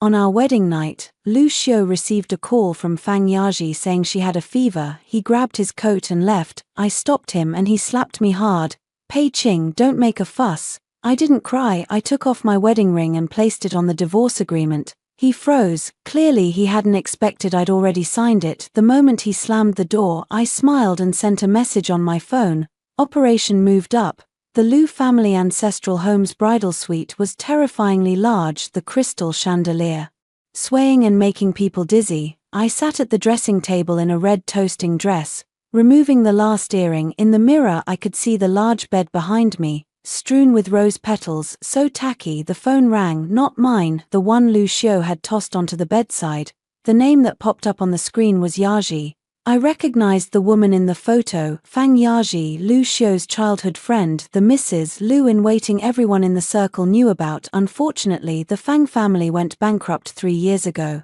On our wedding night, Lu Xiu received a call from Fang Yaji saying she had a fever. He grabbed his coat and left. I stopped him and he slapped me hard. Pei Qing, don't make a fuss. I didn't cry. I took off my wedding ring and placed it on the divorce agreement. He froze. Clearly he hadn't expected I'd already signed it. The moment he slammed the door, I smiled and sent a message on my phone. Operation moved up. The Lu family ancestral home's bridal suite was terrifyingly large, the crystal chandelier swaying and making people dizzy. I sat at the dressing table in a red toasting dress, removing the last earring. In the mirror I could see the large bed behind me, strewn with rose petals, so tacky. The phone rang, not mine, the one Lu Xiu had tossed onto the bedside. The name that popped up on the screen was Yaji. I recognized the woman in the photo, Fang Yaji, Lu Xiu's childhood friend, the Mrs. Lu in waiting everyone in the circle knew about. Unfortunately, the Fang family went bankrupt 3 years ago.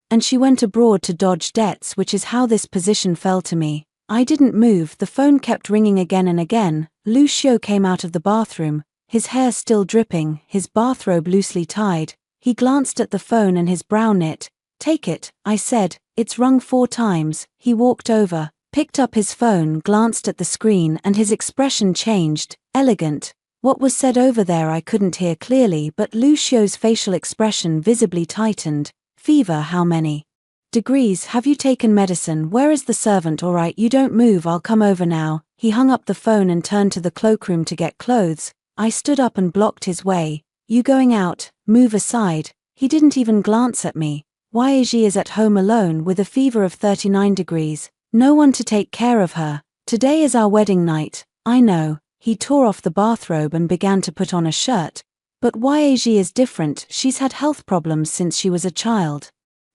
And she went abroad to dodge debts, which is how this position fell to me. I didn't move, the phone kept ringing again and again. Lu Xiu came out of the bathroom, his hair still dripping, his bathrobe loosely tied. He glanced at the phone and his brow knit. "Take it," I said. "It's rung 4 times. He walked over, picked up his phone, glanced at the screen, and his expression changed. Elegant. What was said over there I couldn't hear clearly, but Lu Xiu's facial expression visibly tightened. "Fever, how many degrees? Have you taken medicine? Where is the servant? All right, you don't move, I'll come over now." He hung up the phone and turned to the cloakroom to get clothes. I stood up and blocked his way. "You going out? Move aside." He didn't even glance at me. Yaji is at home alone with a fever of 39 degrees. No one to take care of her. Today is our wedding night. I know. He tore off the bathrobe and began to put on a shirt. But Yaji is different. She's had health problems since she was a child.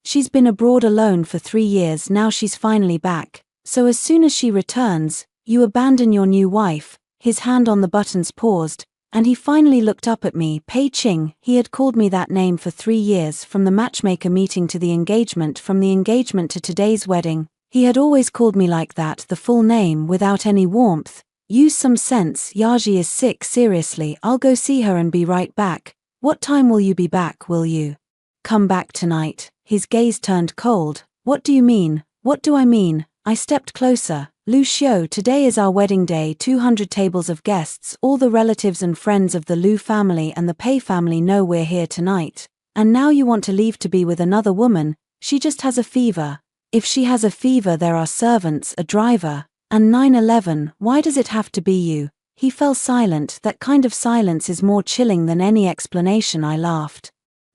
She's been abroad alone for 3 years, now she's finally back. So as soon as she returns, you abandon your new wife. His hand on the buttons paused, and he finally looked up at me. Pei Qing, he had called me that name for 3 years, from the matchmaker meeting to the engagement, from the engagement to today's wedding. He had always called me like that, the full name, without any warmth. Use some sense. Yaji is sick, seriously. I'll go see her and be right back. What time will you be back? Will you come back tonight? His gaze turned cold. What do you mean? What do I mean? I stepped closer. Lu Xiu, today is our wedding day. 200 tables of guests, all the relatives and friends of the Lu family and the Pei family know we're here tonight. And now you want to leave to be with another woman? She just has a fever. If she has a fever, there are servants, a driver, and 9/11. Why does it have to be you? He fell silent. That kind of silence is more chilling than any explanation. I laughed.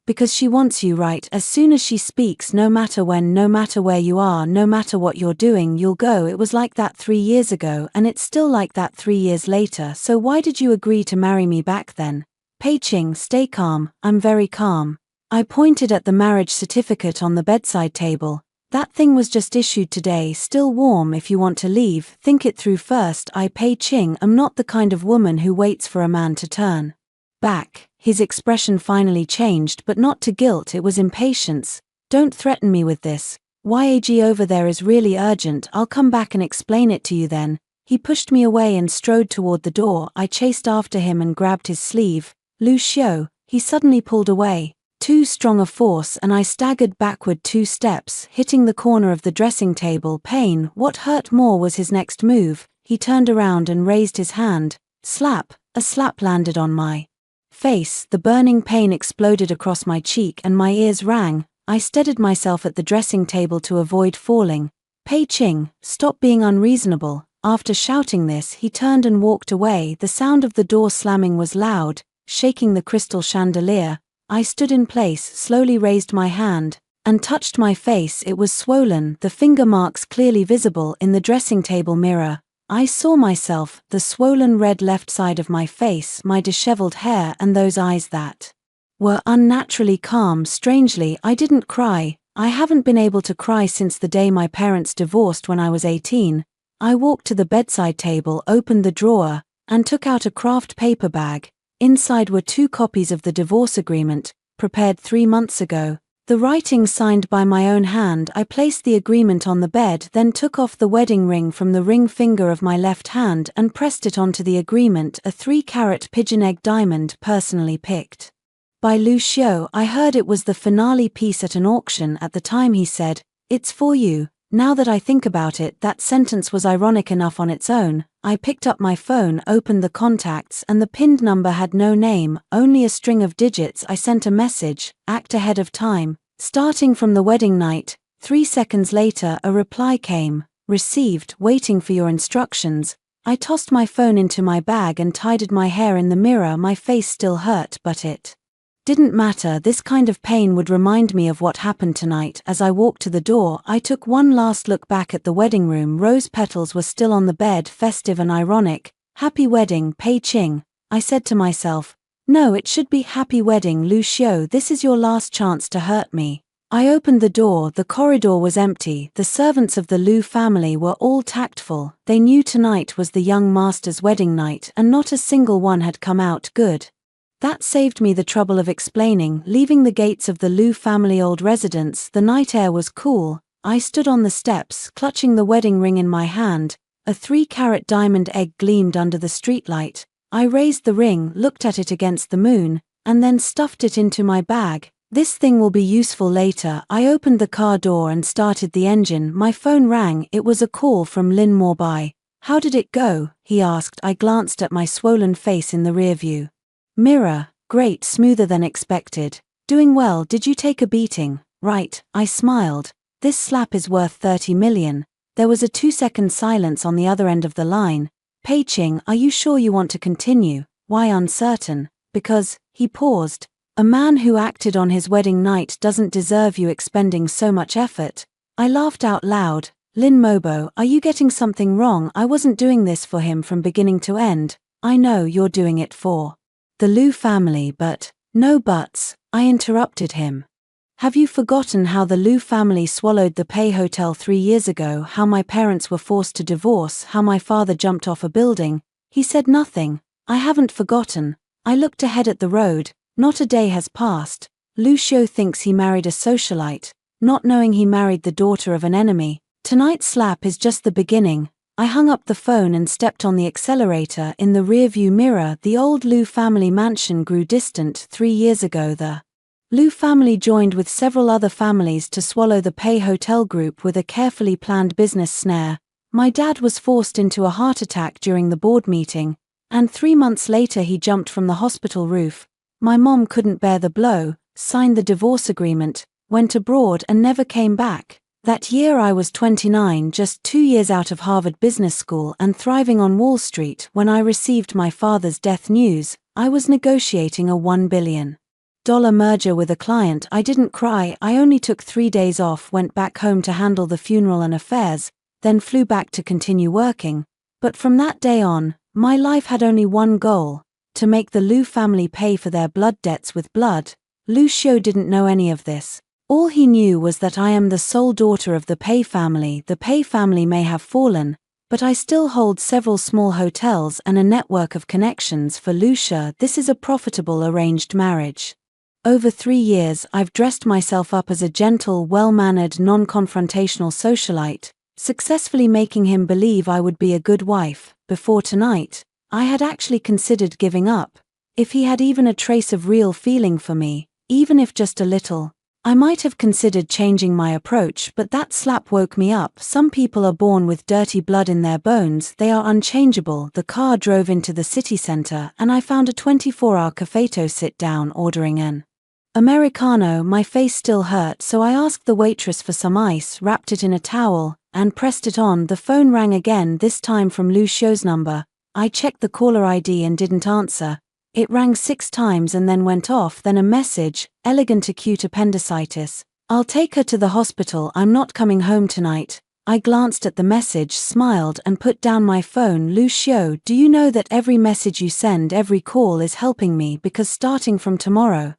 Because she wants you, right? As soon as she speaks, no matter when, no matter where you are, no matter what you're doing, you'll go. It was like that 3 years ago, and it's still like that 3 years later. So why did you agree to marry me back then? Pei Qing, stay calm. I'm very calm. I pointed at the marriage certificate on the bedside table. That thing was just issued today, still warm. If you want to leave, think it through first. I, Pei Qing, am not the kind of woman who waits for a man to turn back. His expression finally changed, but not to guilt, it was impatience. Don't threaten me with this. Yag over there is really urgent. I'll come back and explain it to you then. He pushed me away and strode toward the door. I chased after him and grabbed his sleeve. Lu Xiu, he suddenly pulled away. Too strong a force, and I staggered backward 2 steps, hitting the corner of the dressing table. Pain. What hurt more was his next move. He turned around and raised his hand. Slap. A slap landed on my face. The burning pain exploded across my cheek and my ears rang. I steadied myself at the dressing table to avoid falling. Pei Qing, stop being unreasonable. After shouting this, he turned and walked away. The sound of the door slamming was loud, shaking the crystal chandelier. I stood in place, slowly raised my hand, and touched my face. It was swollen, the finger marks clearly visible in the dressing table mirror. I saw myself, the swollen red left side of my face, my disheveled hair, and those eyes that were unnaturally calm. Strangely, I didn't cry. I haven't been able to cry since the day my parents divorced when I was 18. I walked to the bedside table, opened the drawer, and took out a craft paper bag. Inside were 2 copies of the divorce agreement, prepared 3 months ago. The writing signed by my own hand. I placed the agreement on the bed, then took off the wedding ring from the ring finger of my left hand and pressed it onto the agreement, a 3-carat pigeon egg diamond personally picked By Lu Xiu. I heard it was the finale piece at an auction. At the time he said, "It's for you." Now that I think about it, that sentence was ironic enough on its own. I picked up my phone, opened the contacts, and the pinned number had no name, only a string of digits. I sent a message, "Act ahead of time." Starting from the wedding night. 3 seconds later a reply came, "Received, waiting for your instructions." I tossed my phone into my bag and tidied my hair in the mirror. My face still hurt, but it didn't matter. This kind of pain would remind me of what happened tonight. As I walked to the door, I took one last look back at the wedding room. Rose petals were still on the bed, festive and ironic. "Happy wedding, Pei Qing," I said to myself. No, it should be "Happy wedding, Lu Xiu. This is your last chance to hurt me." I opened the door. The corridor was empty. The servants of the Lu family were all tactful. They knew tonight was the young master's wedding night, and not a single one had come out good. That saved me the trouble of explaining. Leaving the gates of the Lu family old residence, the night air was cool. I stood on the steps, clutching the wedding ring in my hand. A 3-carat diamond egg gleamed under the streetlight. I raised the ring, looked at it against the moon, and then stuffed it into my bag. This thing will be useful later. I opened the car door and started the engine. My phone rang. It was a call from Lin Morbai. "How did it go?" he asked. I glanced at my swollen face in the rearview mirror. "Great, smoother than expected." "Doing well. Did you take a beating?" "Right." I smiled. "This slap is worth 30 million. There was a 2-second silence on the other end of the line. "Pei Qing, are you sure you want to continue?" "Why uncertain?" "Because," he paused, "a man who acted on his wedding night doesn't deserve you expending so much effort." I laughed out loud. "Lin Mobo, are you getting something wrong? I wasn't doing this for him from beginning to end." "I know you're doing it for the Lu family, but..." "No buts," I interrupted him. "Have you forgotten how the Lu family swallowed the Pei Hotel 3 years ago, how my parents were forced to divorce, how my father jumped off a building?" He said nothing. "I haven't forgotten." I looked ahead at the road. Not a day has passed. Lu Xiu thinks he married a socialite, not knowing he married the daughter of an enemy. Tonight's slap is just the beginning. I hung up the phone and stepped on the accelerator. In the rearview mirror, the old Lu family mansion grew distant. 3 years ago, the Lu family joined with several other families to swallow the Pei Hotel Group with a carefully planned business snare. My dad was forced into a heart attack during the board meeting, and 3 months later he jumped from the hospital roof. My mom couldn't bear the blow, signed the divorce agreement, went abroad and never came back. That year I was 29, just 2 years out of Harvard Business School and thriving on Wall Street. When I received my father's death news, I was negotiating a $1 billion merger with a client. I didn't cry. I only took 3 days off, went back home to handle the funeral and affairs, then flew back to continue working. But from that day on, my life had only one goal: to make the Lu family pay for their blood debts with blood. Lu Xiu didn't know any of this. All he knew was that I am the sole daughter of the Pei family. The Pei family may have fallen, but I still hold several small hotels and a network of connections for Lu Xiu. This is a profitable arranged marriage. Over 3 years, I've dressed myself up as a gentle, well-mannered, non-confrontational socialite, successfully making him believe I would be a good wife. Before tonight, I had actually considered giving up. If he had even a trace of real feeling for me, even if just a little, I might have considered changing my approach, but that slap woke me up. Some people are born with dirty blood in their bones. They are unchangeable. The car drove into the city center, and I found a 24-hour cafe to sit down, ordering an Americano. My face still hurt, so I asked the waitress for some ice, wrapped it in a towel, and pressed it on. The phone rang again, this time from Lu Xiu's number. I checked the caller ID and didn't answer. It rang 6 times and then went off. Then a message: "Elegant acute appendicitis. I'll take her to the hospital. I'm not coming home tonight." I glanced at the message, smiled, and put down my phone. "Lu Xiu, do you know that every message you send, every call is helping me, because starting from tomorrow,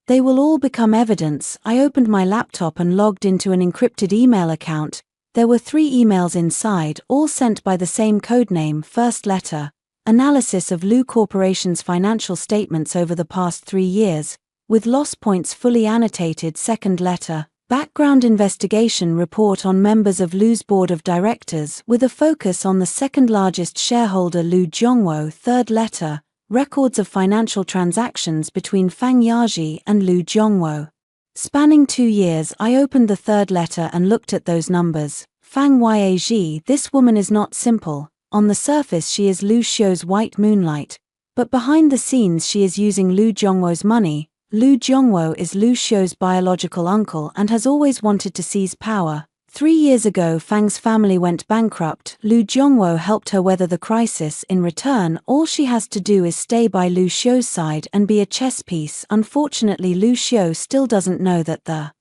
they will all become evidence." I opened my laptop and logged into an encrypted email account. There were 3 emails inside, all sent by the same codename. First letter: analysis of Lu Corporation's financial statements over the past 3 years, with loss points fully annotated. Second letter: background investigation report on members of Lu's board of directors, with a focus on the second largest shareholder, Lu Zhongwo. Third letter: records of financial transactions between Fang Yaji and Lu Zhongwo. Spanning 2 years, I opened the third letter and looked at those numbers. Fang Yaji, this woman is not simple. On the surface she is Lu Xiu's white moonlight, but behind the scenes she is using Lu Zhongwo's money. Lu Zhongwo is Lu Xiu's biological uncle and has always wanted to seize power. 3 years ago Fang's family went bankrupt. Lu Zhongwo helped her weather the crisis. In return, all she has to do is stay by Lu Xiu's side and be a chess piece. Unfortunately, Lu Xiu still doesn't know that the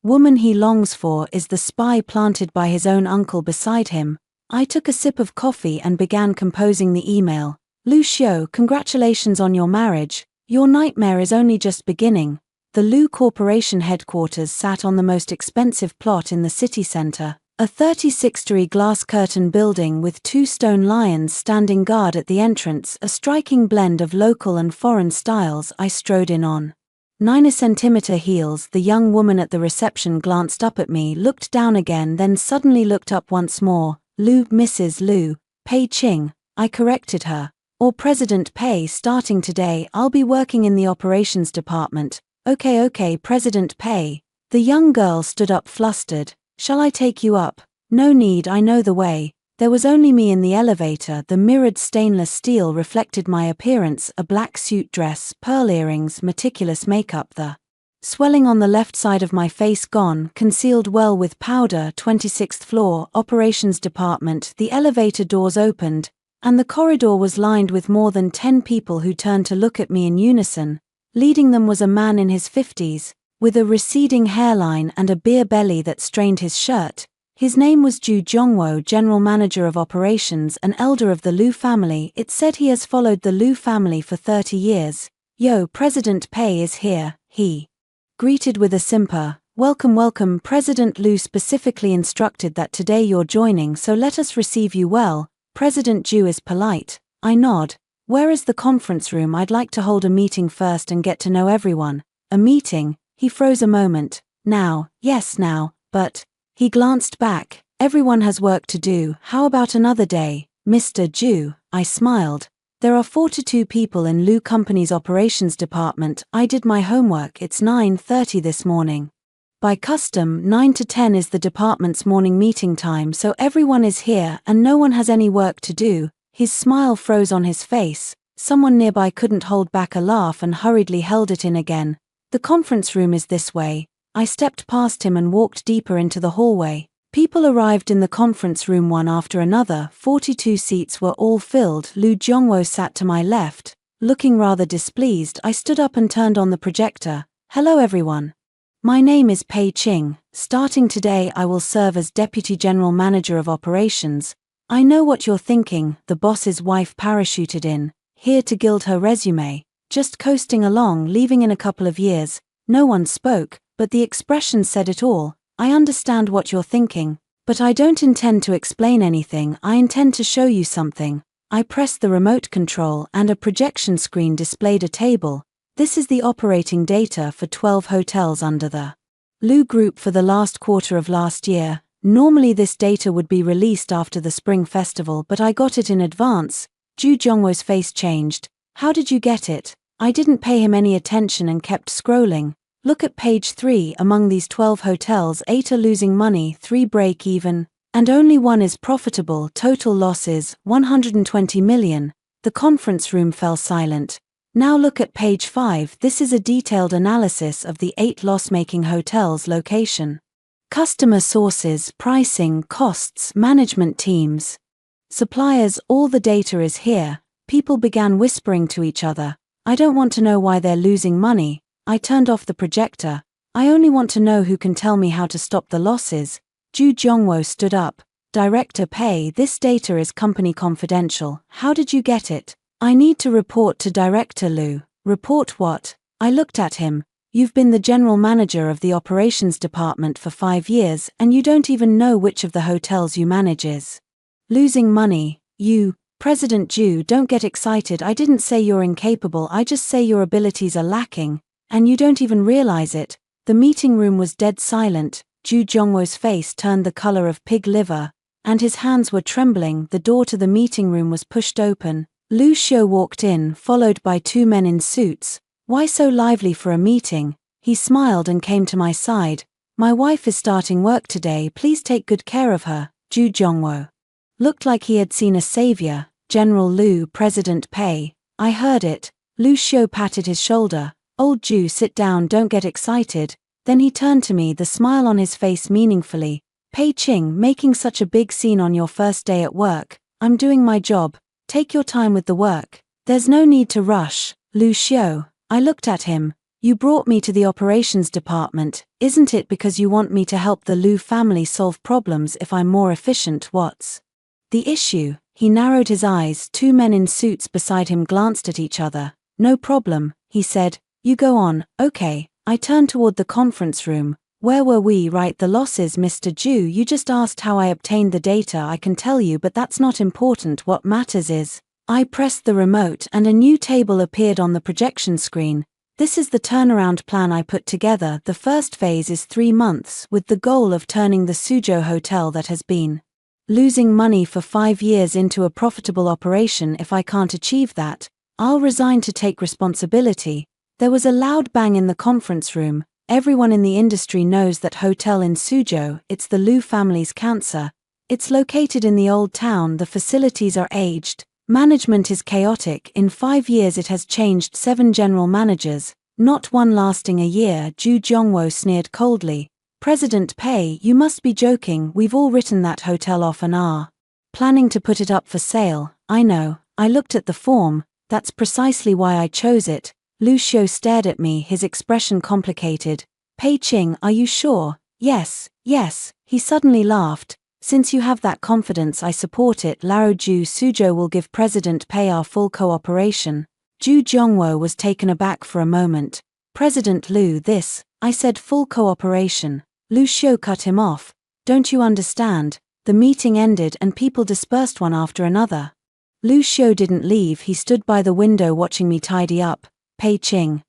woman he longs for is the spy planted by his own uncle beside him. I took a sip of coffee and began composing the email. Lu Xiu, congratulations on your marriage. Your nightmare is only just beginning. The Lu Corporation headquarters sat on the most expensive plot in the city center, a 36-story glass curtain building with 2 stone lions standing guard at the entrance, a striking blend of local and foreign styles. I strode in on 9-centimeter heels. The young woman at the reception glanced up at me, looked down again, then suddenly looked up once more. Lu, Mrs. Lu, Pei Ching, I corrected her. Or President Pei. Starting today, I'll be working in the operations department. Okay, President Pei. The young girl stood up flustered. Shall I take you up? No need, I know the way. There was only me in the elevator. The mirrored stainless steel reflected my appearance, a black suit dress, pearl earrings, meticulous makeup, the swelling on the left side of my face gone, concealed well with powder. 26th floor, operations department. The elevator doors opened, and the corridor was lined with more than 10 people who turned to look at me in unison. Leading them was a man in his 50s, with a receding hairline and a beer belly that strained his shirt. His name was Zhu Zhongwo, general manager of operations, an elder of the Lu family. It said he has followed the Lu family for 30 years. Yo, President Pei is here, he greeted with a simper. Welcome, President Lu specifically instructed that today you're joining, so let us receive you well. President Zhu is polite. I nod. Where is the conference room? I'd like to hold a meeting first and get to know everyone. A meeting? He froze a moment. Now, yes now, but… He glanced back. Everyone has work to do. How about another day, Mr. Zhu? I smiled. There are 42 people in Lu Company's operations department. I did my homework. It's 9:30 this morning. By custom, 9 to 10 is the department's morning meeting time, so everyone is here and no one has any work to do. His smile froze on his face. Someone nearby couldn't hold back a laugh and hurriedly held it in again. The conference room is this way. I stepped past him and walked deeper into the hallway. People arrived in the conference room one after another. 42 seats were all filled. Lu Zhongwo sat to my left. Looking rather displeased, I stood up and turned on the projector. Hello everyone. My name is Pei Ching. Starting today I will serve as Deputy General Manager of Operations. I know what you're thinking, the boss's wife parachuted in, here to gild her resume, just coasting along, leaving in a couple of years. No one spoke, but the expression said it all. I understand what you're thinking, but I don't intend to explain anything. I intend to show you something. I pressed the remote control and a projection screen displayed a table. This is the operating data for 12 hotels under the Lu Group for the last quarter of last year. Normally this data would be released after the Spring Festival, but I got it in advance. Zhu Zhongwo's face changed. How did you get it? I didn't pay him any attention and kept scrolling. Look at page 3. Among these 12 hotels, 8 are losing money, 3 break even, and only 1 is profitable. Total losses, 120 million. The conference room fell silent. Now look at page 5. This is a detailed analysis of the 8 loss-making hotels' location. Customer sources, pricing, costs, management teams, suppliers, all the data is here. People began whispering to each other. I don't want to know why they're losing money. I turned off the projector. I only want to know who can tell me how to stop the losses. Zhu Zhongwo stood up. Director Pei, this data is company confidential. How did you get it? I need to report to Director Lu. Report what? I looked at him. You've been the general manager of the operations department for 5 years, and you don't even know which of the hotels you manage is losing money. You, President Zhu, don't get excited. I didn't say you're incapable, I just say your abilities are lacking, and you don't even realize it. The meeting room was dead silent. Zhu Zhongwo's face turned the color of pig liver, and his hands were trembling. The door to the meeting room was pushed open. Lu Xiu walked in, followed by two men in suits. Why so lively for a meeting? He smiled and came to my side. My wife is starting work today, please take good care of her. Zhu Zhongwo looked like he had seen a savior. General Lu, President Pei. I heard it. Lu Xiu patted his shoulder. Old Zhu, sit down, don't get excited. Then he turned to me, the smile on his face meaningfully. Pei Qing, making such a big scene on your first day at work. I'm doing my job. Take your time with the work. There's no need to rush. Lu Xiu. I looked at him. You brought me to the operations department. Isn't it because you want me to help the Lu family solve problems if I'm more efficient? What's the issue? He narrowed his eyes. Two men in suits beside him glanced at each other. No problem, he said. You go on. Okay. I turned toward the conference room. Where were we? Right, the losses, Mr. Zhu. You just asked how I obtained the data. I can tell you, but that's not important. What matters is, I pressed the remote and a new table appeared on the projection screen. This is the turnaround plan I put together. The first phase is 3 months, with the goal of turning the Suzhou hotel that has been losing money for 5 years into a profitable operation. If I can't achieve that, I'll resign to take responsibility. There was a loud bang in the conference room. Everyone in the industry knows that hotel in Suzhou, it's the Lu family's cancer. It's located in the old town, the facilities are aged. Management is chaotic. In 5 years it has changed 7 general managers, not one lasting a year. Zhu Zhongwo sneered coldly. President Pei, you must be joking. We've all written that hotel off and are planning to put it up for sale. I know. I looked at the form. That's precisely why I chose it. Lu Xiu stared at me, his expression complicated. Pei Qing, are you sure? Yes, yes. He suddenly laughed. Since you have that confidence, I support it. Lao Zhu, Suzhou will give President Pei our full cooperation. Zhu Zhongwo was taken aback for a moment. President Lu, this, I said, full cooperation. Lu Xiu cut him off. Don't you understand? The meeting ended and people dispersed one after another. Lu Xiu didn't leave, he stood by the window watching me tidy up. Pei Qing.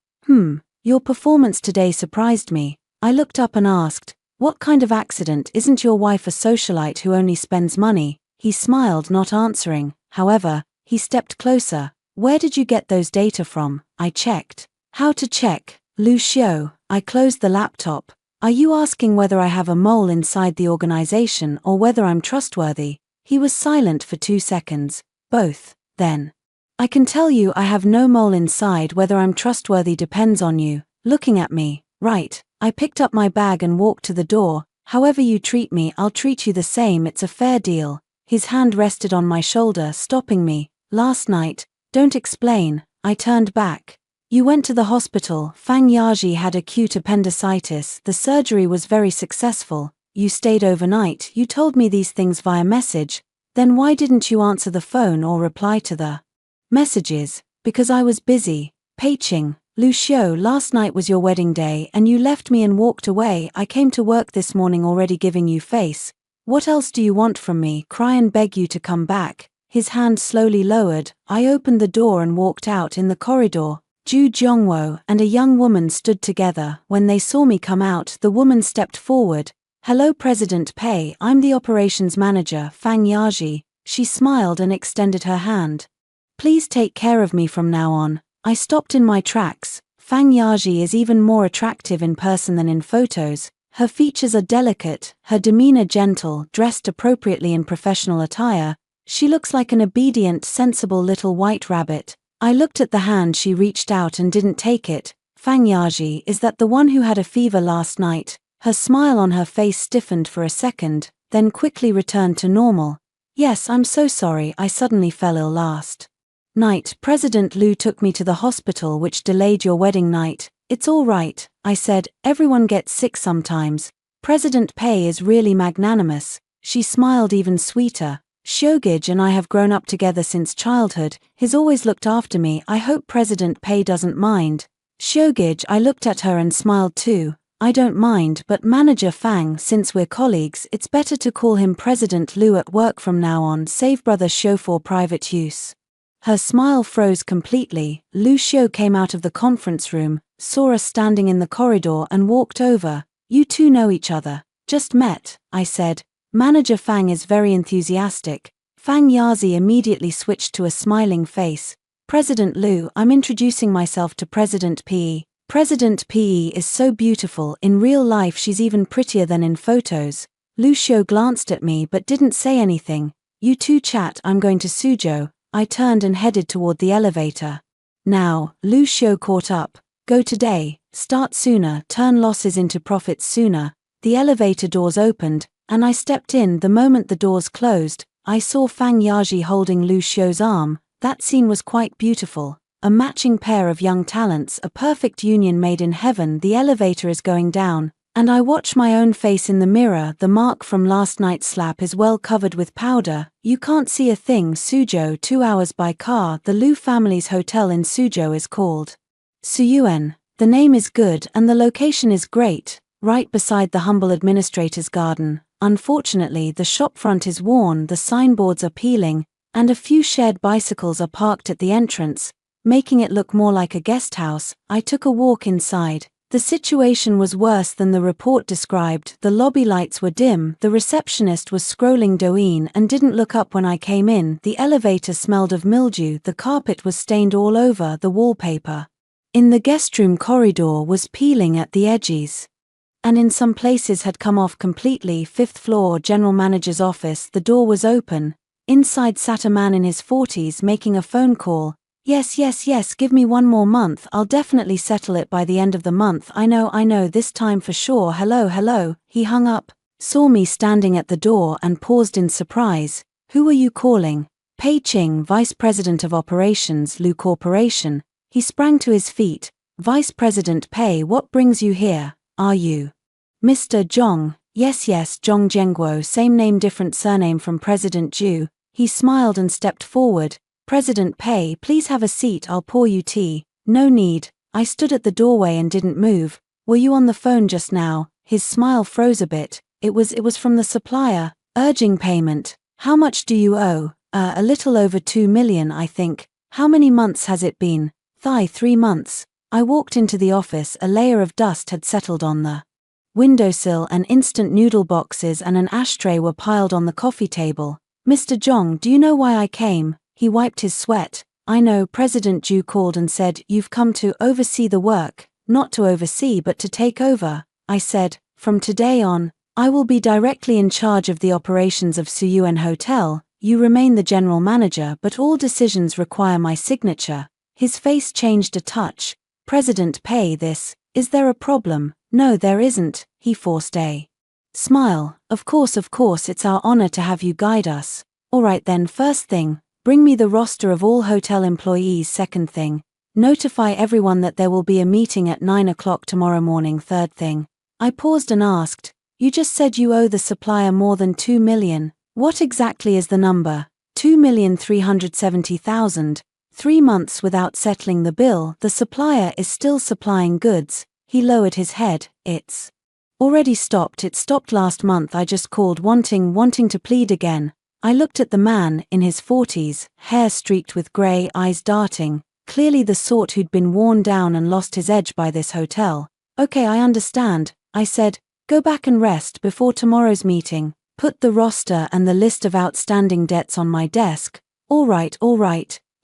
Your performance today surprised me. I looked up and asked, what kind of accident? Isn't your wife a socialite who only spends money? He smiled, not answering. However, he stepped closer. Where did you get those data from? I checked. How to check? Lu Xiu. I closed the laptop. Are you asking whether I have a mole inside the organization or whether I'm trustworthy? He was silent for 2 seconds. Both. Then, I can tell you I have no mole inside. Whether I'm trustworthy depends on you. Looking at me. Right. I picked up my bag and walked to the door. However you treat me, I'll treat you the same. It's a fair deal. His hand rested on my shoulder, stopping me. Last night. Don't explain. I turned back. You went to the hospital. Fang Yaji had acute appendicitis. The surgery was very successful. You stayed overnight. You told me these things via message. Then why didn't you answer the phone or reply to the messages? Because I was busy. Pei Qing. Lu Xiu, last night was your wedding day and you left me and walked away. I came to work this morning already giving you face. What else do you want from me? Cry and beg you to come back. His hand slowly lowered. I opened the door and walked out. In the corridor, Zhu Zhongwo and a young woman stood together. When they saw me come out, the woman stepped forward. Hello President Pei, I'm the operations manager, Fang Yaji. She smiled and extended her hand. Please take care of me from now on. I stopped in my tracks. Fang Yaji is even more attractive in person than in photos. Her features are delicate, her demeanor gentle, dressed appropriately in professional attire. She looks like an obedient, sensible little white rabbit. I looked at the hand she reached out and didn't take it. Fang Yaji, is that the one who had a fever last night? Her smile on her face stiffened for a second, then quickly returned to normal. Yes, I'm so sorry, I suddenly fell ill last night. President Lu took me to the hospital, which delayed your wedding night. It's all right, I said, everyone gets sick sometimes. President Pei is really magnanimous. She smiled even sweeter. Shogij and I have grown up together since childhood. He's always looked after me. I hope President Pei doesn't mind. Shogij, I looked at her and smiled too. I don't mind, but Manager Fang, since we're colleagues, it's better to call him President Lu at work from now on. Save Brother Shou for private use. Her smile froze completely. Lu Xiu came out of the conference room, saw us standing in the corridor and walked over. You two know each other. Just met, I said. Manager Fang is very enthusiastic. Fang Yazi immediately switched to a smiling face. President Liu, I'm introducing myself to President Pe. President Pe is so beautiful, in real life she's even prettier than in photos. Lu Xiu glanced at me but didn't say anything. You two chat, I'm going to Suzhou. I turned and headed toward the elevator. Now, Lu Xiu caught up. Go today, start sooner, turn losses into profits sooner. The elevator doors opened, and I stepped in. The moment the doors closed, I saw Fang Yaji holding Lu Xiu's arm. That scene was quite beautiful. A matching pair of young talents, a perfect union made in heaven. The elevator is going down, and I watch my own face in the mirror. The mark from last night's slap is well covered with powder. You can't see a thing. Suzhou, 2 hours by car. The Liu family's hotel in Suzhou is called Suyuan. The name is good and the location is great, right beside the humble administrator's garden. Unfortunately, the shopfront is worn, the signboards are peeling, and a few shared bicycles are parked at the entrance, making it look more like a guest house. I took a walk inside. The situation was worse than the report described. The lobby lights were dim, the receptionist was scrolling Douyin and didn't look up when I came in. The elevator smelled of mildew, the carpet was stained all over, the wallpaper in the guest room corridor was peeling at the edges, and in some places had come off completely. 5th floor, general manager's office. The door was open. Inside sat a man in his 40s making a phone call. Yes, give me 1 more month, I'll definitely settle it by the end of the month. I know, this time for sure. Hello. He hung up, saw me standing at the door and paused in surprise. Who are you calling? Pei Qing, Vice President of Operations, Lu Corporation. He sprang to his feet. Vice President Pei, what brings you here? Are you Mr. Zhong? Yes, Zhong Zhengguo, same name different surname from President Zhu. He smiled and stepped forward. President Pei, please have a seat, I'll pour you tea. No need. I stood at the doorway and didn't move. Were you on the phone just now? His smile froze a bit. It was from the supplier, urging payment. How much do you owe? A little over 2 million, I think. How many months has it been? 3 months. I walked into the office. A layer of dust had settled on the windowsill, and instant noodle boxes and an ashtray were piled on the coffee table. Mr. Zhong, do you know why I came? He wiped his sweat. I know, President Zhu called and said, you've come to oversee the work. Not to oversee but to take over. I said, from today on, I will be directly in charge of the operations of Suyuan Hotel. You remain the general manager but all decisions require my signature. His face changed a touch. President Pei, is there a problem? No, there isn't. He forced a smile. Of course, it's our honor to have you guide us. Alright then, first thing, bring me the roster of all hotel employees. Second thing, notify everyone that there will be a meeting at 9 o'clock tomorrow morning. Third thing, I paused and asked, you just said you owe the supplier more than 2 million. What exactly is the number? 2,370,000. 3 months without settling the bill. The supplier is still supplying goods. He lowered his head. It's already stopped. It stopped last month. I just called wanting to plead again. I looked at the man, in his 40s, hair streaked with grey, eyes darting, clearly the sort who'd been worn down and lost his edge by this hotel. Okay, I understand, I said. Go back and rest before tomorrow's meeting. Put the roster and the list of outstanding debts on my desk. All right.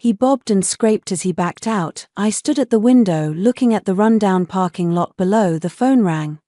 He bobbed and scraped as he backed out. I stood at the window looking at the rundown parking lot below. The phone rang.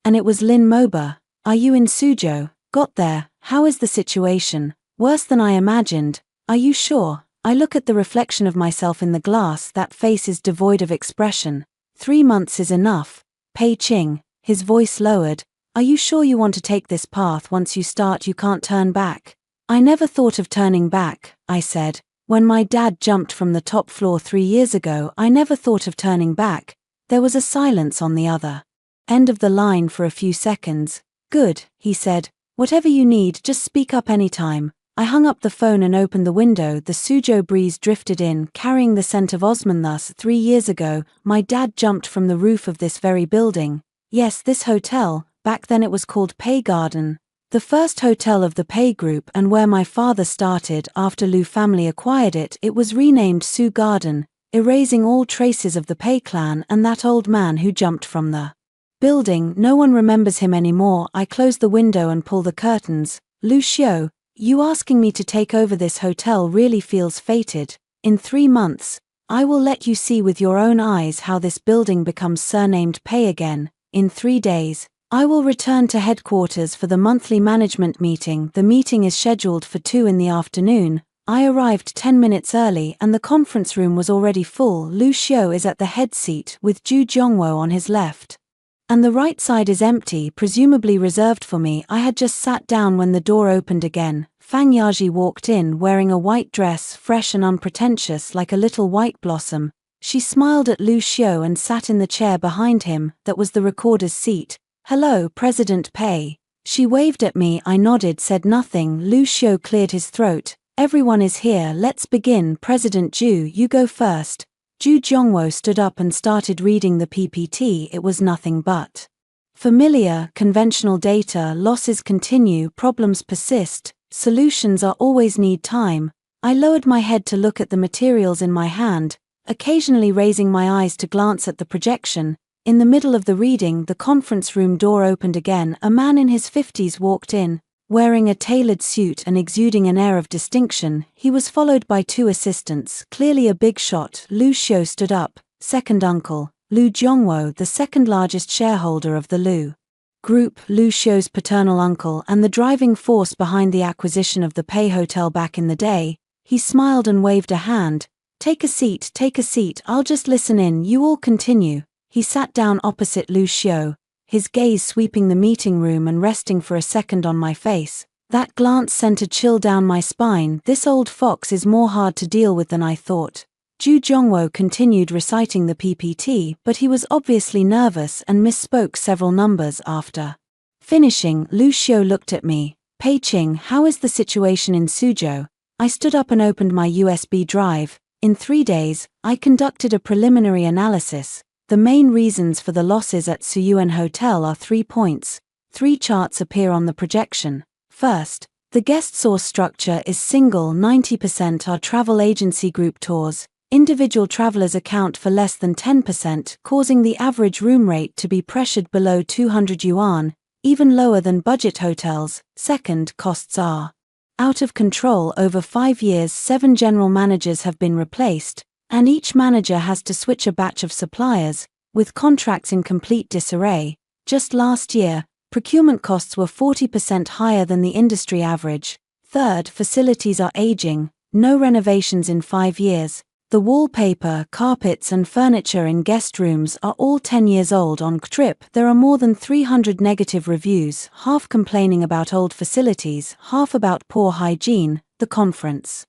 And it was Lin Moba. Are you in Suzhou? Got there. How is the situation? Worse than I imagined. Are you sure? I look at the reflection of myself in the glass. That face is devoid of expression. 3 months is enough. Pei Qing, his voice lowered. Are you sure you want to take this path? Once you start, you can't turn back. I never thought of turning back, I said. When my dad jumped from the top floor 3 years ago, I never thought of turning back. There was a silence on the other end of the line for a few seconds. Good, he said. Whatever you need, just speak up anytime. I hung up the phone and opened the window. The Suzhou breeze drifted in, carrying the scent of Osman. Thus, 3 years ago, my dad jumped from the roof of this very building. Yes, this hotel. Back then it was called Pei Garden. The first hotel of the Pei Group, and where my father started after Liu family acquired it. It was renamed Su Garden, erasing all traces of the Pei clan and that old man who jumped from the building. No one remembers him anymore. I close the window and pull the curtains. Lu Xiu, You asking me to take over this hotel really feels fated. In 3 months, I will let you see with your own eyes how this building becomes surnamed Pay again. In 3 days, I will return to headquarters for the monthly management meeting. The meeting is scheduled for 2 in the afternoon. I arrived 10 minutes early and the conference room was already full. Lu Xiu is at the head seat with Ju Zhongwo on his left. And the right side is empty, presumably reserved for me. I had just sat down when the door opened again. Fang Yaji walked in wearing a white dress, fresh and unpretentious like a little white blossom. She smiled at Lu Xiu and sat in the chair behind him, that was the recorder's seat. "Hello, President Pei." She waved at me, I nodded, said nothing. Lu Xiu cleared his throat. "Everyone is here, let's begin. President Ju, you go first." Ju Zhongwo stood up and started reading the PPT. It was nothing but familiar, conventional data. Losses continue, problems persist, solutions are always need time. I lowered my head to look at the materials in my hand, occasionally raising my eyes to glance at the projection. In the middle of the reading, the conference room door opened again. A man in his 50s walked in, wearing a tailored suit and exuding an air of distinction. He was followed by 2 assistants, clearly a big shot. Lu Xiu stood up. "Second uncle, Lu Zhongwo, the second largest shareholder of the Lu Group, Lu Xiu's paternal uncle and the driving force behind the acquisition of the Pei Hotel back in the day." He smiled and waved a hand. Take a seat, I'll just listen in, you all continue." He sat down opposite Lu Xiu, his gaze sweeping the meeting room and resting for a second on my face. That glance sent a chill down my spine. This old fox is more hard to deal with than I thought. Ju Zhongwo continued reciting the PPT, but he was obviously nervous and misspoke several numbers. After finishing, Lu Xiu looked at me. "Pei Qing, how is the situation in Suzhou?" I stood up and opened my USB drive. In 3 days, I conducted a preliminary analysis. The main reasons for the losses at Suyuan Hotel are 3 points. 3 charts appear on the projection. First, the guest source structure is single. 90% are travel agency group tours. Individual travelers account for less than 10%, causing the average room rate to be pressured below 200 yuan, even lower than budget hotels. Second, costs are out of control. Over 5 years, 7 general managers have been replaced, and each manager has to switch a batch of suppliers, with contracts in complete disarray. Just last year, procurement costs were 40% higher than the industry average. Third, facilities are aging, no renovations in 5 years. The wallpaper, carpets and furniture in guest rooms are all 10 years old. On Trip, there are more than 300 negative reviews, half complaining about old facilities, half about poor hygiene. The conference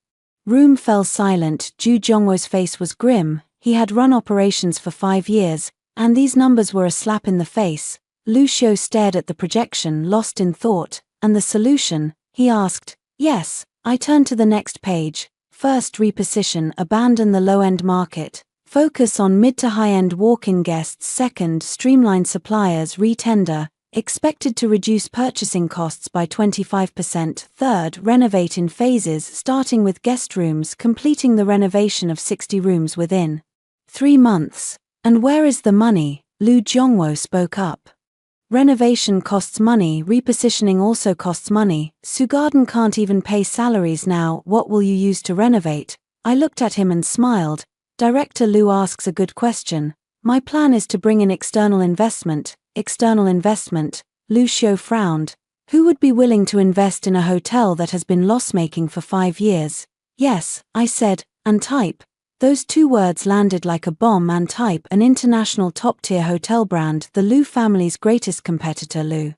room fell silent. Ju Zhongwo's face was grim. He had run operations for 5 years, and these numbers were a slap in the face. Lu Xiu stared at the projection, lost in thought. "And the solution?" he asked. "Yes." I turned to the next page. First, reposition, abandon the low-end market. Focus on mid to high-end walk-in guests. Second, streamline suppliers, retender, expected to reduce purchasing costs by 25%. Third, renovate in phases, starting with guest rooms, completing the renovation of 60 rooms within 3 months. "And where is the money?" Lu Zhongwo spoke up. "Renovation costs money, repositioning also costs money. Sugarden can't even pay salaries now. What will you use to renovate?" I looked at him and smiled. Director Lu asks a good question. "My plan is to bring in external investment." External investment? Lu Xiu frowned. "Who would be willing to invest in a hotel that has been loss-making for 5 years? "Yes," I said, "and Type." Those 2 words landed like a bomb. And Type, an international top-tier hotel brand, the Lu family's greatest competitor. Lu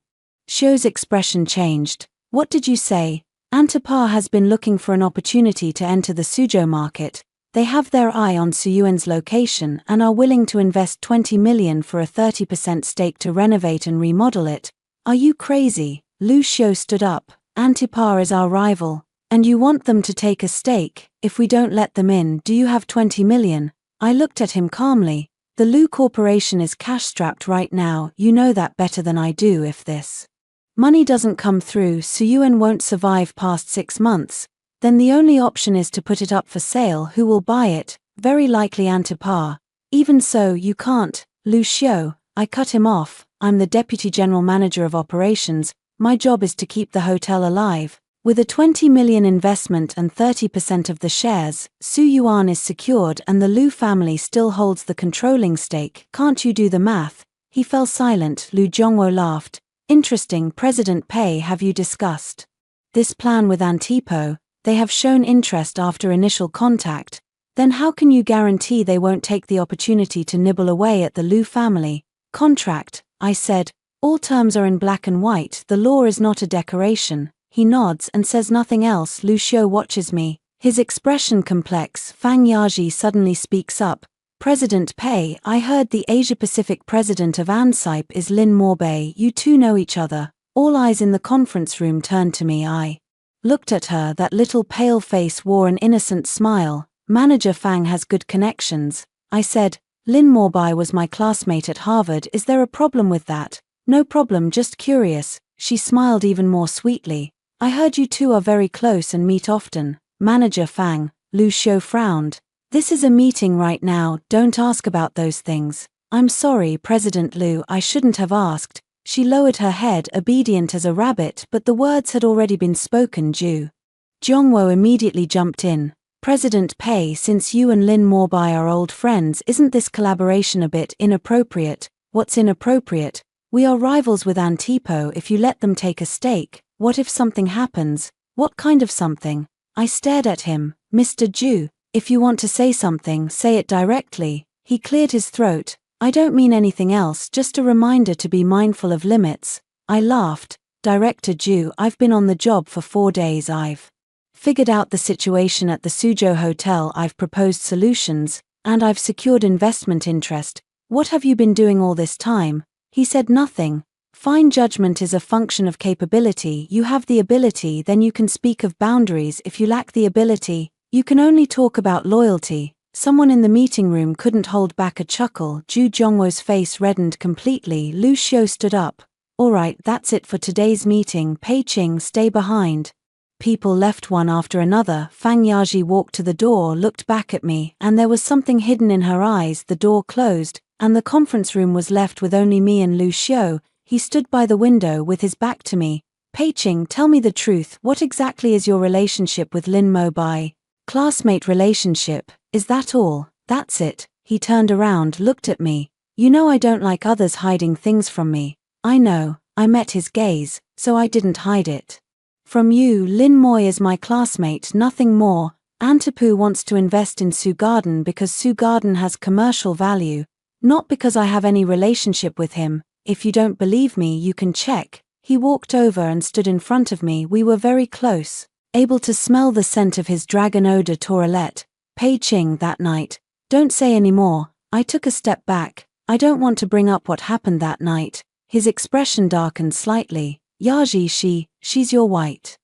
Xiu's expression changed. "What did you say?" "Antipar has been looking for an opportunity to enter the Suzhou market. They have their eye on Suyuan's location and are willing to invest 20 million for a 30% stake to renovate and remodel it." "Are you crazy?" Lu Xiu stood up. "Antipar is our rival. And you want them to take a stake? If we don't let them in, do you have 20 million? I looked at him calmly. "The Lu Corporation is cash-strapped right now. You know that better than I do. If this money doesn't come through, Suyuan won't survive past 6 months. Then the only option is to put it up for sale. Who will buy it? Very likely Antipar." "Even so, you can't." "Lu Xiu," I cut him off. "I'm the deputy general manager of operations. My job is to keep the hotel alive. With a 20 million investment and 30% of the shares, Su Yuan is secured and the Liu family still holds the controlling stake. Can't you do the math? He fell silent. Lu Zhongwo laughed. Interesting. President Pei, have you discussed this plan with Antipo? They have shown interest after initial contact. Then how can you guarantee they won't take the opportunity to nibble away at the Liu family contract? I said. All terms are in black and white. The law is not a decoration. He nods and says nothing else. Lu Xiu watches me, his expression complex. Fang Yaji suddenly speaks up. President Pei, I heard the Asia-Pacific president of engsub is Lin Morbei. You two know each other. All eyes in the conference room turned to me. I looked at her. That little pale face wore an innocent smile. Manager Fang has good connections. I said, Lin Morbei was my classmate at Harvard. Is there a problem with that? No problem, just curious. She smiled even more sweetly. I heard you two are very close and meet often. Manager Fang. Lu Xiu frowned. This is a meeting right now, don't ask about those things. I'm sorry, President Liu, I shouldn't have asked. She lowered her head, obedient as a rabbit, but the words had already been spoken. Zhongwo immediately jumped in. President Pei, since you and Lin Morbei are old friends, isn't this collaboration a bit inappropriate? What's inappropriate? We are rivals with Antipo. If you let them take a stake, what if something happens? What kind of something? I stared at him. Mr. Zhu, if you want to say something, say it directly. He cleared his throat. I don't mean anything else, just a reminder to be mindful of limits. I laughed. Director Zhu, I've been on the job for 4 days. I've figured out the situation at the Suzhou Hotel. I've proposed solutions, and I've secured investment interest. What have you been doing all this time? He said nothing. Fine judgment is a function of capability. You have the ability, then you can speak of boundaries. If you lack the ability, you can only talk about loyalty. Someone in the meeting room couldn't hold back a chuckle. Zhu Zhongwo's face reddened completely. Lu Xiu stood up. All right, that's it for today's meeting. Pei Qing, stay behind. People left one after another. Fang Yaji walked to the door, looked back at me, and there was something hidden in her eyes. The door closed, and the conference room was left with only me and Lu Xiu. He stood by the window with his back to me. Pei Qing, tell me the truth. What exactly is your relationship with Lin Morbei? Classmate relationship, is that all? That's it. He turned around, looked at me. You know I don't like others hiding things from me. I know. I met his gaze, so I didn't hide it. From you, Lin Moy is my classmate, nothing more. Antipo wants to invest in Su Garden because Su Garden has commercial value, not because I have any relationship with him. If you don't believe me, you can check. He walked over and stood in front of me. We were very close, able to smell the scent of his dragon odor toilette. Pei Qing that night. Don't say any more. I took a step back. I don't want to bring up what happened that night. His expression darkened slightly. Yaji, she's your white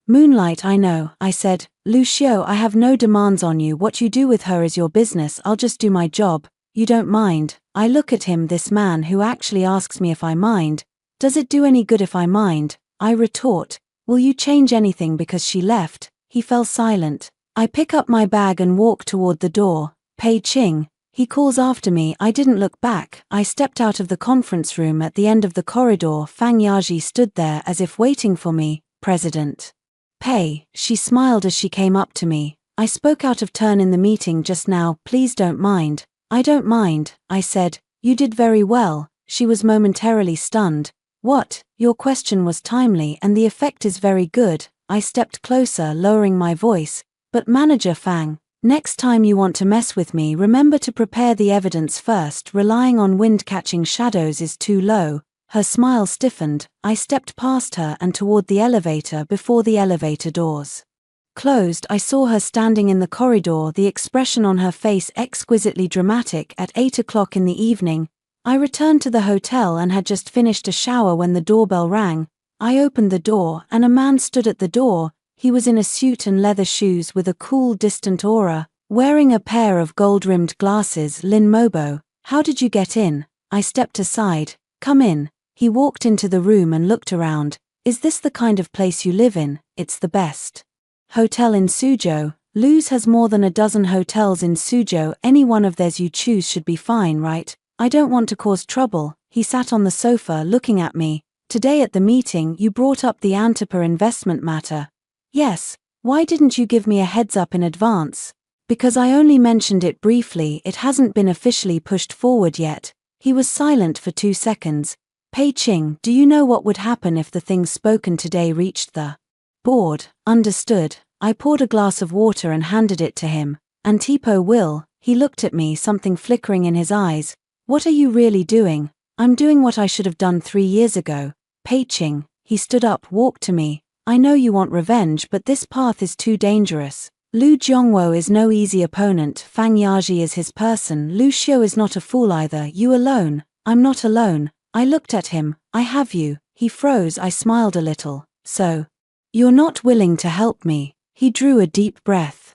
moonlight. I know, I said. Lu Xiu, I have no demands on you. What you do with her is your business. I'll just do my job. You don't mind? I look at him, this man who actually asks me if I mind. Does it do any good if I mind? I retort. Will you change anything because she left? He fell silent. I pick up my bag and walk toward the door. Pei Qing. He calls after me. I didn't look back. I stepped out of the conference room at the end of the corridor. Fang Yaji stood there as if waiting for me. President Pei. She smiled as she came up to me. I spoke out of turn in the meeting just now. Please don't mind. I don't mind, I said. You did very well. She was momentarily stunned. What? Your question was timely and the effect is very good. I stepped closer, lowering my voice. But Manager Fang, next time you want to mess with me, remember to prepare the evidence first. Relying on wind-catching shadows is too low. Her smile stiffened. I stepped past her and toward the elevator. Before the elevator doors closed, I saw her standing in the corridor, the expression on her face exquisitely dramatic. At 8 o'clock in the evening, I returned to the hotel and had just finished a shower when the doorbell rang. I opened the door, and a man stood at the door. He was in a suit and leather shoes with a cool, distant aura, wearing a pair of gold-rimmed glasses. Lin Mobo, how did you get in? I stepped aside. Come in. He walked into the room and looked around. Is this the kind of place you live in? It's the best hotel in Suzhou. Lu's has more than a dozen hotels in Suzhou. Any one of theirs you choose should be fine, right? I don't want to cause trouble. He sat on the sofa looking at me. Today at the meeting you brought up the Antipa investment matter. Yes, why didn't you give me a heads up in advance? Because I only mentioned it briefly, it hasn't been officially pushed forward yet. He was silent for 2 seconds. Pei Qing, do you know what would happen if the things spoken today reached the board? Understood. I poured a glass of water and handed it to him. Antipo will. He looked at me, something flickering in his eyes. What are you really doing? I'm doing what I should have done 3 years ago. Pei Qing. He stood up, walked to me. I know you want revenge, but this path is too dangerous. Lu Zhongwo is no easy opponent. Fang Yaji is his person. Lu Xiu is not a fool either. You alone. I'm not alone. I looked at him. I have you. He froze. I smiled a little. So, you're not willing to help me. He drew a deep breath.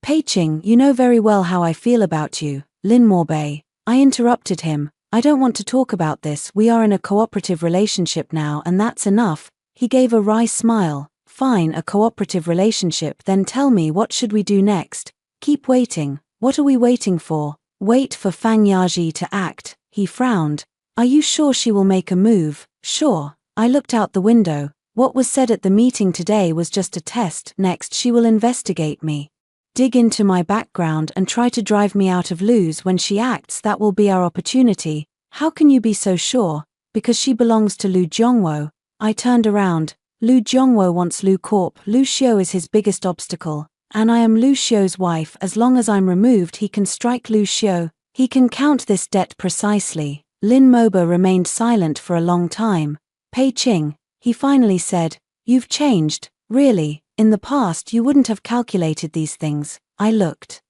Pei Qing, you know very well how I feel about you. Lin Morbei. I interrupted him. I don't want to talk about this. We are in a cooperative relationship now, and that's enough. He gave a wry smile. Fine, a cooperative relationship, then tell me, what should we do next? Keep waiting. What are we waiting for? Wait for Fang Yaji to act. He frowned. Are you sure she will make a move? Sure. I looked out the window. What was said at the meeting today was just a test. Next she will investigate me, dig into my background and try to drive me out of Lu's. When she acts, that will be our opportunity. How can you be so sure? Because she belongs to Lu Zhongwo. I turned around. Lu Zhongwo wants Lu Corp. Lu Xiu is his biggest obstacle, and I am Lu Xiu's wife. As long as I'm removed, he can strike Lu Xiu. He can count this debt precisely. Lin Moba remained silent for a long time. Pei Qing, he finally said, you've changed, really. In the past you wouldn't have calculated these things. I looked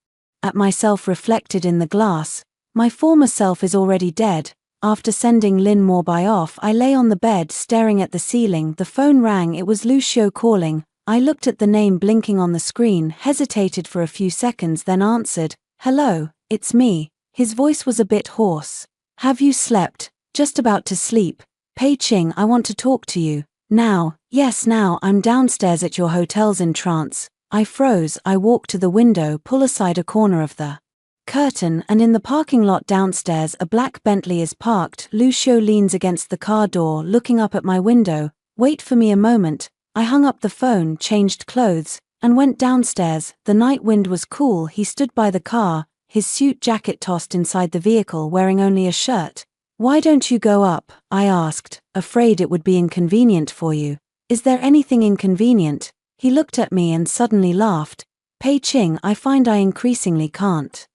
at myself reflected in the glass. My former self is already dead. After sending Lin Morbei off, I lay on the bed staring at the ceiling. The phone rang. It was Lu Xiu calling. I looked at the name blinking on the screen, hesitated for a few seconds, then answered. Hello, it's me. His voice was a bit hoarse. Have you slept? Just about to sleep. Pei Qing, I want to talk to you. Now. Yes, now. I'm downstairs at your hotel's in trance. I froze. I walked to the window, pull aside a corner of the curtain, and in the parking lot downstairs a black Bentley is parked. Lu Xiu leans against the car door, looking up at my window. Wait for me a moment. I hung up the phone, changed clothes, and went downstairs. The night wind was cool. He stood by the car, his suit jacket tossed inside the vehicle, wearing only a shirt. Why don't you go up? I asked, afraid it would be inconvenient for you. Is there anything inconvenient? He looked at me and suddenly laughed. Pei Qing, I find I increasingly can't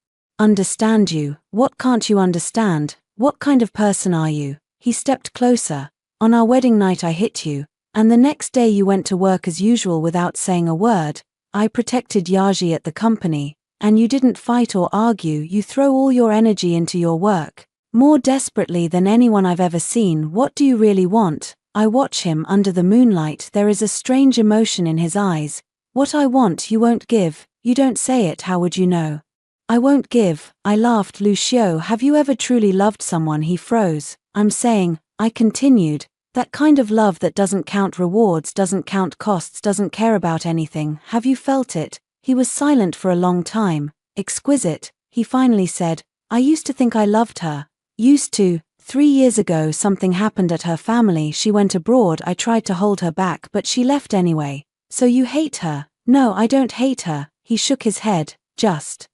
understand you. What can't you understand? What kind of person are you? He stepped closer. On our wedding night I hit you, and the next day you went to work as usual without saying a word. I protected Yaji at the company, and you didn't fight or argue. You throw all your energy into your work, more desperately than anyone I've ever seen. What do you really want? I watch him under the moonlight. There is a strange emotion in his eyes. What I want you won't give. You don't say it. How would you know? I won't give. I laughed. Lu Xiu, have you ever truly loved someone? He froze. I'm saying, I continued, that kind of love that doesn't count rewards, doesn't count costs, doesn't care about anything. Have you felt it? He was silent for a long time. Exquisite. He finally said, I used to think I loved her. Used to. 3 years ago something happened at her family. She went abroad. I tried to hold her back, but she left anyway. So you hate her? No, I don't hate her. He shook his head. Just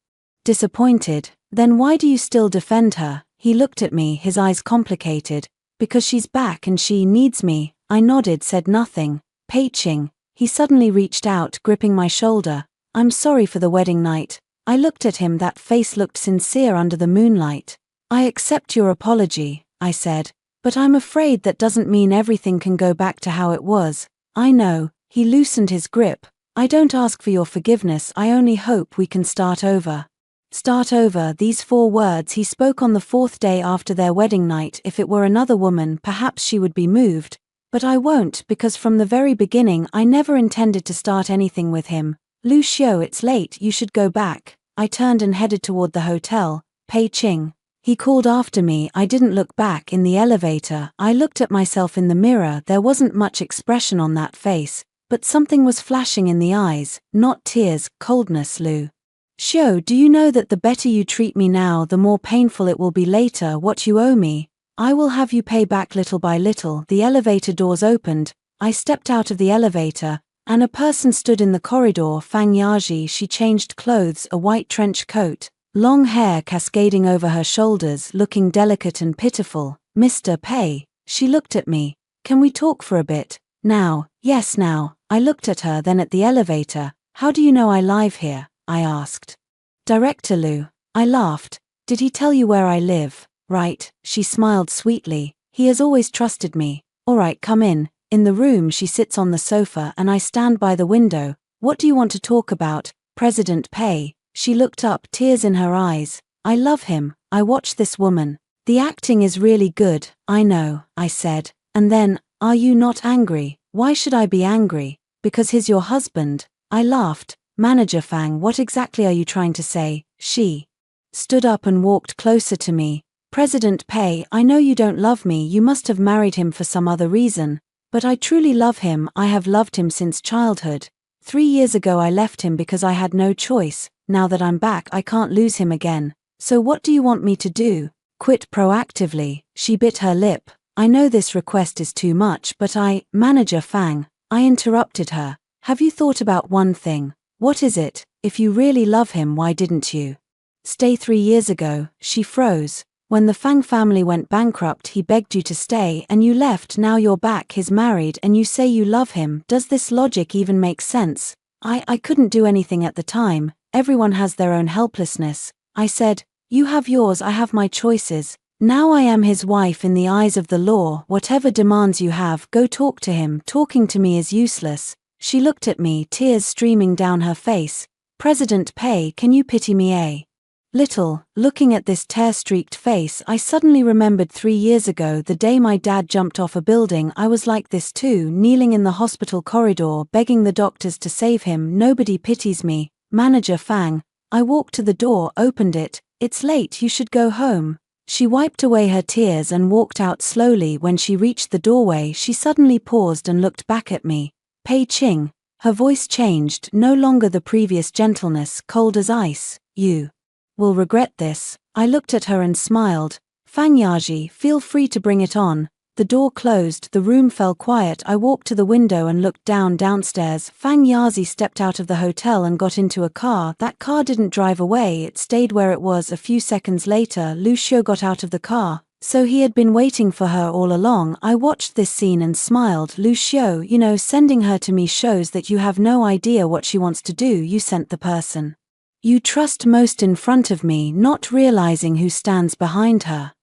disappointed. Then why do you still defend her? He looked at me, his eyes complicated. Because she's back and she needs me. I nodded, said nothing. Pei Qing. He suddenly reached out, gripping my shoulder. I'm sorry for the wedding night. I looked at him. That face looked sincere under the moonlight. I accept your apology, I said. But I'm afraid that doesn't mean everything can go back to how it was. I know. He loosened his grip. I don't ask for your forgiveness. I only hope we can start over. Start over. These 4 words he spoke on the 4th day after their wedding night. If it were another woman, perhaps she would be moved. But I won't, because from the very beginning I never intended to start anything with him. Lu Xiu, it's late. You should go back. I turned and headed toward the hotel. Pei Qing. He called after me. I didn't look back. In the elevator, I looked at myself in the mirror. There wasn't much expression on that face, but something was flashing in the eyes. Not tears, coldness. Lu Xiu, do you know that the better you treat me now, the more painful it will be later? What you owe me, I will have you pay back little by little. The elevator doors opened. I stepped out of the elevator. And a person stood in the corridor. Fang Yaji. She changed clothes, a white trench coat, long hair cascading over her shoulders, looking delicate and pitiful. Mr. Pei. She looked at me. Can we talk for a bit? Now. Yes, now. I looked at her, then at the elevator. How do you know I live here? I asked. Director Liu. I laughed. Did he tell you where I live? Right. She smiled sweetly. He has always trusted me. All right, come in. In the room, she sits on the sofa and I stand by the window. What do you want to talk about, President Pei? She looked up, tears in her eyes. I love him. I watch this woman. The acting is really good. I know, I said. And then, are you not angry? Why should I be angry? Because he's your husband. I laughed. Manager Fang, what exactly are you trying to say? She stood up and walked closer to me. President Pei, I know you don't love me. You must have married him for some other reason. But I truly love him. I have loved him since childhood. 3 years ago I left him because I had no choice. Now that I'm back, I can't lose him again. So what do you want me to do? Quit proactively. She bit her lip. I know this request is too much, but Manager Fang, I interrupted her. Have you thought about one thing? What is it? If you really love him, why didn't you stay 3 years ago? She froze. When the Fang family went bankrupt, he begged you to stay and you left. Now you're back, he's married, and you say you love him. Does this logic even make sense? I couldn't do anything at the time. Everyone has their own helplessness. I said, you have yours, I have my choices. Now I am his wife in the eyes of the law. Whatever demands you have, go talk to him. Talking to me is useless. She looked at me, tears streaming down her face. President Pei, can you pity me a little? Looking at this tear-streaked face, I suddenly remembered 3 years ago, the day my dad jumped off a building. I was like this too, kneeling in the hospital corridor, begging the doctors to save him. Nobody pities me. Manager Fang. I walked to the door, opened it. It's late, you should go home. She wiped away her tears and walked out slowly. When she reached the doorway, she suddenly paused and looked back at me. Pei Qing. Her voice changed, no longer the previous gentleness, cold as ice. You will regret this. I looked at her and smiled. Fang Yaji, feel free to bring it on. The door closed, the room fell quiet. I walked to the window and looked downstairs. Fang Yazi stepped out of the hotel and got into a car. That car didn't drive away, it stayed where it was. A few seconds later, Lu Xiu got out of the car. So he had been waiting for her all along. I watched this scene and smiled. Lu Xiu, sending her to me shows that you have no idea what she wants to do. You sent the person you trust most in front of me, not realizing who stands behind her.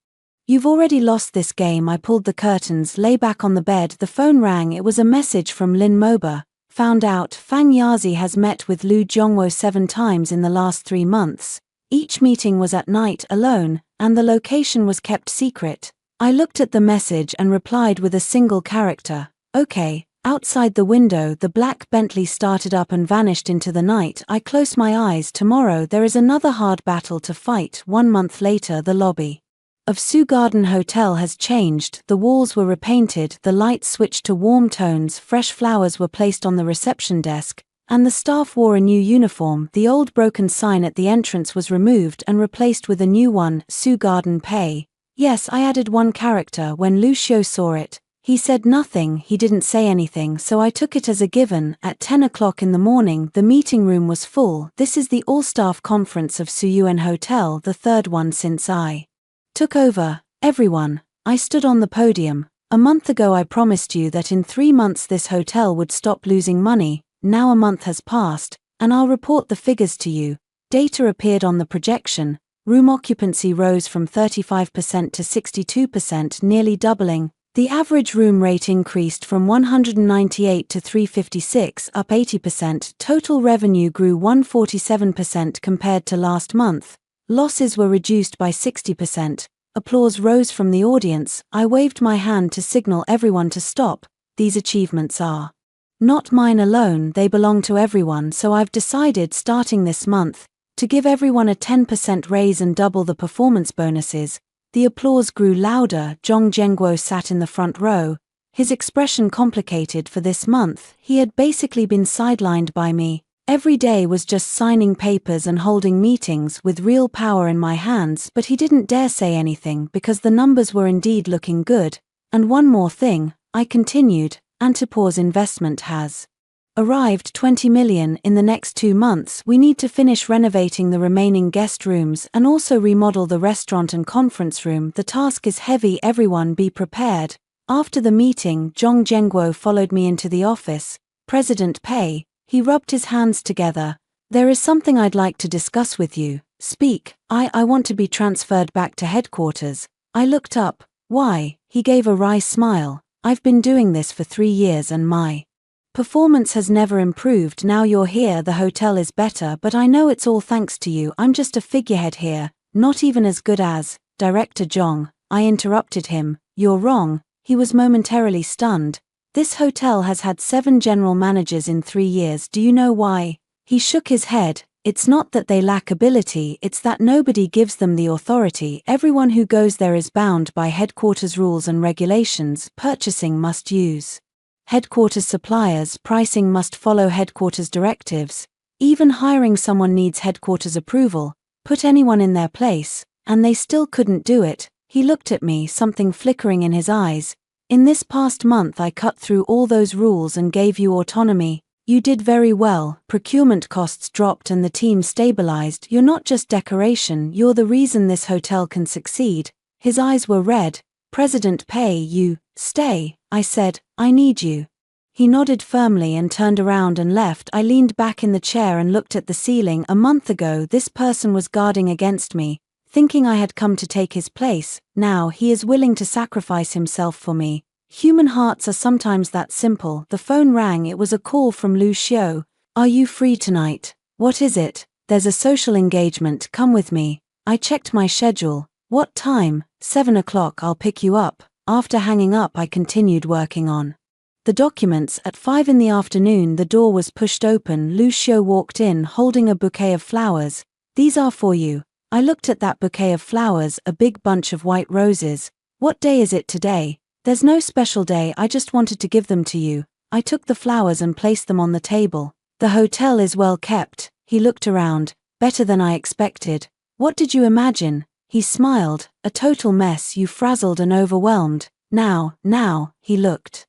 You've already lost this game. I pulled the curtains, lay back on the bed. The phone rang. It was a message from Lin Moba. Found out Fang Yazi has met with Lu Zhongwo 7 times in the last 3 months. Each meeting was at night, alone, and the location was kept secret. I looked at the message and replied with a single character. Okay. Outside the window, the black Bentley started up and vanished into the night. I closed my eyes. Tomorrow there is another hard battle to fight. 1 month later, the lobby of Su Garden Hotel has changed. The walls were repainted, the lights switched to warm tones, fresh flowers were placed on the reception desk, and the staff wore a new uniform. The old broken sign at the entrance was removed and replaced with a new one, Su Garden Pei. Yes, I added 1 character. When Lu Xiu saw it, he said nothing. He didn't say anything, so I took it as a given. At 10 o'clock in the morning, the meeting room was full. This is the all-staff conference of Su Yuen Hotel, the 3rd one since I took over. Everyone. I stood on the podium. A month ago I promised you that in 3 months this hotel would stop losing money. Now a month has passed, and I'll report the figures to you. Data appeared on the projection. Room occupancy rose from 35% to 62%, nearly doubling. The average room rate increased from 198 to 356, up 80%. Total revenue grew 147% compared to last month. Losses were reduced by 60%. Applause rose from the audience. I waved my hand to signal everyone to stop. These achievements are not mine alone, they belong to everyone, so I've decided starting this month to give everyone a 10% raise and double the performance bonuses. The applause grew louder. Zhong Zhengguo sat in the front row, his expression complicated. For this month, he had basically been sidelined by me. Every day was just signing papers and holding meetings with real power in my hands, but he didn't dare say anything because the numbers were indeed looking good. And one more thing, I continued, Antipur's investment has Arrived 20 million in the next 2 months. We need to finish renovating the remaining guest rooms and also remodel the restaurant and conference room. The task is heavy, everyone be prepared. After the meeting, Zhong Zhengguo followed me into the office. President Pei, he rubbed his hands together. There is something I'd like to discuss with you. Speak. I want to be transferred back to headquarters. I looked up. Why? He gave a wry smile. I've been doing this for 3 years and my performance has never improved. Now you're here, the hotel is better, but I know it's all thanks to you. I'm just a figurehead here, not even as good as Director Zhong. I interrupted him. You're wrong. He was momentarily stunned. This hotel has had 7 general managers in 3 years. Do you know why? He shook his head. It's not that they lack ability, it's that nobody gives them the authority. Everyone who goes there is bound by headquarters rules and regulations. Purchasing must use headquarters suppliers, pricing must follow headquarters directives. Even hiring someone needs headquarters approval. Put anyone in their place, and they still couldn't do it. He looked at me, something flickering in his eyes. In this past month I cut through all those rules and gave you autonomy. You did very well. Procurement costs dropped and the team stabilized. You're not just decoration, you're the reason this hotel can succeed. His eyes were red. President Pei, you stay, I said. I need you. He nodded firmly and turned around and left. I leaned back in the chair and looked at the ceiling. A month ago this person was guarding against me, thinking I had come to take his place. Now he is willing to sacrifice himself for me. Human hearts are sometimes that simple. The phone rang. It was a call from Lu Xiu. Are you free tonight? What is it? There's a social engagement. Come with me. I checked my schedule. What time? 7 o'clock. I'll pick you up. After hanging up I continued working on the documents. At 5 in the afternoon the door was pushed open. Lu Xiu walked in holding a bouquet of flowers. These are for you. I looked at that bouquet of flowers, a big bunch of white roses. What day is it today? There's no special day, I just wanted to give them to you. I took the flowers and placed them on the table. The hotel is well kept. He looked around. Better than I expected. What did you imagine? He smiled. A total mess. You frazzled and overwhelmed. Now, he looked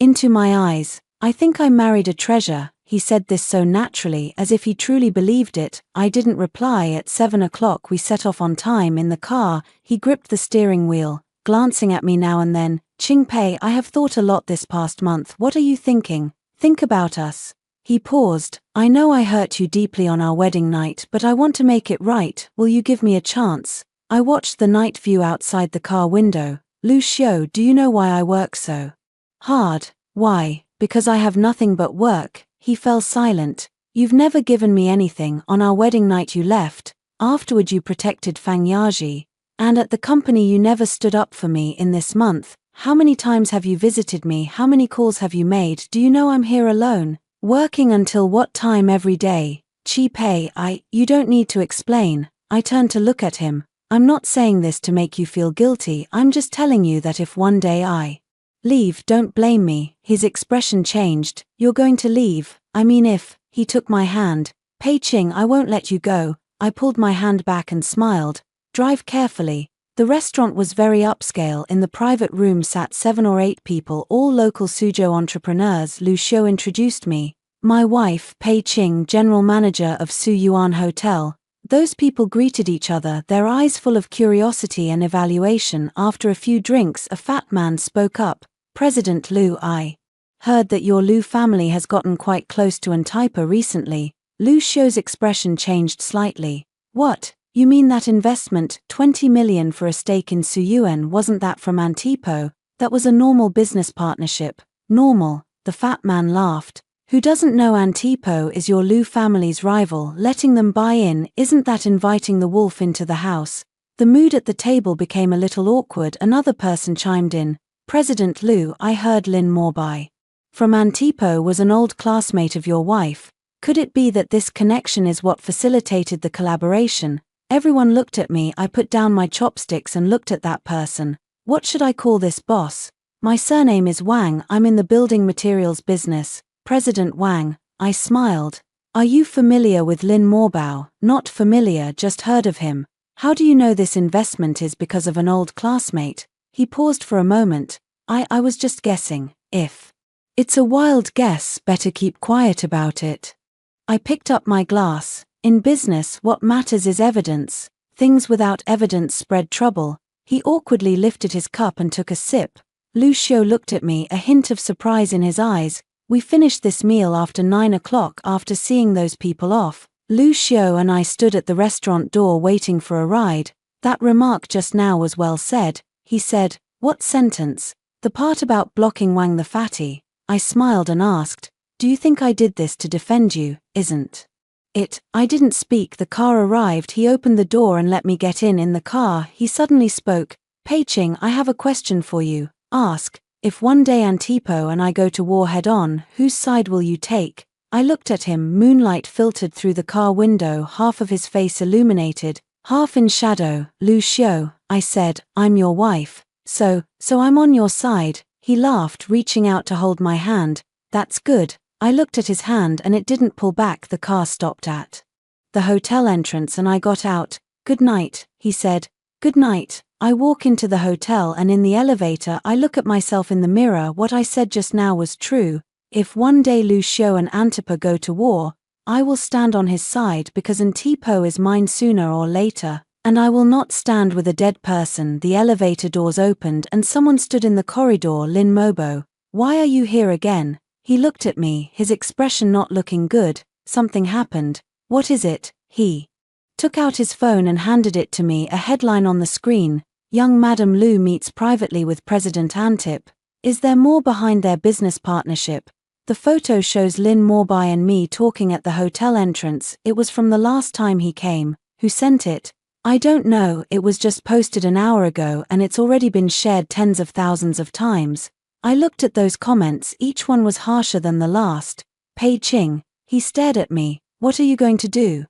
into my eyes. I think I married a treasure. He said this so naturally, as if he truly believed it. I didn't reply. At 7 o'clock we set off on time. In the car, he gripped the steering wheel, glancing at me now and then. Qingpei, I have thought a lot this past month. What are you thinking? Think about us. He paused. I know I hurt you deeply on our wedding night, but I want to make it right. Will you give me a chance? I watched the night view outside the car window. Lu Xiu, do you know why I work so hard? Why? Because I have nothing but work. He fell silent. You've never given me anything. On our wedding night you left. Afterward you protected Fang Yaji. And at the company you never stood up for me. In this month, how many times have you visited me? How many calls have you made? Do you know I'm here alone? Working until what time every day? Qingpei, you don't need to explain. I turned to look at him. I'm not saying this to make you feel guilty. I'm just telling you that if one day I leave, don't blame me. His expression changed. You're going to leave? I mean if. He took my hand. Pei Qing, I won't let you go. I pulled my hand back and smiled. Drive carefully. The restaurant was very upscale. In the private room sat 7 or 8 people, all local Suzhou entrepreneurs. Lu Xiu introduced me. My wife, Pei Qing, general manager of Su Yuan Hotel. Those people greeted each other, their eyes full of curiosity and evaluation. After a few drinks, a fat man spoke up. President Lu, I heard that your Lu family has gotten quite close to Antipa recently. Lu Xiu's expression changed slightly. What? You mean that investment, 20 million for a stake in Suyuan, wasn't that from Antipo? That was a normal business partnership. Normal, the fat man laughed. Who doesn't know Antipo is your Lu family's rival? Letting them buy in, isn't that inviting the wolf into the house? The mood at the table became a little awkward. Another person chimed in. President Lu, I heard Lin Morbai from Antipo was an old classmate of your wife. Could it be that this connection is what facilitated the collaboration? Everyone looked at me. I put down my chopsticks and looked at that person. What should I call this boss? My surname is Wang. I'm in the building materials business. President Wang. I smiled. Are you familiar with Lin Morbao? Not familiar, just heard of him. How do you know this investment is because of an old classmate? He paused for a moment. I was just guessing. If It's a wild guess, better keep quiet about it. I picked up my glass. In business, what matters is evidence. Things without evidence spread trouble. He awkwardly lifted his cup and took a sip. Lucio looked at me, a hint of surprise in his eyes. We finished this meal after 9 o'clock after seeing those people off. Lucio and I stood at the restaurant door waiting for a ride. That remark just now was well said, he said. What sentence? The part about blocking Wang the fatty. I smiled and asked, do you think I did this to defend you, isn't it? I didn't speak. The car arrived. He opened the door and let me get in the car. He suddenly spoke. Pei-Ching, I have a question for you. Ask, if one day Antipo and I go to war head-on, whose side will you take? I looked at him. Moonlight filtered through the car window, half of his face illuminated, half in shadow. Lucio, I said, I'm your wife. So I'm on your side. He laughed, reaching out to hold my hand. That's good. I looked at his hand and it didn't pull back. The car stopped at the hotel entrance and I got out. Good night, he said. Good night. I walk into the hotel and in the elevator I look at myself in the mirror. What I said just now was true. If one day Lucio and Antipa go to war, I will stand on his side because Antipo is mine sooner or later. And I will not stand with a dead person. The elevator doors opened and someone stood in the corridor. Lin Mobo. Why are you here again? He looked at me, his expression not looking good. Something happened. What is it? He took out his phone and handed it to me. A headline on the screen. Young Madam Lu meets privately with President Antip. Is there more behind their business partnership? The photo shows Lin Morbai and me talking at the hotel entrance. It was from the last time he came. Who sent it? I don't know. It was just posted an hour ago and it's already been shared tens of thousands of times. I looked at those comments. Each one was harsher than the last. Pei-Ching. He stared at me. What are you going to do?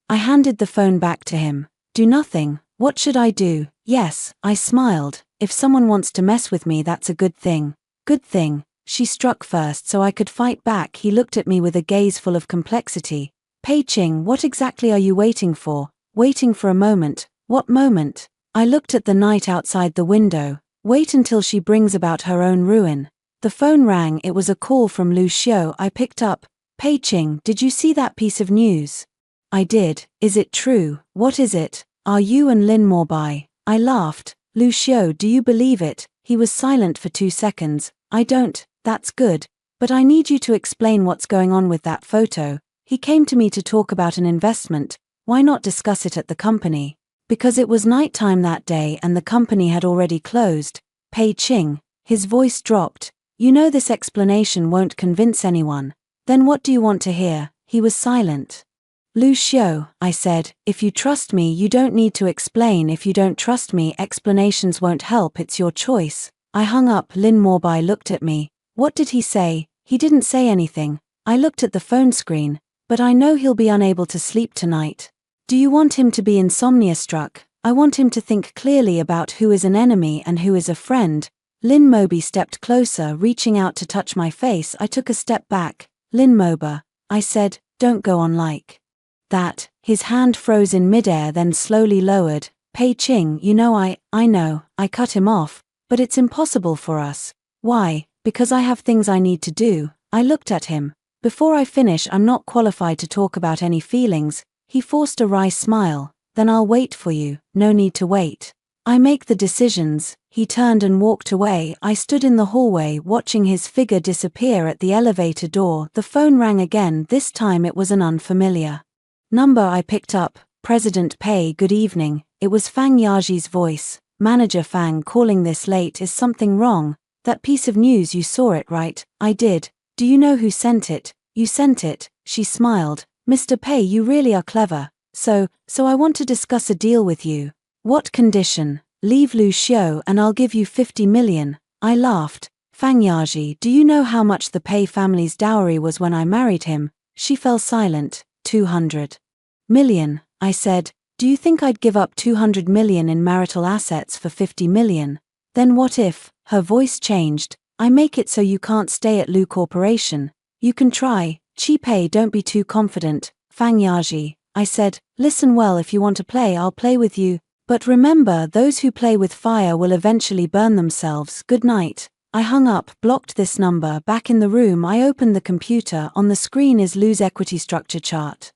I handed the phone back to him. Do nothing. What should I do? Yes, I smiled. If someone wants to mess with me, that's a good thing. Good thing. She struck first so I could fight back. He looked at me with a gaze full of complexity. Pei-Ching, what exactly are you waiting for? Waiting for a moment. What moment? I looked at the night outside the window. Wait until she brings about her own ruin. The phone rang. It was a call from Lucio. I picked up. Pei-Ching, did you see that piece of news? I did. Is it true? What is it? Are you and Lin Morbai? I laughed. Lucio, do you believe it? He was silent for 2 seconds. I don't. That's good. But I need you to explain what's going on with that photo. He came to me to talk about an investment. Why not discuss it at the company? Because it was nighttime that day and the company had already closed. Pei-Ching. His voice dropped. You know this explanation won't convince anyone. Then what do you want to hear? He was silent. Lucio, I said, if you trust me, you don't need to explain. If you don't trust me, explanations won't help. It's your choice. I hung up. Lin Morbai looked at me. What did he say? He didn't say anything. I looked at the phone screen. But I know he'll be unable to sleep tonight. Do you want him to be insomnia-struck? I want him to think clearly about who is an enemy and who is a friend. Lin Mobi stepped closer, reaching out to touch my face. I took a step back. Lin Moba. I said, don't go on like that. His hand froze in midair, then slowly lowered. Pei-Ching, you know I know. I cut him off. But it's impossible for us. Why? Because I have things I need to do. I looked at him. Before I finish, I'm not qualified to talk about any feelings. He forced a wry smile. Then I'll wait for you. No need to wait. I make the decisions. He turned and walked away. I stood in the hallway watching his figure disappear at the elevator door. The phone rang again. This time it was an unfamiliar number. I picked up. President Pei, good evening. It was Fang Yaji's voice. Manager Fang calling this late. Is something wrong? That piece of news, you saw it, right? I did. Do you know who sent it? You sent it. She smiled. Mr. Pei, you really are clever. So I want to discuss a deal with you. What condition? Leave Lucio and I'll give you 50 million. I laughed. Fang Yaji, do you know how much the Pei family's dowry was when I married him? She fell silent. 200 million. I said, do you think I'd give up 200 million in marital assets for 50 million? Then what if? Her voice changed. I make it so you can't stay at Lu Corporation. You can try. Chi-Pei, don't be too confident. Fang Yaji. I said, listen well, if you want to play, I'll play with you. But remember, those who play with fire will eventually burn themselves. Good night. I hung up, blocked this number. Back in the room, I opened the computer. On the screen is Lu's equity structure chart.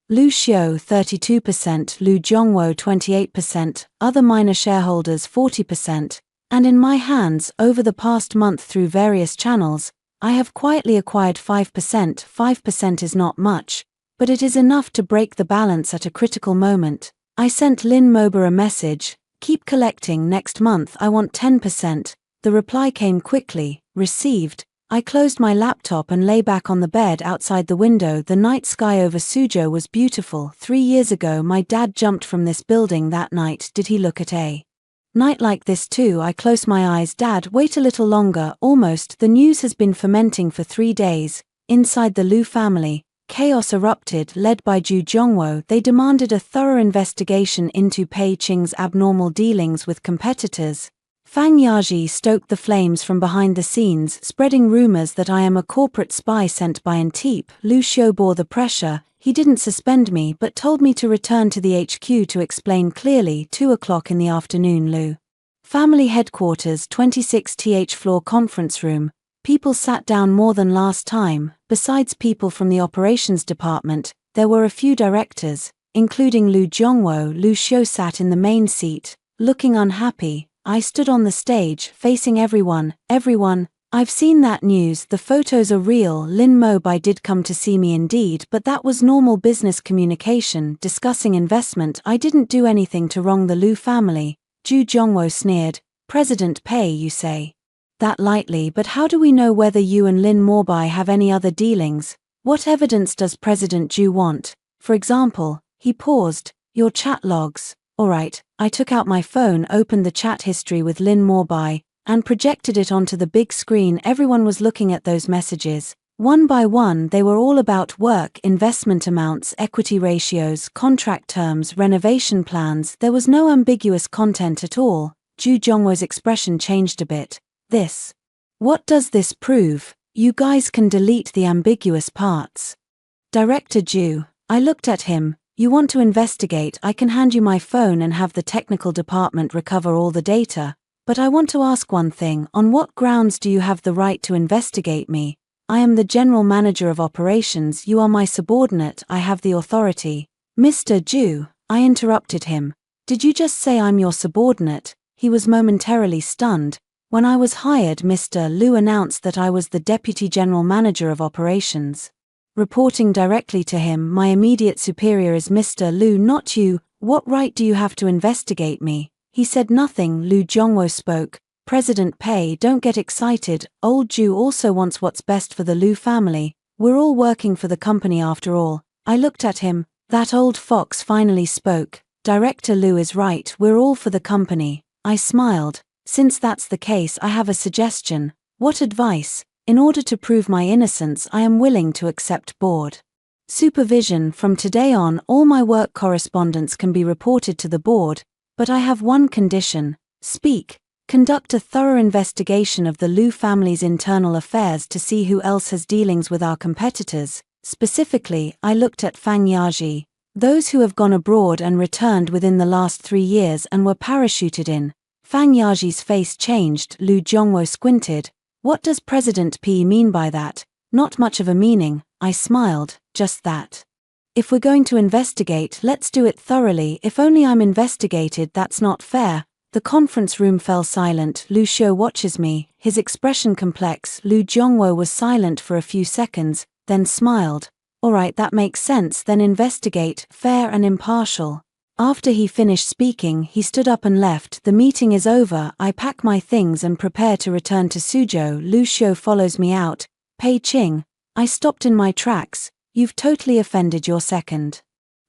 Lu Xiao 32%, Lu Zhongwo 28%, other minor shareholders 40%, and in my hands, over the past month through various channels, I have quietly acquired 5%. 5% is not much, but it is enough to break the balance at a critical moment. I sent Lin Moba a message, keep collecting, next month I want 10%. The reply came quickly, received. I closed my laptop and lay back on the bed outside the window. The night sky over Suzhou was beautiful. 3 years ago my dad jumped from this building that night. Did he look at a night like this too? I close my eyes. Dad, wait a little longer. Almost. The news has been fermenting for 3 days. Inside the Lu family, chaos erupted. Led by Zhu Zhongwo, they demanded a thorough investigation into Pei Qing's abnormal dealings with competitors. Fang Yaji stoked the flames from behind the scenes, spreading rumors that I am a corporate spy sent by Antip. Lu Xiao bore the pressure. He didn't suspend me but told me to return to the HQ to explain clearly. 2 o'clock in the afternoon, Lu family headquarters, 26th floor conference room. People sat down more than last time. Besides people from the operations department, there were a few directors, including Lu Zhongwo. Lu Xiao sat in the main seat, looking unhappy. I stood on the stage, facing everyone. Everyone, I've seen that news, the photos are real. Lin Mobai did come to see me indeed, but that was normal business communication, discussing investment. I didn't do anything to wrong the Lu family. Zhu Zhongwo sneered. President Pei, you say that lightly, but how do we know whether you and Lin Mobai have any other dealings? What evidence does President Zhu want? For example, he paused, your chat logs. Alright, I took out my phone, opened the chat history with Lin Mobai, and projected it onto the big screen. Everyone was looking at those messages. One by one, they were all about work, investment amounts, equity ratios, contract terms, renovation plans. There was no ambiguous content at all. Zhu Zhongwo's expression changed a bit. This. What does this prove? You guys can delete the ambiguous parts. Director Zhu. I looked at him. You want to investigate? I can hand you my phone and have the technical department recover all the data. But I want to ask one thing. On what grounds do you have the right to investigate me? I am the general manager of operations. You are my subordinate. I have the authority. Mr. Zhu, I interrupted him. Did you just say I'm your subordinate? He was momentarily stunned. When I was hired, Mr. Lu announced that I was the deputy general manager of operations. Reporting directly to him, my immediate superior is Mr. Lu, not you. What right do you have to investigate me? He said nothing. Lu Zhongwo spoke. President Pei, don't get excited. Old Zhu also wants what's best for the Lu family. We're all working for the company after all. I looked at him. That old fox finally spoke. Director Lu is right, we're all for the company. I smiled. Since that's the case, I have a suggestion. What advice? In order to prove my innocence, I am willing to accept board supervision. From today on, all my work correspondence can be reported to the board, but I have one condition. Speak. Conduct a thorough investigation of the Lu family's internal affairs to see who else has dealings with our competitors. Specifically, I looked at Fang Yaji. Those who have gone abroad and returned within the last 3 years and were parachuted in. Fang Yaji's face changed. Lu Zhongwo squinted. What does President P mean by that? Not much of a meaning. I smiled. Just that. If we're going to investigate, let's do it thoroughly. If only I'm investigated, that's not fair. The conference room fell silent. Lu Xiao watches me, his expression complex. Lu Zhongwo was silent for a few seconds, then smiled. Alright, that makes sense, then investigate, fair and impartial. After he finished speaking, he stood up and left. The meeting is over. I pack my things and prepare to return to Suzhou. Lu Xiao follows me out. Pei Qing. I stopped in my tracks. You've totally offended your second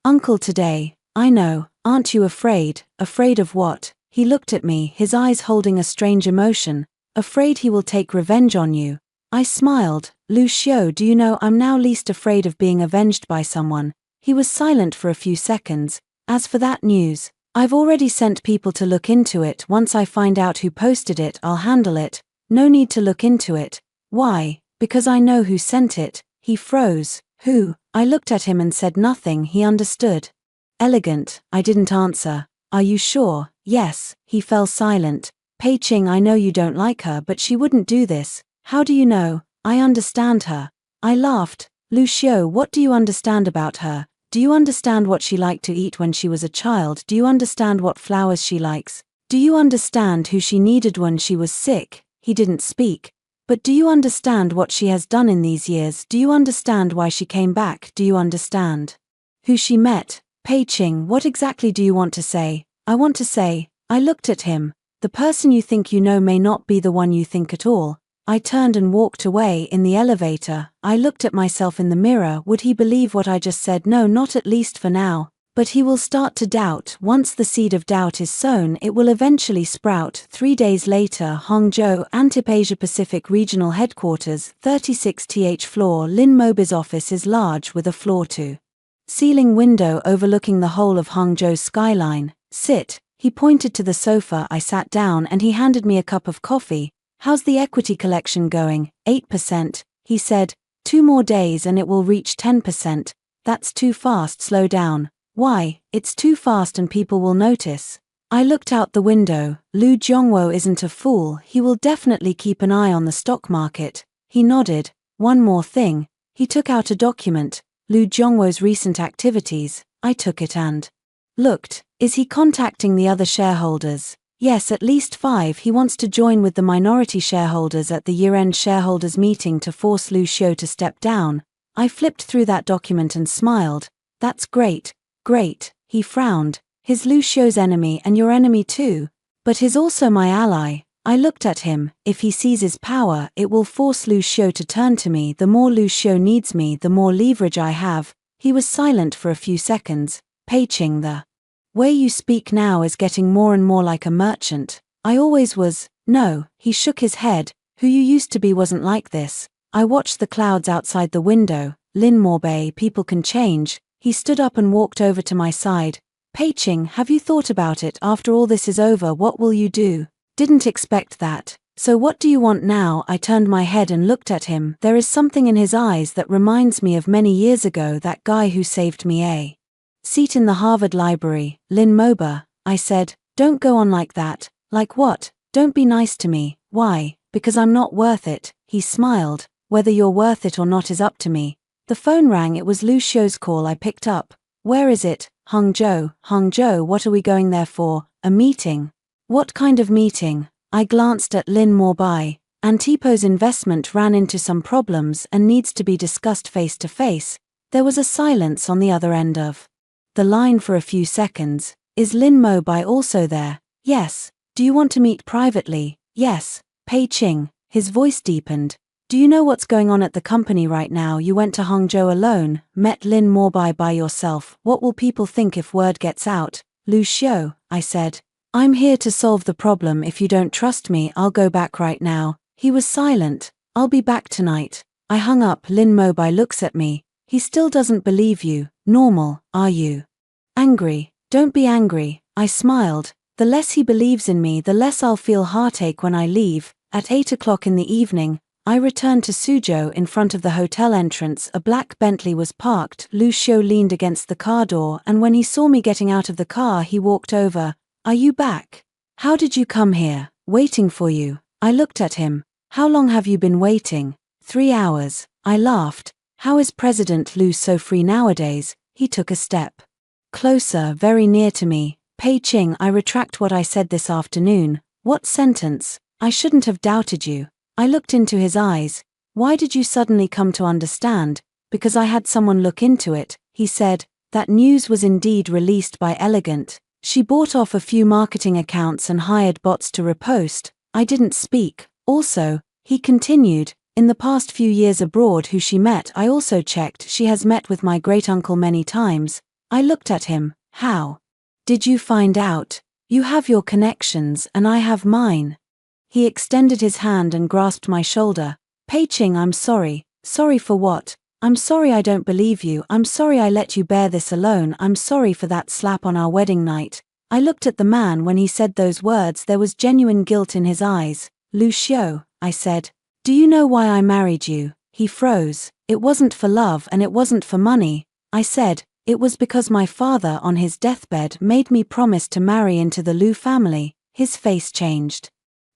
uncle today. I know. Aren't you afraid? Afraid of what? He looked at me, his eyes holding a strange emotion. Afraid he will take revenge on you. I smiled. Lu Xiao, do you know I'm now least afraid of being avenged by someone? He was silent for a few seconds. As for that news, I've already sent people to look into it. Once I find out who posted it, I'll handle it. No need to look into it. Why? Because I know who sent it. He froze. Who? I looked at him and said nothing. He understood. Elegant. I didn't answer. Are you sure? Yes. He fell silent. Pei Ching, I know you don't like her, but she wouldn't do this. How do you know? I understand her. I laughed. Lu Xiu, what do you understand about her? Do you understand what she liked to eat when she was a child? Do you understand what flowers she likes? Do you understand who she needed when she was sick? He didn't speak. But do you understand what she has done in these years? Do you understand why she came back? Do you understand who she met? Pei Ching, what exactly do you want to say? I want to say, I looked at him. The person you think you know may not be the one you think at all. I turned and walked away. In the elevator, I looked at myself in the mirror. Would he believe what I just said? No, not at least for now. But he will start to doubt. Once the seed of doubt is sown, it will eventually sprout. 3 days later, Hangzhou, Antip Asia Pacific Regional Headquarters, 36th floor. Lin Mobi's office is large with a floor-to-ceiling window overlooking the whole of Hangzhou's skyline. Sit. He pointed to the sofa. I sat down and he handed me a cup of coffee. How's the equity collection going? 8%, he said. 2 more days and it will reach 10%. That's too fast, slow down. Why? It's too fast and people will notice. I looked out the window. Lu Zhongwo isn't a fool, he will definitely keep an eye on the stock market. He nodded. One more thing. He took out a document, Lu Zhongwo's recent activities. I took it and looked. Is he contacting the other shareholders? Yes, at least 5. He wants to join with the minority shareholders at the year-end shareholders meeting to force Lu Xiu to step down. I flipped through that document and smiled. That's great. Great. He frowned. He's Lu Xiu's enemy and your enemy too. But he's also my ally. I looked at him. If he seizes power, it will force Lu Xiu to turn to me. The more Lu Xiu needs me, the more leverage I have. He was silent for a few seconds. Pei Ching, the way you speak now is getting more and more like a merchant. I always was. No, he shook his head. Who you used to be wasn't like this. I watched the clouds outside the window. Lin Morbei, people can change. He stood up and walked over to my side. Pei Ching, have you thought about it? After all this is over, what will you do? Didn't expect that. So what do you want now? I turned my head and looked at him. There is something in his eyes that reminds me of many years ago, that guy who saved me a seat in the Harvard Library. Lin Moba, I said, don't go on like that. Like what? Don't be nice to me. Why? Because I'm not worth it. He smiled. Whether you're worth it or not is up to me. The phone rang. It was Lu Xiu's call. I picked up. Where is it? Hangzhou. Hangzhou, what are we going there for? A meeting. What kind of meeting? I glanced at Lin Morbei. Antipo's investment ran into some problems and needs to be discussed face to face. There was a silence on the other end of the line for a few seconds. Is Lin Morbei also there? Yes. Do you want to meet privately? Yes. Pei Ching. His voice deepened. Do you know what's going on at the company right now? You went to Hangzhou alone, met Lin Morbei by yourself. What will people think if word gets out? Lu Xiu, I said. I'm here to solve the problem. If you don't trust me, I'll go back right now. He was silent. I'll be back tonight. I hung up. Lin Morbei looks at me. He still doesn't believe you. Normal, are you? Angry. Don't be angry. I smiled. The less he believes in me, the less I'll feel heartache when I leave. At 8 o'clock in the evening, I returned to Suzhou. In front of the hotel entrance, a black Bentley was parked. Lu Xiu leaned against the car door, and when he saw me getting out of the car, he walked over. Are you back? How did you come here? Waiting for you. I looked at him. How long have you been waiting? 3 hours. I laughed. How is President Lu so free nowadays? He took a step closer, very near to me. Pei Ching, I retract what I said this afternoon. What sentence? I shouldn't have doubted you. I looked into his eyes. Why did you suddenly come to understand? Because I had someone look into it, he said. That news was indeed released by Elegant. She bought off a few marketing accounts and hired bots to repost. I didn't speak. Also, he continued, in the past few years abroad who she met, I also checked. She has met with my great-uncle many times. I looked at him. How did you find out? You have your connections and I have mine. He extended his hand and grasped my shoulder. Pei Ching, I'm sorry. Sorry for what? I'm sorry I don't believe you. I'm sorry I let you bear this alone. I'm sorry for that slap on our wedding night. I looked at the man. When he said those words, there was genuine guilt in his eyes. Lu Xiu, I said. Do you know why I married you? He froze. It wasn't for love and it wasn't for money. I said, it was because my father on his deathbed made me promise to marry into the Lu family. His face changed.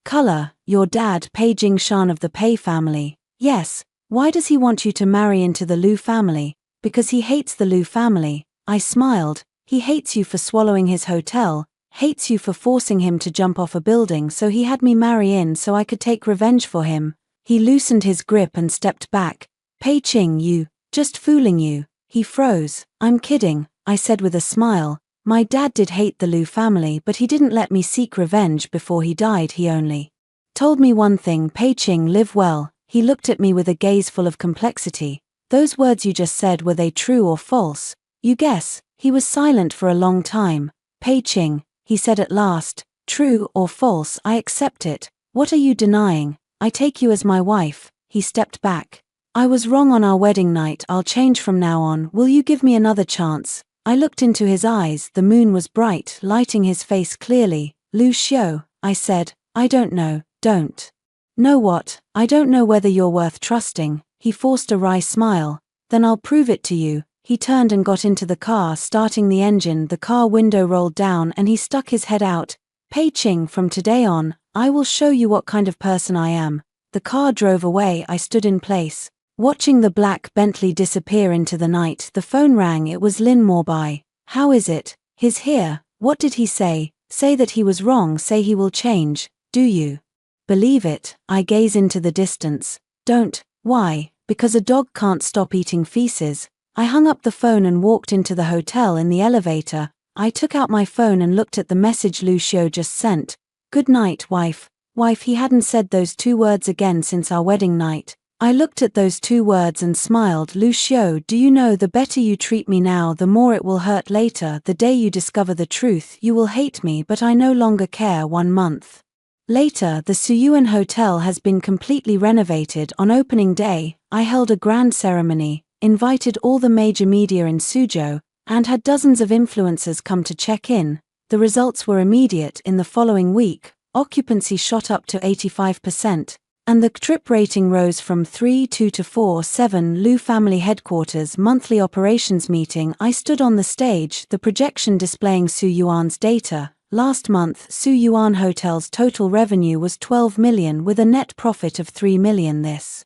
Color, your dad Pei Jingshan of the Pei family. Yes. Why does he want you to marry into the Lu family? Because he hates the Lu family. I smiled. He hates you for swallowing his hotel, hates you for forcing him to jump off a building, so he had me marry in so I could take revenge for him. He loosened his grip and stepped back. Pei Ching, you, just fooling you. He froze. I'm kidding, I said with a smile. My dad did hate the Lu family, but he didn't let me seek revenge before he died. He only told me one thing: Pei Ching, live well. He looked at me with a gaze full of complexity. Those words you just said, were they true or false? You guess. He was silent for a long time. Pei Ching, he said at last, true or false, I accept it. What are you denying? I take you as my wife. He stepped back. I was wrong on our wedding night. I'll change from now on. Will you give me another chance? I looked into his eyes. The moon was bright, lighting his face clearly. Lu Xiu, I said, I don't know. Don't. Know what? I don't know whether you're worth trusting. He forced a wry smile. Then I'll prove it to you. He turned and got into the car, starting the engine. The car window rolled down and he stuck his head out. Pei Ching, from today on, I will show you what kind of person I am. The car drove away. I stood in place, watching the black Bentley disappear into the night. The phone rang. It was Lin Morbai. How is it? He's here. What did he say? Say that he was wrong. Say he will change. Do you believe it? I gaze into the distance. Don't. Why? Because a dog can't stop eating feces. I hung up the phone and walked into the hotel. In the elevator, I took out my phone and looked at the message Lu Xiu just sent. Good night, wife. Wife, he hadn't said those two words again since our wedding night. I looked at those two words and smiled. Lu Xiu, do you know, the better you treat me now, the more it will hurt later. The day you discover the truth, you will hate me, but I no longer care. 1 month later, the Suyuan Hotel has been completely renovated. On opening day, I held a grand ceremony, invited all the major media in Suzhou, and had dozens of influencers come to check in. The results were immediate. In the following week, occupancy shot up to 85%, and the trip rating rose from 3.2 to 4.7. Lu family headquarters monthly operations meeting. I stood on the stage, the projection displaying Su Yuan's data. Last month, Su Yuan Hotel's total revenue was 12 million with a net profit of 3 million. This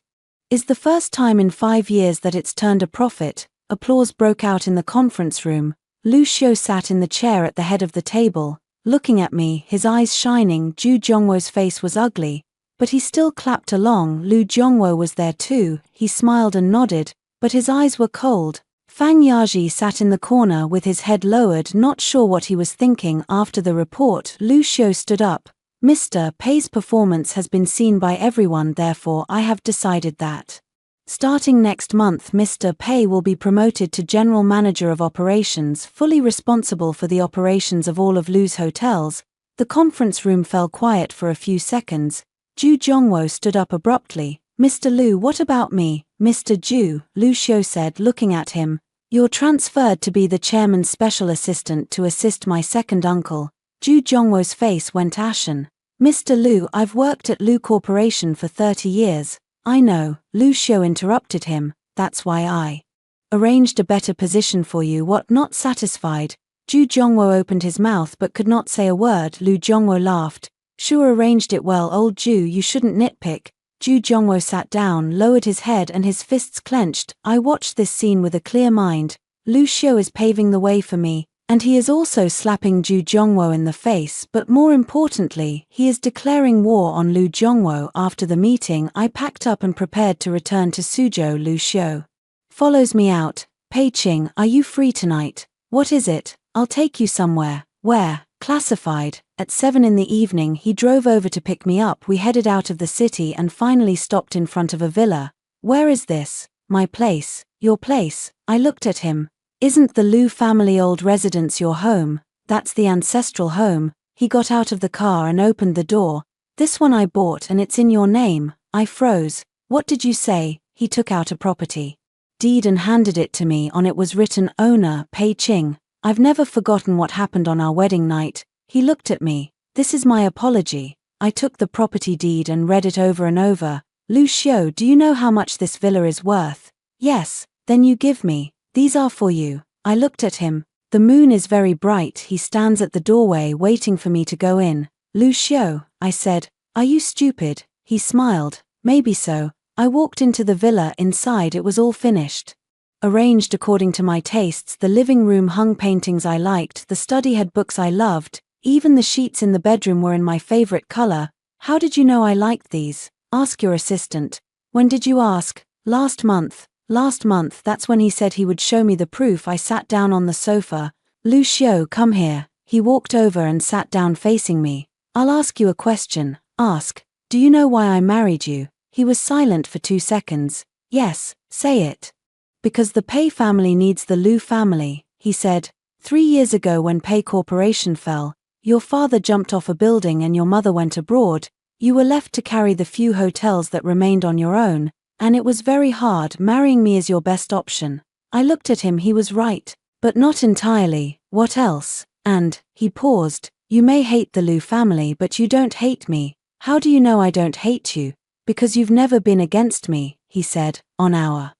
is the first time in 5 years that it's turned a profit. Applause broke out in the conference room. Lu Xiu sat in the chair at the head of the table, looking at me, his eyes shining. Zhu Zhongwo's face was ugly, but he still clapped along. Lu Zhongwo was there too. He smiled and nodded, but his eyes were cold. Fang Yaji sat in the corner with his head lowered, not sure what he was thinking. After the report, Lu Xiu stood up. Mr. Pei's performance has been seen by everyone, therefore I have decided that starting next month, Mr. Pei will be promoted to General Manager of Operations, fully responsible for the operations of all of Lu's hotels. The conference room fell quiet for a few seconds. Zhu Zhongwo stood up abruptly. Mr. Lu, what about me? Mr. Zhu, Lu Xiu said, looking at him. You're transferred to be the chairman's special assistant to assist my second uncle. Zhu Zhongwo's face went ashen. Mr. Lu, I've worked at Lu Corporation for 30 years. I know, Lu Xiu interrupted him. That's why I arranged a better position for you. What? Not satisfied, Zhu Zhongwo opened his mouth but could not say a word. Lu Zhongwo laughed. Sure, arranged it well, old Zhu, you shouldn't nitpick. Zhu Zhongwo sat down, lowered his head and his fists clenched. I watched this scene with a clear mind. Lu Xiu is paving the way for me, and he is also slapping Zhu Zhongwo in the face, but more importantly, he is declaring war on Lu Zhongwo. After the meeting, I packed up and prepared to return to Suzhou. Lu Xiu follows me out. Pei Ching, are you free tonight? What is it? I'll take you somewhere. Where? Classified. At 7 in the evening he drove over to pick me up. We headed out of the city and finally stopped in front of a villa. Where is this? My place. Your place. I looked at him. Isn't the Lu family old residence your home? That's the ancestral home. He got out of the car and opened the door. This one I bought and it's in your name. I froze. What did you say? He took out a property deed and handed it to me. On it was written owner Pei Ching. I've never forgotten what happened on our wedding night. He looked at me. This is my apology. I took the property deed and read it over and over. Lu Xiu, do you know how much this villa is worth? Yes. Then you give me. These are for you. I looked at him. The moon is very bright. He stands at the doorway waiting for me to go in. Lu Xiu, I said, Are you stupid? He smiled. Maybe so. I walked into the villa. Inside it was all finished. Arranged according to my tastes. The living room hung paintings I liked, the study had books I loved, even the sheets in the bedroom were in my favorite color. How did you know I liked these? Ask your assistant. When did you ask? Last month. Last month, that's when he said he would show me the proof. I sat down on the sofa. Lucio, come here. He walked over and sat down facing me. I'll ask you a question. Ask. Do you know why I married you? He was silent for 2 seconds. Yes, say it. Because the Pei family needs the Lu family, he said. 3 years ago when Pei Corporation fell, your father jumped off a building and your mother went abroad. You were left to carry the few hotels that remained on your own, and it was very hard. Marrying me is your best option. I looked at him. He was right. But not entirely. What else? And, he paused, you may hate the Lu family but you don't hate me. How do you know I don't hate you? Because you've never been against me, he said. On our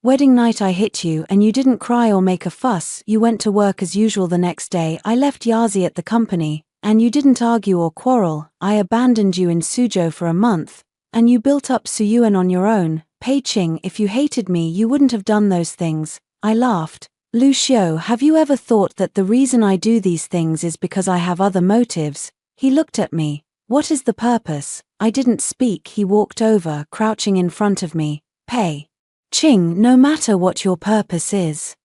wedding night I hit you and you didn't cry or make a fuss. You went to work as usual the next day. I left Yazi at the company, and you didn't argue or quarrel. I abandoned you in Suzhou for a month, and you built up Suyuan on your own. Pei Qing, if you hated me you wouldn't have done those things. I laughed. Lucio, have you ever thought that the reason I do these things is because I have other motives? He looked at me. What is the purpose? I didn't speak. He walked over, crouching in front of me. Pei Qing, no matter what your purpose is.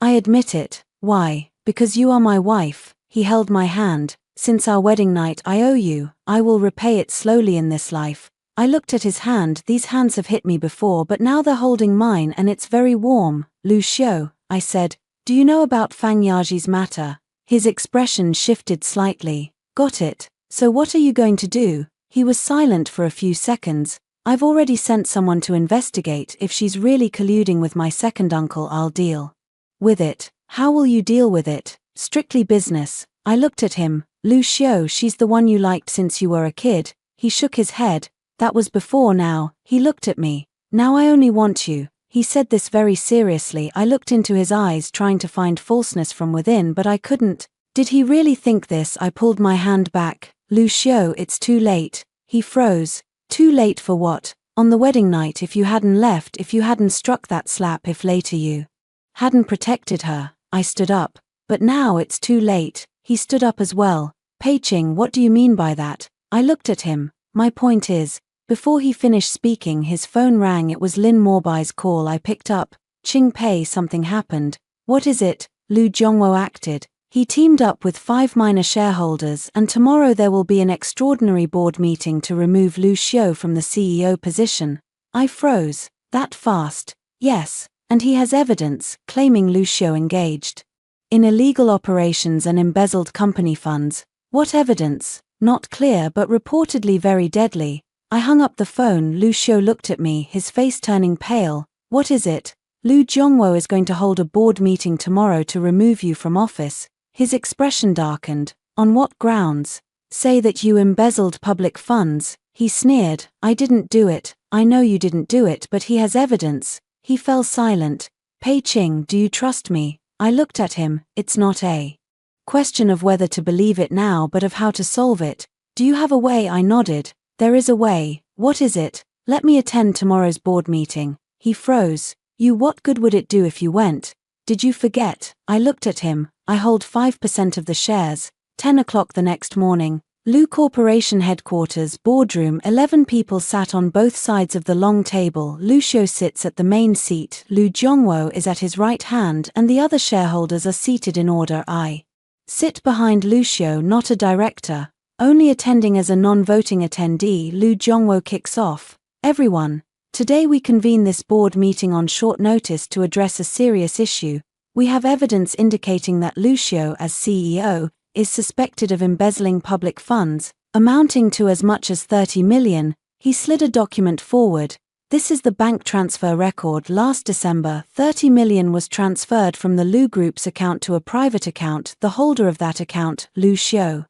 I admit it. Why? Because you are my wife. He held my hand. Since our wedding night I owe you. I will repay it slowly in this life. I looked at his hand. These hands have hit me before but now they're holding mine and it's very warm. Lucio, I said, do you know about Fang Yaji's matter? His expression shifted slightly. Got it. So what are you going to do? He was silent for a few seconds. I've already sent someone to investigate. If she's really colluding with my second uncle, I'll deal with it. How will you deal with it? Strictly business. I looked at him. Lucio, she's the one you liked since you were a kid. He shook his head. That was before now. He looked at me. Now I only want you. He said this very seriously. I looked into his eyes trying to find falseness from within but I couldn't. Did he really think this? I pulled my hand back. Lucio, it's too late. He froze. Too late for what? On the wedding night, if you hadn't left, if you hadn't struck that slap, if later you hadn't protected her. I stood up. But now it's too late. He stood up as well. Pei Qing, what do you mean by that? I looked at him. My point is, before he finished speaking his phone rang. It was Lin Morbai's call. I picked up. Qing Pei, something happened. What is it? Lu Zhongwo acted. He teamed up with 5 minor shareholders and tomorrow there will be an extraordinary board meeting to remove Lu Xiu from the CEO position. I froze. That fast? Yes, and he has evidence, claiming Lu Xiu engaged in illegal operations and embezzled company funds. What evidence? Not clear but reportedly very deadly. I hung up the phone. Lu Xiu looked at me, his face turning pale. What is it? Lu Zhongwo is going to hold a board meeting tomorrow to remove you from office. His expression darkened. On what grounds? Say that you embezzled public funds. He sneered. I didn't do it. I know you didn't do it but he has evidence. He fell silent. Pei Qing, do you trust me? I looked at him. It's not a question of whether to believe it now but of how to solve it. Do you have a way? I nodded. There is a way. What is it? Let me attend tomorrow's board meeting. He froze. You, what good would it do if you went? Did you forget? I looked at him. I hold 5% of the shares. 10 o'clock the next morning. Lu Corporation headquarters boardroom. 11 people sat on both sides of the long table. Lu Xiu sits at the main seat. Lu Zhongwo is at his right hand and the other shareholders are seated in order. I sit behind Lu Xiu, not a director, only attending as a non-voting attendee. Lu Zhongwo kicks off. Everyone, today we convene this board meeting on short notice to address a serious issue. We have evidence indicating that Lu Xiu, as CEO, is suspected of embezzling public funds, amounting to as much as 30 million. He slid a document forward. This is the bank transfer record. Last December, 30 million was transferred from the Lu Group's account to a private account. The holder of that account, Lu Xiu.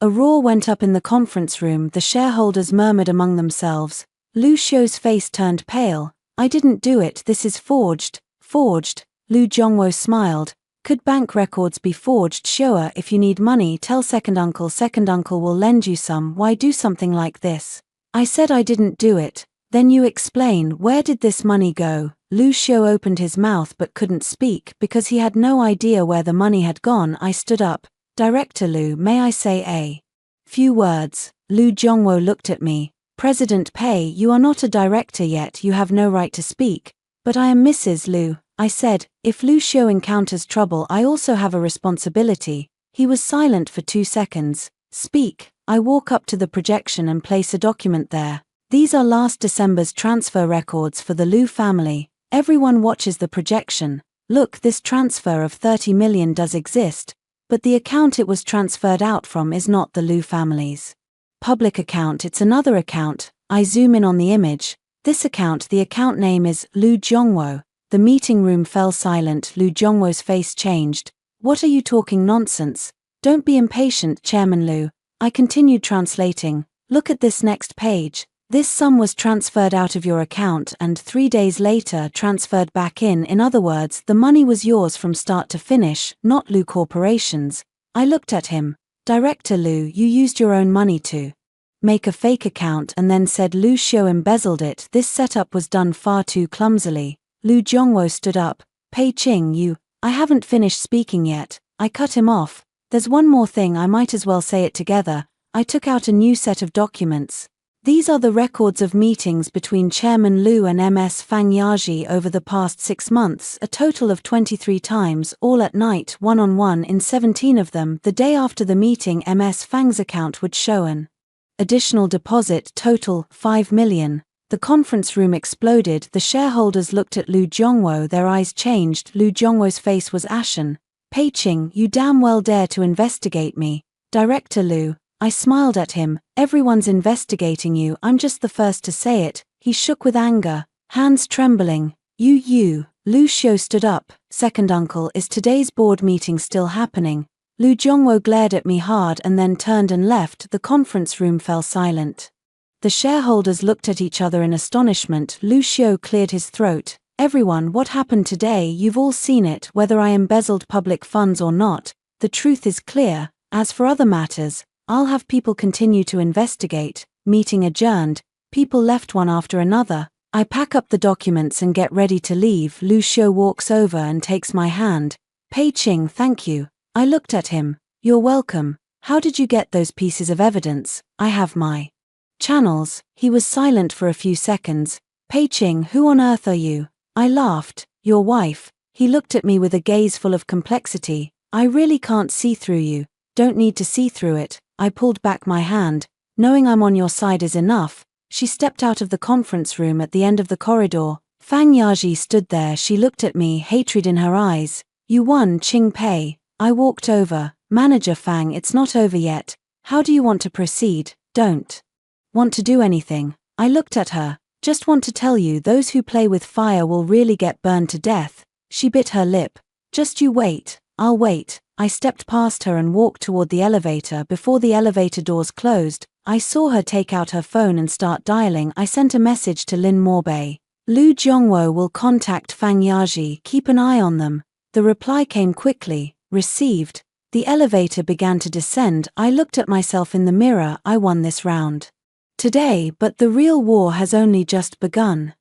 A roar went up in the conference room. The shareholders murmured among themselves. Lu Xiu's face turned pale. I didn't do it. This is forged. Forged. Lu Zhongwo smiled. Could bank records be forged? Sure, if you need money, tell second uncle will lend you some. Why do something like this? I said I didn't do it. Then you explain, where did this money go? Lu Xiu opened his mouth but couldn't speak because he had no idea where the money had gone. I stood up. Director Lu, may I say a few words? Lu Zhongwo looked at me. President Pei, you are not a director yet, you have no right to speak. But I am Mrs. Lu, I said. If Lu Xiu encounters trouble, I also have a responsibility. He was silent for 2 seconds. Speak. I walk up to the projection and place a document there. These are last December's transfer records for the Lu family. Everyone watches the projection. Look, this transfer of 30 million does exist, but the account it was transferred out from is not the Lu family's public account, it's another account. I zoom in on the image. This account, the account name is Lu Zhongwo. The meeting room fell silent. Lu Zhongwo's face changed. What are you talking nonsense? Don't be impatient, Chairman Lu. I continued translating. Look at this next page. This sum was transferred out of your account and 3 days later transferred back in. In other words, the money was yours from start to finish, not Lu Corporation's. I looked at him. Director Lu, you used your own money to make a fake account and then said Lu Xiu embezzled it. This setup was done far too clumsily. Lu Zhongwo stood up. Pei Qing, I haven't finished speaking yet. I cut him off. There's one more thing, I might as well say it together. I took out a new set of documents. These are the records of meetings between Chairman Lu and MS Fang Yaji over the past 6 months, a total of 23 times, all at night, one-on-one. In 17 of them, the day after the meeting, MS Fang's account would show an additional deposit, total 5 million. The conference room exploded. The shareholders looked at Lu Zhongwo, their eyes changed. Lu Zhongwo's face was ashen. Pei Qing, you damn well dare to investigate me. Director Lu. I smiled at him. Everyone's investigating you, I'm just the first to say it. He shook with anger, hands trembling. You. Lu Xiu stood up. Second uncle, is today's board meeting still happening? Lu Zhongwo glared at me hard and then turned and left. The conference room fell silent. The shareholders looked at each other in astonishment. Lu Xiu cleared his throat. Everyone, what happened today? You've all seen it, whether I embezzled public funds or not. The truth is clear. As for other matters, I'll have people continue to investigate. Meeting adjourned. People left one after another. I pack up the documents and get ready to leave. Lu Xiu walks over and takes my hand. Pei Qing, thank you. I looked at him. You're welcome. How did you get those pieces of evidence? I have my channels. He was silent for a few seconds. Pei Qing, who on earth are you? I laughed. Your wife. He looked at me with a gaze full of complexity. I really can't see through you. Don't need to see through it. I pulled back my hand. Knowing I'm on your side is enough. She stepped out of the conference room at the end of the corridor. Fang Yaji stood there. She looked at me, hatred in her eyes. You won, Qing Pei. I walked over. Manager Fang, it's not over yet. How do you want to proceed? Don't want to do anything. I looked at her. Just want to tell you, those who play with fire will really get burned to death. She bit her lip. Just you wait. I'll wait. I stepped past her and walked toward the elevator. Before the elevator doors closed, I saw her take out her phone and start dialing. I sent a message to Lin Morbei. Lu Zhongwo will contact Fang Yaji. Keep an eye on them. The reply came quickly. Received. The elevator began to descend. I looked at myself in the mirror. I won this round today, but the real war has only just begun.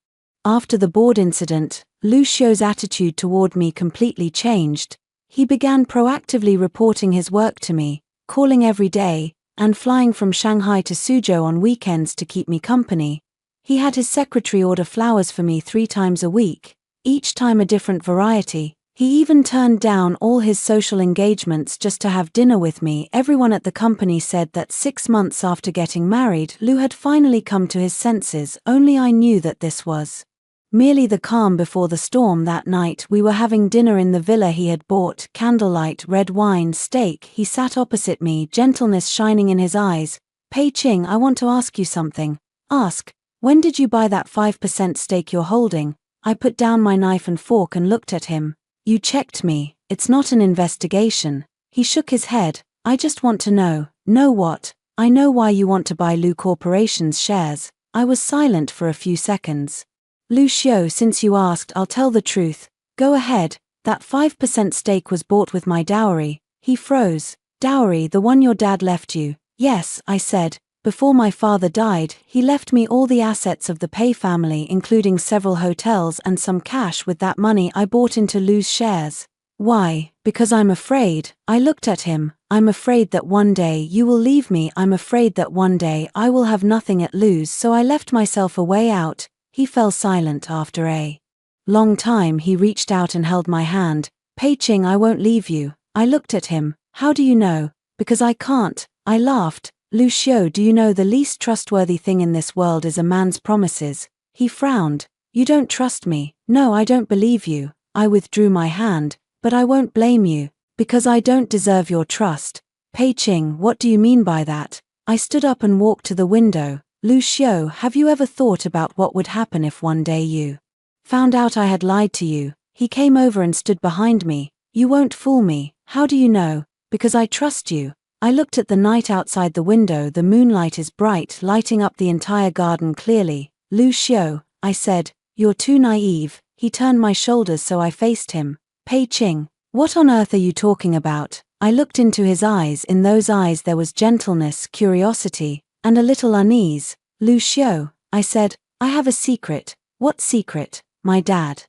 After the board incident, Lu Xiu's attitude toward me completely changed. He began proactively reporting his work to me, calling every day, and flying from Shanghai to Suzhou on weekends to keep me company. He had his secretary order flowers for me 3 times a week, each time a different variety. He even turned down all his social engagements just to have dinner with me. Everyone at the company said that 6 months after getting married, Lu had finally come to his senses. Only I knew that this was merely the calm before the storm. That night we were having dinner in the villa he had bought, candlelight, red wine, steak. He sat opposite me, gentleness shining in his eyes. Pei Qing, I want to ask you something. Ask. When did you buy that 5% stake you're holding? I put down my knife and fork and looked at him. You checked me. It's not an investigation. He shook his head. I just want to know. Know what? I know why you want to buy Lu Corporation's shares. I was silent for a few seconds. Lu Xiu, since you asked, I'll tell the truth. Go ahead. That 5% stake was bought with my dowry. He froze. Dowry, the one your dad left you? Yes, I said. Before my father died, he left me all the assets of the Pei family, including several hotels and some cash. With that money I bought into Lou's shares. Why? Because I'm afraid. I looked at him. I'm afraid that one day you will leave me. I'm afraid that one day I will have nothing at Lou's, so I left myself a way out. He fell silent. After a long time he reached out and held my hand. Pei Ching, I won't leave you. I looked at him. How do you know? Because I can't. I laughed. Lu Xiu, do you know the least trustworthy thing in this world is a man's promises? He frowned. You don't trust me. No, I don't believe you. I withdrew my hand. But I won't blame you, because I don't deserve your trust. Pei Ching, what do you mean by that? I stood up and walked to the window. Lu Xiu, have you ever thought about what would happen if one day you found out I had lied to you? He came over and stood behind me. You won't fool me. How do you know? Because I trust you. I looked at the night outside the window. The moonlight is bright, lighting up the entire garden clearly. Lu Xiu, I said, you're too naive. He turned my shoulders so I faced him. Pei Ching, what on earth are you talking about? I looked into his eyes. In those eyes there was gentleness, curiosity, and a little unease. Lu Xiu, I said, I have a secret. What secret? My dad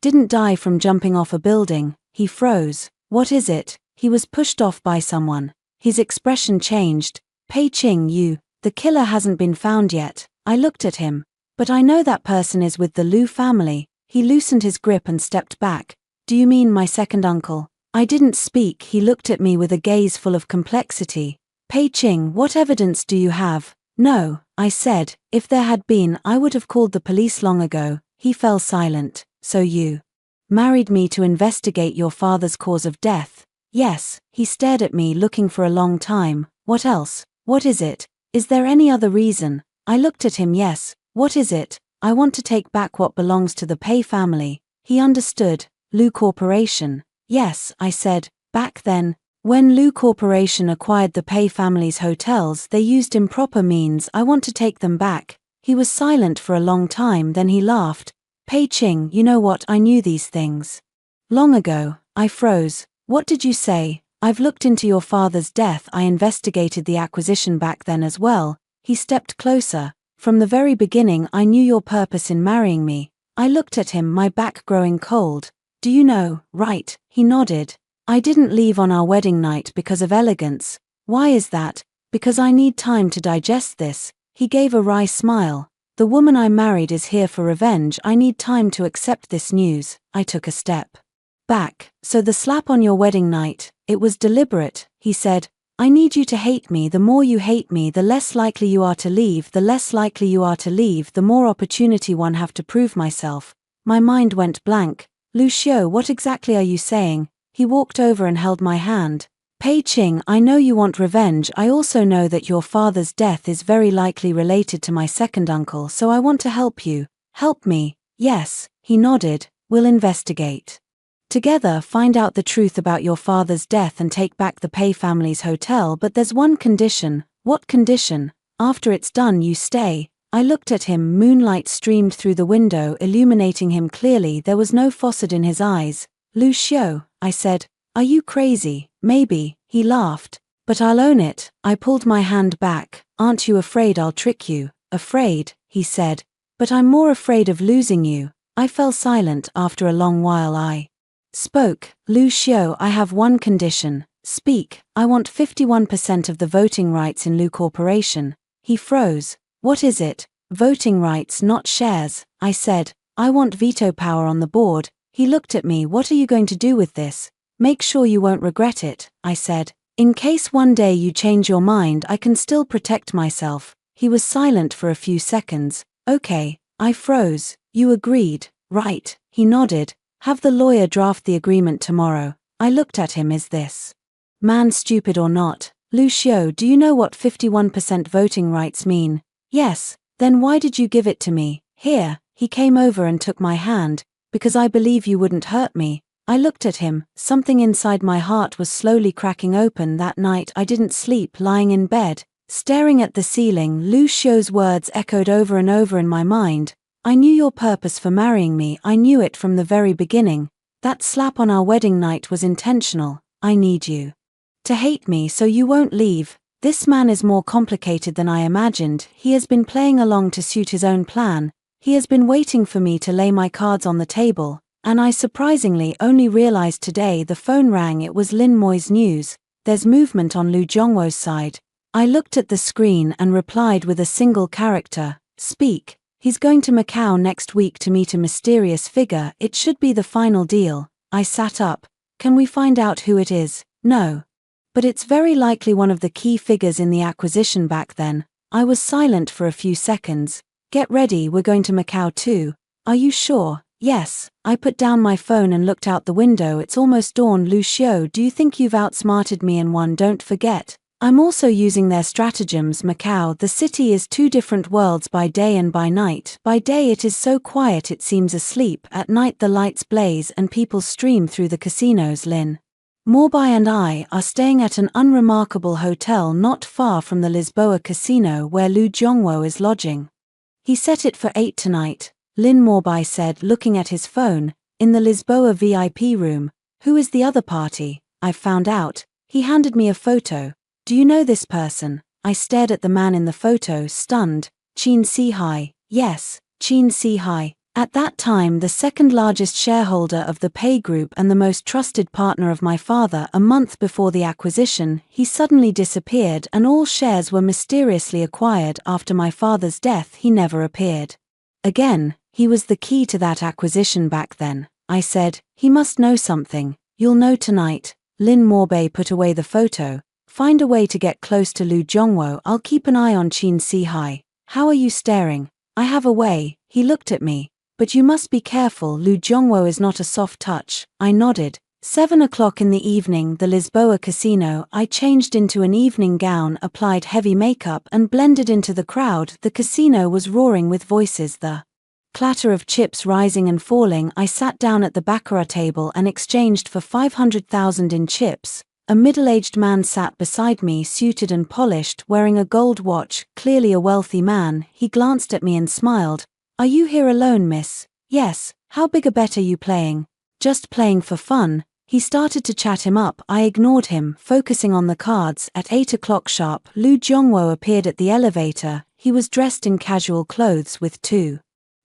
didn't die from jumping off a building. He froze. What is it? He was pushed off by someone. His expression changed. Pei Ching, the killer hasn't been found yet. I looked at him. But I know that person is with the Lu family. He loosened his grip and stepped back. Do you mean my second uncle? I didn't speak. He looked at me with a gaze full of complexity. Pei Ching, what evidence do you have? No, I said. If there had been, I would have called the police long ago. He fell silent. So you married me to investigate your father's cause of death? Yes. He stared at me, looking for a long time. What else? What is it? Is there any other reason? I looked at him. Yes. What is it? I want to take back what belongs to the Pei family. He understood. Lu Corporation. Yes, I said. Back then, when Lu Corporation acquired the Pei family's hotels, they used improper means. I want to take them back. He was silent for a long time, then he laughed. Pei Ching, you know what? I knew these things long ago. I froze. What did you say? I've looked into your father's death. I investigated the acquisition back then as well. He stepped closer. From the very beginning I knew your purpose in marrying me. I looked at him, my back growing cold. Do you know? Right. He nodded. I didn't leave on our wedding night because of elegance. Why is that? Because I need time to digest this. He gave a wry smile. The woman I married is here for revenge. I need time to accept this news. I took a step back. So the slap on your wedding night, it was deliberate, he said. I need you to hate me. The more you hate me, the less likely you are to leave. The less likely you are to leave, the more opportunity one have to prove myself. My mind went blank. Lu Xiu, what exactly are you saying? He walked over and held my hand. Pei Ching, I know you want revenge. I also know that your father's death is very likely related to my second uncle, so I want to help you. Help me? Yes, he nodded. We'll investigate together, find out the truth about your father's death and take back the Pei family's hotel, but there's one condition. What condition? After it's done you stay. I looked at him. Moonlight streamed through the window, illuminating him clearly. There was no faucet in his eyes. Lu Xiu, I said, are you crazy? Maybe. He laughed. But I'll own it. I pulled my hand back. Aren't you afraid I'll trick you? Afraid, he said. But I'm more afraid of losing you. I fell silent. After a long while I spoke. Lu Xiu, I have one condition. Speak. I want 51% of the voting rights in Lu Corporation. He froze. What is it? Voting rights, not shares, I said. I want veto power on the board. He looked at me. What are you going to do with this? Make sure you won't regret it, I said. In case one day you change your mind, I can still protect myself. He was silent for a few seconds. Okay, I froze. You agreed, right? He nodded. Have the lawyer draft the agreement tomorrow. I looked at him. Is this man stupid or not? Lu Xiu, do you know what 51% voting rights mean? Yes. Then why did you give it to me? Here. He came over and took my hand. Because I believe you wouldn't hurt me. I looked at him. Something inside my heart was slowly cracking open. That night I didn't sleep, lying in bed, staring at the ceiling. Lu Xiu's words echoed over and over in my mind. I knew your purpose for marrying me. I knew it from the very beginning. That slap on our wedding night was intentional. I need you to hate me so you won't leave. This man is more complicated than I imagined. He has been playing along to suit his own plan. He has been waiting for me to lay my cards on the table, and I surprisingly only realized today. The phone rang. It was Lin Moy's news. There's movement on Lu Jongwo's side. I looked at the screen and replied with a single character, speak. He's going to Macau next week to meet a mysterious figure. It should be the final deal. I sat up. Can we find out who it is? No. But it's very likely one of the key figures in the acquisition back then. I was silent for a few seconds. Get ready, we're going to Macau too. Are you sure? Yes. I put down my phone and looked out the window. It's almost dawn. Lu Xiu, do you think you've outsmarted me in one? Don't forget, I'm also using their stratagems. Macau, the city is two different worlds by day and by night. By day it is so quiet it seems asleep. At night the lights blaze and people stream through the casinos. Lin Morbai and I are staying at an unremarkable hotel not far from the Lisboa casino where Lu Jongwo is lodging. He set it for 8 tonight, Lin Morbai said, looking at his phone. In the Lisboa VIP room. Who is the other party? I've found out. He handed me a photo. Do you know this person? I stared at the man in the photo, stunned. Qin Si-hai. Yes, Qin Si-hai. At that time the second largest shareholder of the Pei Group and the most trusted partner of my father. A month before the acquisition, he suddenly disappeared and all shares were mysteriously acquired. After my father's death he never appeared again. He was the key to that acquisition back then. I said, he must know something. You'll know tonight. Lin Morbai put away the photo. Find a way to get close to Lu Jongwo. I'll keep an eye on Qin Si-hai. How are you staring? I have a way. He looked at me. But you must be careful. Lu Jongwo is not a soft touch. I nodded. 7 o'clock in the evening, the Lisboa casino. I changed into an evening gown, applied heavy makeup and blended into the crowd. The casino was roaring with voices, the clatter of chips rising and falling. I sat down at the baccarat table and exchanged for 500,000 in chips. A middle-aged man sat beside me, suited and polished, wearing a gold watch, clearly a wealthy man. He glanced at me and smiled. Are you here alone, miss? Yes. How big a bet are you playing? Just playing for fun. He started to chat him up. I ignored him, focusing on the cards. At 8 o'clock sharp, Lu Jongwo appeared at the elevator. He was dressed in casual clothes with 2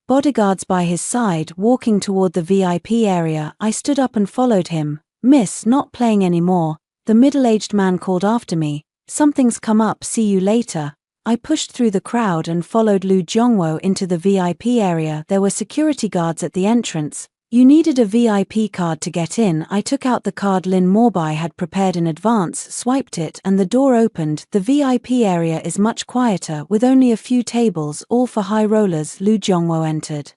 bodyguards by his side, walking toward the VIP area. I stood up and followed him. Miss, not playing anymore. The middle-aged man called after me. Something's come up, see you later. I pushed through the crowd and followed Lu Jongwo into the VIP area. There were security guards at the entrance. You needed a VIP card to get in. I took out the card Lin Morbai had prepared in advance, swiped it, and the door opened. The VIP area is much quieter, with only a few tables, all for high rollers. Lu Jongwo entered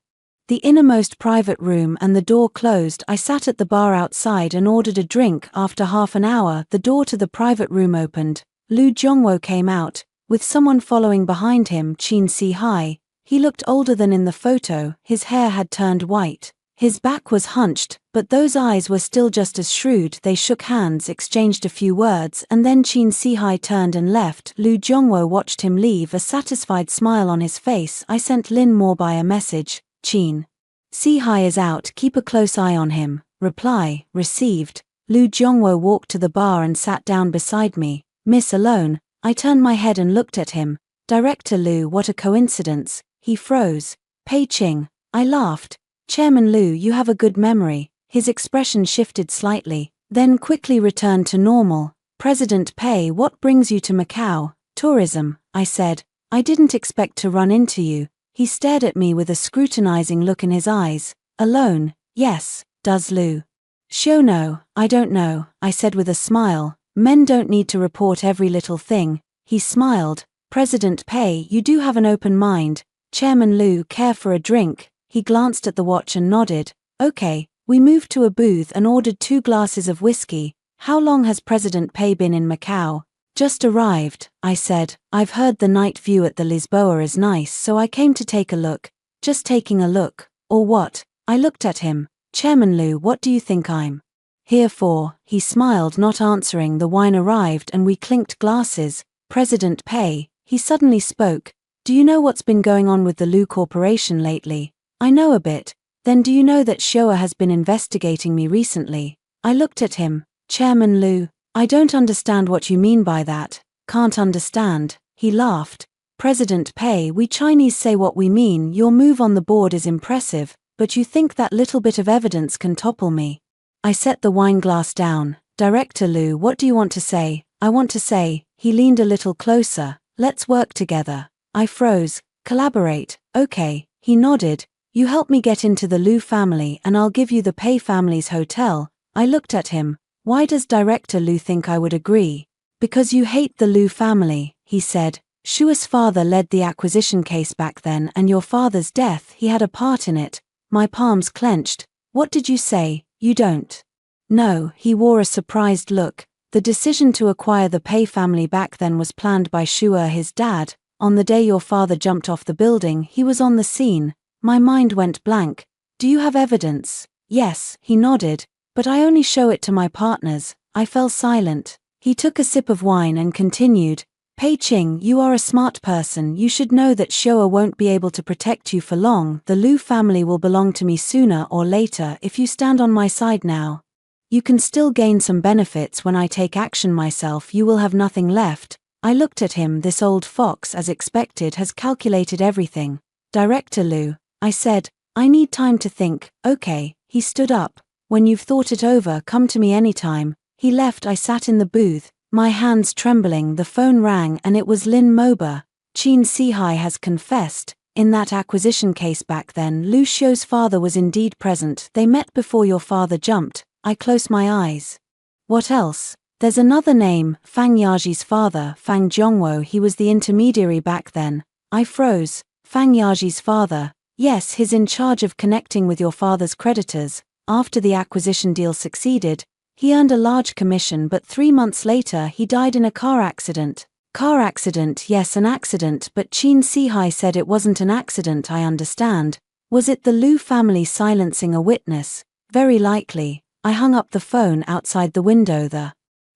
the innermost private room and the door closed. I sat at the bar outside and ordered a drink. After half an hour, the door to the private room opened. Lu Jongwo came out, with someone following behind him. Qin Si-hai. He looked older than in the photo. His hair had turned white. His back was hunched, but those eyes were still just as shrewd. They shook hands, exchanged a few words, and then Qin Si-hai turned and left. Lu Jongwo watched him leave, a satisfied smile on his face. I sent Lin Morbai a message. Qin Si-hai is out, keep a close eye on him. Reply, received. Lu Jongwo walked to the bar and sat down beside me. Miss, alone? I turned my head and looked at him. Director Lu, what a coincidence. He froze. Pei Ching. I laughed. Chairman Lu, you have a good memory. His expression shifted slightly, then quickly returned to normal. President Pei, what brings you to Macau? Tourism, I said. I didn't expect to run into you. He stared at me with a scrutinizing look in his eyes. Alone? Yes. Does Lu Xiu know? I don't know, I said with a smile. Men don't need to report every little thing. He smiled. President Pei, you do have an open mind. Chairman Lu, care for a drink? He glanced at the watch and nodded. Okay. We moved to a booth and ordered 2 glasses of whiskey. How long has President Pei been in Macau? Just arrived, I said. I've heard the night view at the Lisboa is nice, so I came to take a look. Just taking a look. Or what? I looked at him. Chairman Lu, what do you think I'm here for? He smiled, not answering. The wine arrived and we clinked glasses. President Pei, he suddenly spoke. Do you know what's been going on with the Lu Corporation lately? I know a bit. Then do you know that Showa has been investigating me recently? I looked at him. Chairman Lu, I don't understand what you mean by that. Can't understand. He laughed. President Pei, we Chinese say what we mean. Your move on the board is impressive, but you think that little bit of evidence can topple me. I set the wine glass down. Director Lu, what do you want to say? I want to say, he leaned a little closer. Let's work together. I froze. Collaborate. Okay. He nodded. You help me get into the Lu family and I'll give you the Pei family's hotel. I looked at him. Why does Director Lu think I would agree? Because you hate the Lu family, he said. Shua's father led the acquisition case back then, and your father's death, he had a part in it. My palms clenched. What did you say? You don't. No, he wore a surprised look. The decision to acquire the Pei family back then was planned by Shua, his dad. On the day your father jumped off the building, he was on the scene. My mind went blank. Do you have evidence? Yes, he nodded. But I only show it to my partners. I fell silent. He took a sip of wine and continued. Pei Qing, you are a smart person. You should know that Showa won't be able to protect you for long. The Lu family will belong to me sooner or later if you stand on my side now. You can still gain some benefits when I take action myself. You will have nothing left. I looked at him. This old fox, as expected, has calculated everything. Director Lu, I said, I need time to think. Okay. He stood up. When you've thought it over, come to me anytime. He left. I sat in the booth, my hands trembling. The phone rang and it was Lin Moba. Qin Sihai has confessed. In that acquisition case back then, Lu Xiu's father was indeed present. They met before your father jumped. I closed my eyes. What else? There's another name, Fang Yaji's father, Fang Zhongwo. He was the intermediary back then. I froze. Fang Yaji's father. Yes, he's in charge of connecting with your father's creditors. After the acquisition deal succeeded, he earned a large commission, but 3 months later he died in a car accident. Car accident, yes, an accident, but Qin Sihai said it wasn't an accident. I understand. Was it the Lu family silencing a witness? Very likely. I hung up the phone. Outside the window the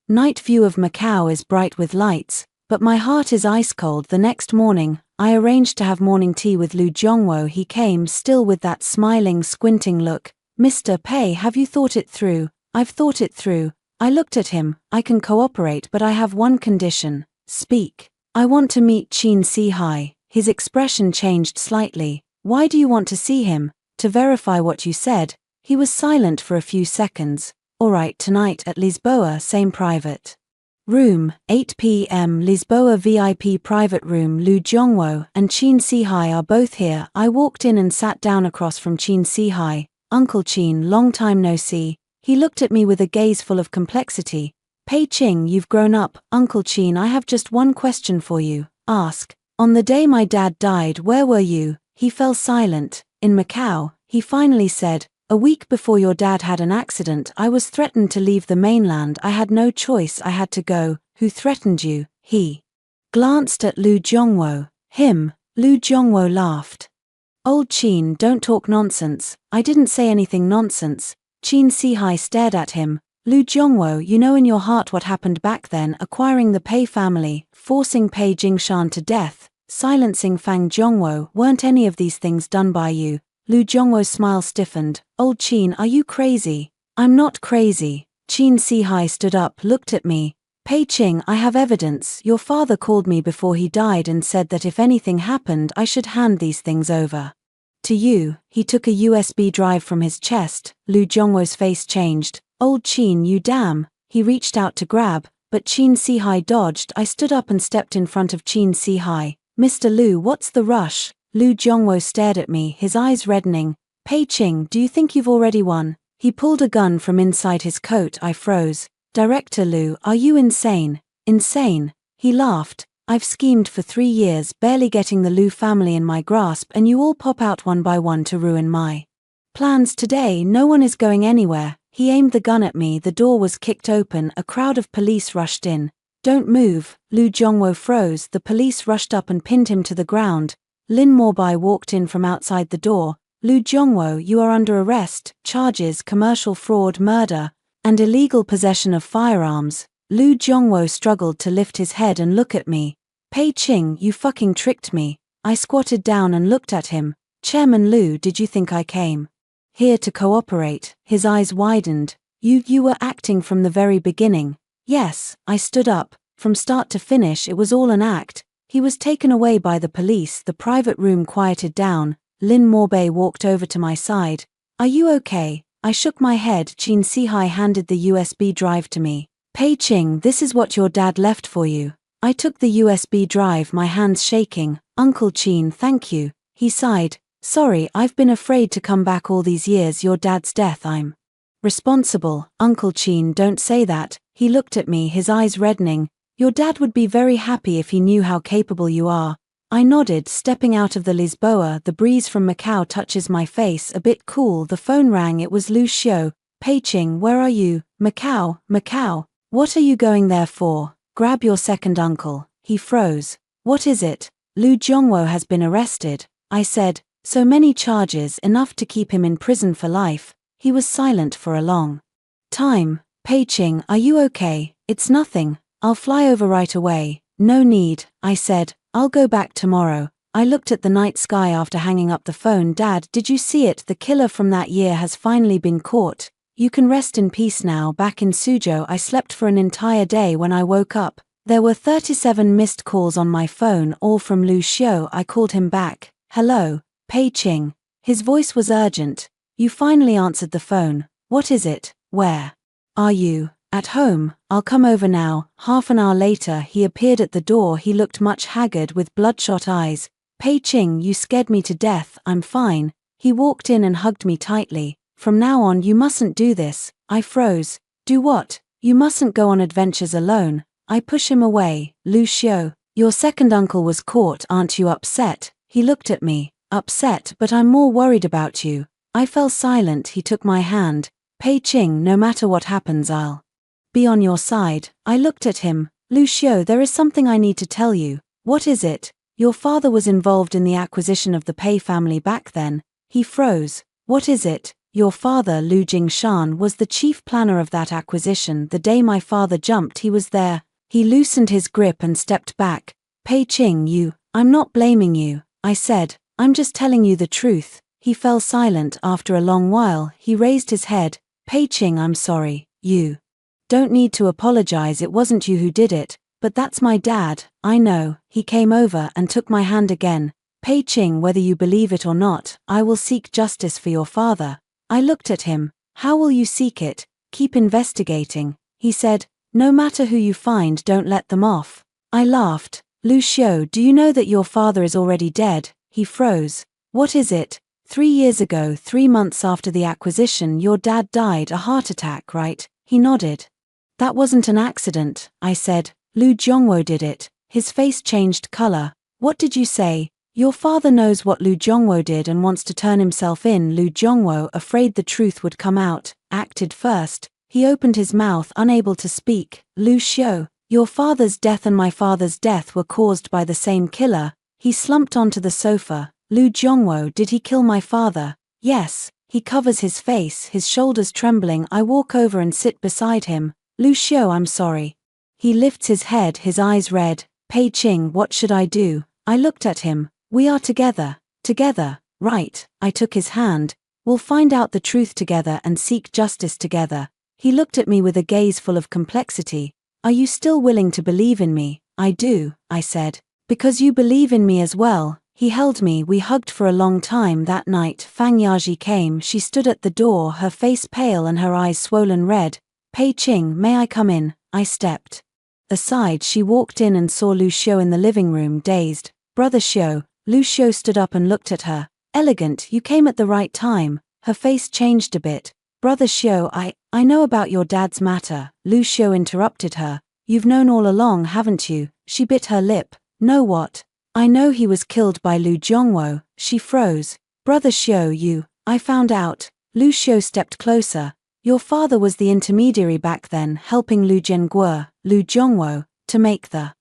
night view of Macau is bright with lights, but my heart is ice cold. The next morning, I arranged to have morning tea with Lu Zhongwo. He came, still with that smiling, squinting look. Mr. Pei, have you thought it through? I've thought it through. I looked at him. I can cooperate, but I have one condition. Speak. I want to meet Qin Sihai. His expression changed slightly. Why do you want to see him? To verify what you said. He was silent for a few seconds. All right, tonight at Lisboa, same private room, 8 p.m. Lisboa VIP private room. Lu Zhongwo and Qin Sihai are both here. I walked in and sat down across from Qin Sihai. Uncle Qin, long time no see. He looked at me with a gaze full of complexity. Pei Qing, you've grown up. Uncle Qin, I have just one question for you. Ask. On the day my dad died, where were you? He fell silent. In Macau, he finally said. A week before your dad had an accident, I was threatened to leave the mainland. I had no choice. I had to go. Who threatened you? He glanced at Lu Zhongwo. Him. Lu Zhongwo laughed. Old Qin, don't talk nonsense. I didn't say anything nonsense. Qin Sihai stared at him. Lu Zhongwo, you know in your heart what happened back then, acquiring the Pei family, forcing Pei Jingshan to death, silencing Fang Zhongwo. Weren't any of these things done by you? Lu Zhongwo's smile stiffened. Old Qin, are you crazy? I'm not crazy. Qin Sihai stood up, looked at me. Pei Qing, I have evidence. Your father called me before he died and said that if anything happened, I should hand these things over to you. He took a USB drive from his chest. Lu Zhongwo's face changed. Old Qin, you damn. He reached out to grab, but Qin Sihai dodged. I stood up and stepped in front of Qin Sihai. Mr. Lu, what's the rush? Lu Zhongwo stared at me, his eyes reddening. Pei Qing, do you think you've already won? He pulled a gun from inside his coat. I froze. Director Lu, are you insane? Insane? He laughed. I've schemed for 3 years, barely getting the Lu family in my grasp, and you all pop out one by one to ruin my plans today. No one is going anywhere. He aimed the gun at me. The door was kicked open. A crowd of police rushed in. Don't move. Lu Zhongwo froze. The police rushed up and pinned him to the ground. Lin Mobai walked in from outside the door. Lu Zhongwo, you are under arrest. Charges: commercial fraud, murder, and illegal possession of firearms. Lu Zhongwo struggled to lift his head and look at me. Pei Qing, you fucking tricked me. I squatted down and looked at him. Chairman Lu, did you think I came Here to cooperate. His eyes widened. You were acting from the very beginning. Yes, I stood up. From start to finish it was all an act. He was taken away by the police. The private room quieted down. Lin Morbei walked over to my side. Are you okay? I shook my head. Qin Sihai handed the USB drive to me. Pei Qing, this is what your dad left for you. I took the USB drive, my hands shaking. Uncle Qin, thank you. He sighed. Sorry, I've been afraid to come back all these years. Your dad's death, I'm responsible. Uncle Qin, don't say that. He looked at me, his eyes reddening. Your dad would be very happy if he knew how capable you are. I nodded, stepping out of the Lisboa. The breeze from Macau touches my face, a bit cool. The phone rang. It was Lu Xiu. Pei Qing, where are you? Macau, Macau. What are you going there for? Grab your second uncle. He froze. What is it? Lu Zhongwo has been arrested. I said, so many charges, enough to keep him in prison for life. He was silent for a long time. Pei Qing, are you okay? It's nothing. I'll fly over right away. No need, I said. I'll go back tomorrow. I looked at the night sky after hanging up the phone. Dad, did you see it? The killer from that year has finally been caught. You can rest in peace now. Back in Suzhou, I slept for an entire day. When I woke up, there were 37 missed calls on my phone, all from Lu Xiu. I called him back. Hello, Pei Qing. His voice was urgent. You finally answered the phone. What is it? Where are you? At home. I'll come over now. Half an hour later, he appeared at the door. He looked much haggard with bloodshot eyes. Pei Qing, you scared me to death. I'm fine. He walked in and hugged me tightly. From now on, you mustn't do this. I froze. Do what? You mustn't go on adventures alone. I push him away. Lu Xiu, your second uncle was caught. Aren't you upset? He looked at me. Upset, but I'm more worried about you. I fell silent. He took my hand. Pei Qing, no matter what happens, I'll be on your side. I looked at him. Lu Xiu, there is something I need to tell you. What is it? Your father was involved in the acquisition of the Pei family back then. He froze. What is it? Your father, Lu Jingshan, was the chief planner of that acquisition. The day my father jumped, he was there. He loosened his grip and stepped back. Pei Qing, I'm not blaming you. I said, I'm just telling you the truth. He fell silent. After a long while, he raised his head. Pei Qing, I'm sorry. You don't need to apologize. It wasn't you who did it, but that's my dad. I know. He came over and took my hand again. Pei Qing, whether you believe it or not, I will seek justice for your father. I looked at him. How will you seek it? Keep investigating. He said, no matter who you find, don't let them off. I laughed. Lu Xiu, do you know that your father is already dead? He froze. What is it? 3 years ago, 3 months after the acquisition, your dad died. A heart attack, right? He nodded. That wasn't an accident, I said. Lu Zhongwo did it. His face changed color. What did you say? Your father knows what Lu Zhongwo did and wants to turn himself in. Lu Zhongwo, afraid the truth would come out, acted first. He opened his mouth, unable to speak. Lu Xiu, your father's death and my father's death were caused by the same killer. He slumped onto the sofa. Lu Zhongwo, did he kill my father? Yes. He covers his face, his shoulders trembling. I walk over and sit beside him. Lu Xiu, I'm sorry. He lifts his head, his eyes red. Pei Qing, what should I do? I looked at him. We are together. Together, right? I took his hand. We'll find out the truth together and seek justice together. He looked at me with a gaze full of complexity. Are you still willing to believe in me? I do, I said. Because you believe in me as well. He held me. We hugged for a long time. That night, Fang Yaji came. She stood at the door, her face pale and her eyes swollen red. Pei Qing, may I come in? I stepped aside. She walked in and saw Lu Xiu in the living room, dazed. Brother Xiu. Lu Xiu stood up and looked at her. Elegant, you came at the right time. Her face changed a bit. Brother Xiu, I know about your dad's matter. Lu Xiu interrupted her. You've known all along, haven't you? She bit her lip. Know what? I know he was killed by Lu Zhongwo. She froze. Brother Xiu, I found out. Lu Xiu stepped closer. Your father was the intermediary back then, helping Lu Zhengguo, Lu Zhongwo, to make the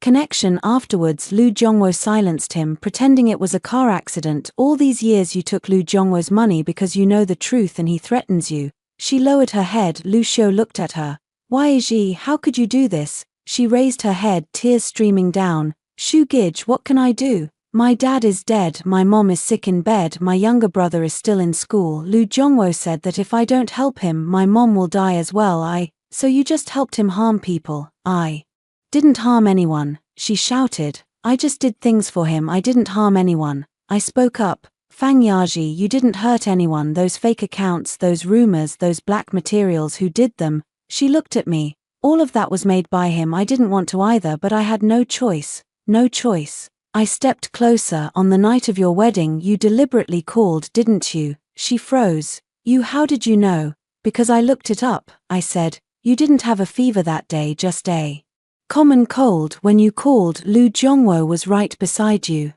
connection. Afterwards, Lu Zhongwo silenced him, pretending it was a car accident. All these years you took Lu Zhongwo's money because you know the truth and he threatens you. She lowered her head. Lu Xiu looked at her. Why, Ji, how could you do this? She raised her head, tears streaming down. Shu Gij, what can I do? My dad is dead, my mom is sick in bed, my younger brother is still in school. Lu Jongwo said that if I don't help him, my mom will die as well. So you just helped him harm people? I didn't harm anyone, she shouted. I just did things for him, I didn't harm anyone. I spoke up. Fang Yaji, you didn't hurt anyone, those fake accounts, those rumors, those black materials, who did them? She looked at me. All of that was made by him, I didn't want to either, but I had no choice. No choice. I stepped closer. On the night of your wedding you deliberately called, didn't you? She froze. You, how did you know? Because I looked it up, I said. You didn't have a fever that day, just a common cold. When you called, Lu Jongwo was right beside you.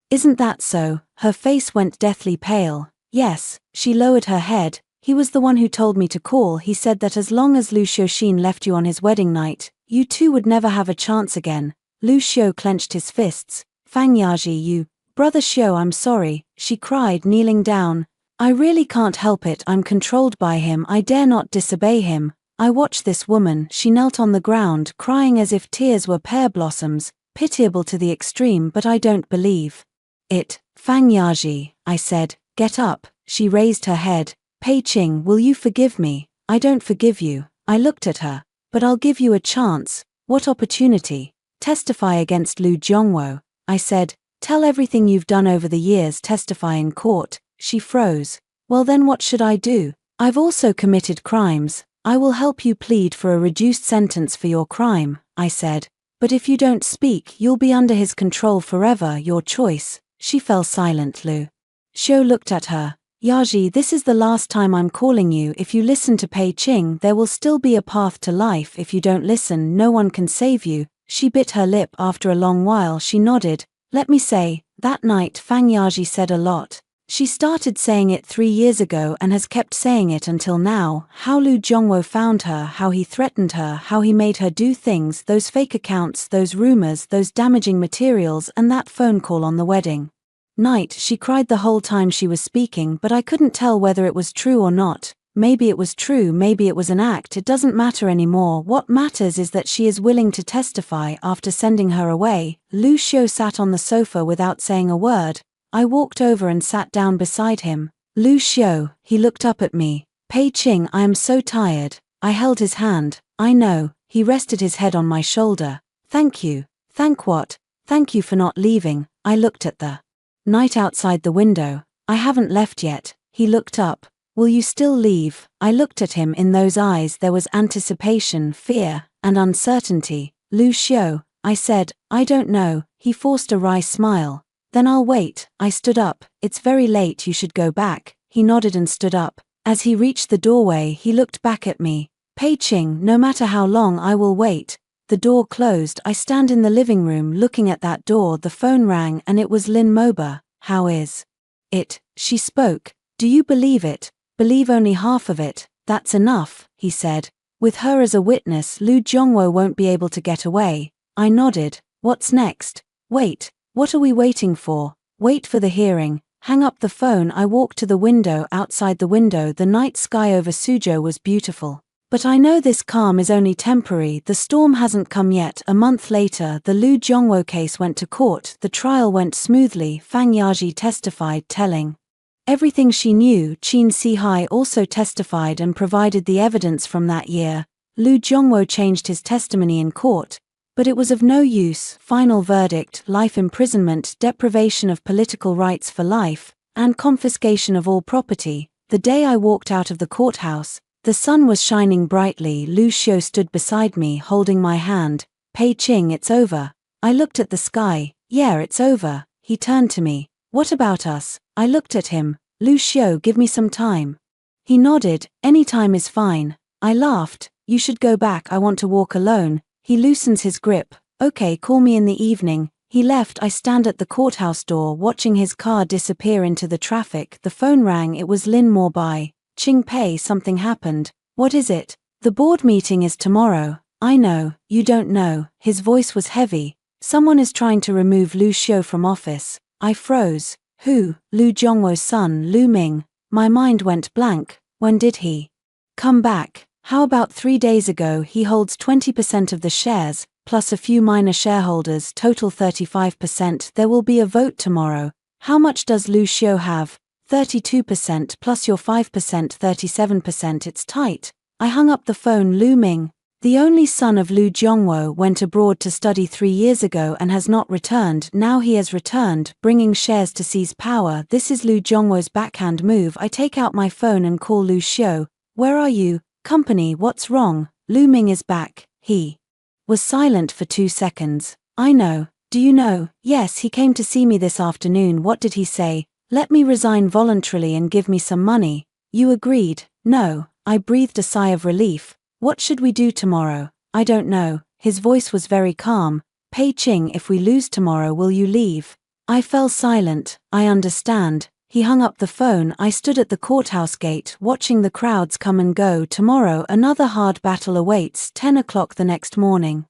Isn't that so? Her face went deathly pale. Yes, she lowered her head. He was the one who told me to call. He said that as long as Lu Xiaoxin left you on his wedding night, you two would never have a chance again. Lu Xiao clenched his fists. Fang Yaji, you, brother Xiao, I'm sorry, she cried, kneeling down. I really can't help it, I'm controlled by him, I dare not disobey him. I watched this woman, she knelt on the ground, crying as if tears were pear blossoms, pitiable to the extreme, but I don't believe it. Fang Yaji, I said, get up. She raised her head. Pei Qing, will you forgive me? I don't forgive you. I looked at her. But I'll give you a chance. What opportunity? Testify against Lu Jongwo. I said, tell everything you've done over the years, testify in court. She froze. Well then what should I do? I've also committed crimes. I will help you plead for a reduced sentence for your crime, I said. But if you don't speak, you'll be under his control forever, your choice. She fell silent. Lu Xiao looked at her. Yaji, this is the last time I'm calling you. If you listen to Pei Qing, there will still be a path to life. If you don't listen, no one can save you. She bit her lip. After a long while she nodded. Let me say, that night Fang Yaji said a lot. She started saying it 3 years ago and has kept saying it until now. How Lu Jongwo found her, how he threatened her, how he made her do things, those fake accounts, those rumors, those damaging materials, and that phone call on the wedding night. She cried the whole time she was speaking, but I couldn't tell whether it was true or not. Maybe it was true, maybe it was an act, it doesn't matter anymore. What matters is that she is willing to testify. After sending her away, Lu Xiao sat on the sofa without saying a word. I walked over and sat down beside him. Lu Xiao, he looked up at me. Pei Qing, I am so tired. I held his hand. I know. He rested his head on my shoulder. Thank you. Thank what? Thank you for not leaving. I looked at the night outside the window. I haven't left yet. He looked up. Will you still leave? I looked at him. In those eyes there was anticipation, fear, and uncertainty. Lu Xiao, I said, I don't know. He forced a wry smile. Then I'll wait. I stood up. It's very late, you should go back. He nodded and stood up. As he reached the doorway he looked back at me. Pei Qing, no matter how long I will wait. The door closed. I stand in the living room looking at that door. The phone rang and it was Lin Moba. How is it? She spoke. Do you believe it? Believe only half of it. That's enough, he said. With her as a witness, Lu Jongwo won't be able to get away. I nodded. What's next? Wait. What are we waiting for? Wait for the hearing. Hang up the phone. I walked to the window. Outside the window, the night sky over Suzhou was beautiful. But I know this calm is only temporary. The storm hasn't come yet. A month later, the Lu Jongwo case went to court. The trial went smoothly. Fang Yaji testified, telling everything she knew. Qin Sihai also testified and provided the evidence from that year. Lu Jongwo changed his testimony in court, but it was of no use. Final verdict: life imprisonment, deprivation of political rights for life, and confiscation of all property. The day I walked out of the courthouse, the sun was shining brightly. Lu Xiao stood beside me, holding my hand. Pei Qing, it's over. I looked at the sky. Yeah, it's over. He turned to me. What about us? I looked at him. Lu Xiao, give me some time. He nodded. Any time is fine. I laughed. You should go back. I want to walk alone. He loosens his grip. Okay, call me in the evening. He left. I stand at the courthouse door, watching his car disappear into the traffic. The phone rang. It was Lin Mobai. Qing Pei, something happened. What is it? The board meeting is tomorrow. I know. You don't know. His voice was heavy. Someone is trying to remove Lu Xiao from office. I froze. Who? Lu Jongwo's son, Lu Ming. My mind went blank. When did he come back? How about 3 days ago? He holds 20% of the shares. plus a few minor shareholders, total 35%. There will be a vote tomorrow. How much does Lu Xiu have? 32% plus your 5%, 37%. It's tight. I hung up the phone. Lu Ming, the only son of Lu Jiongwo, went abroad to study 3 years ago and has not returned. Now he has returned, bringing shares to seize power. This is Lu Jiongwo's backhand move. I take out my phone and call Lu Xiu. Where are you? Company, what's wrong? Lu Ming is back. He was silent for 2 seconds. I know. Do you know? Yes, he came to see me this afternoon. What did he say? Let me resign voluntarily and give me some money. You agreed? No. I breathed a sigh of relief. What should we do tomorrow? I don't know. His voice was very calm. Pei Ching, if we lose tomorrow, will you leave? I fell silent. I understand. He hung up the phone. I stood at the courthouse gate, watching the crowds come and go. Tomorrow another hard battle awaits. 10 o'clock the next morning.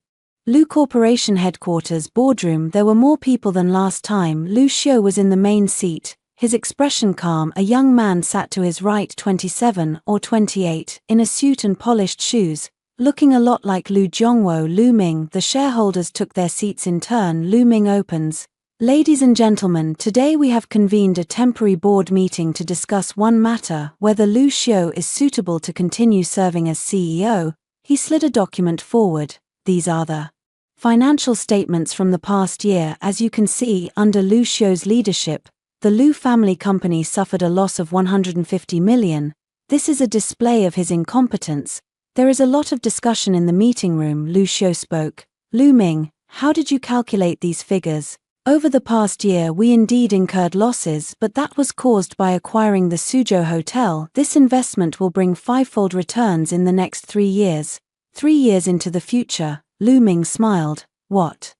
Lu Corporation headquarters boardroom. There were more people than last time. Lu Xiu was in the main seat, his expression calm. A young man sat to his right, 27 or 28, in a suit and polished shoes, looking a lot like Lu Jiongwo. Lu Ming. The shareholders took their seats in turn. Lu Ming opens. Ladies and gentlemen, today we have convened a temporary board meeting to discuss one matter, whether Lu Xiu is suitable to continue serving as CEO. He slid a document forward. These are the financial statements from the past year. As you can see, under Lu Xiu's leadership, the Lu family company suffered a loss of 150 million. This is a display of his incompetence. There is a lot of discussion in the meeting room. Lu Xiu spoke. Lu Ming, how did you calculate these figures? Over the past year we indeed incurred losses, but that was caused by acquiring the Suzhou Hotel. This investment will bring fivefold returns in the next 3 years. 3 years into the future. Lu Ming smiled. What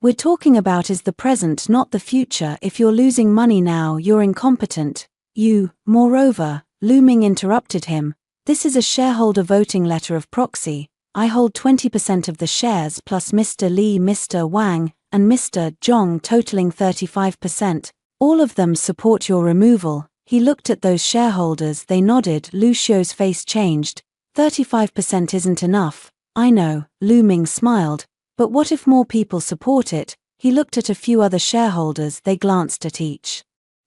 we're talking about is the present, not the future. If you're losing money now, you're incompetent. Moreover, Lu Ming interrupted him. This is a shareholder voting letter of proxy. I hold 20% of the shares plus Mr. Li, Mr. Wang, and Mr. Zhong, totaling 35%. All of them support your removal. He looked at those shareholders. They nodded. Lu Xiu's face changed. 35% isn't enough. I know. Lu Ming smiled. But what if more people support it? He looked at a few other shareholders. They glanced at each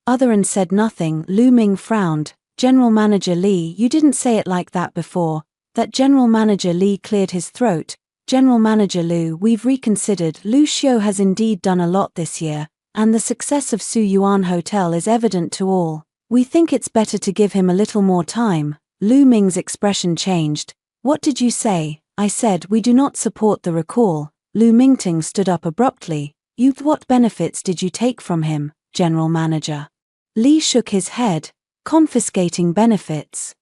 other and said nothing. Lu Ming frowned. General Manager Li, you didn't say it like that before. That General Manager Li cleared his throat. General Manager Lu, we've reconsidered. Lu Xiu has indeed done a lot this year, and the success of Su Yuan Hotel is evident to all. We think it's better to give him a little more time. Lu Ming's expression changed. What did you say? I said we do not support the recall. Lu Mingting stood up abruptly. What benefits did you take from him, General Manager? Li shook his head. Confiscating benefits.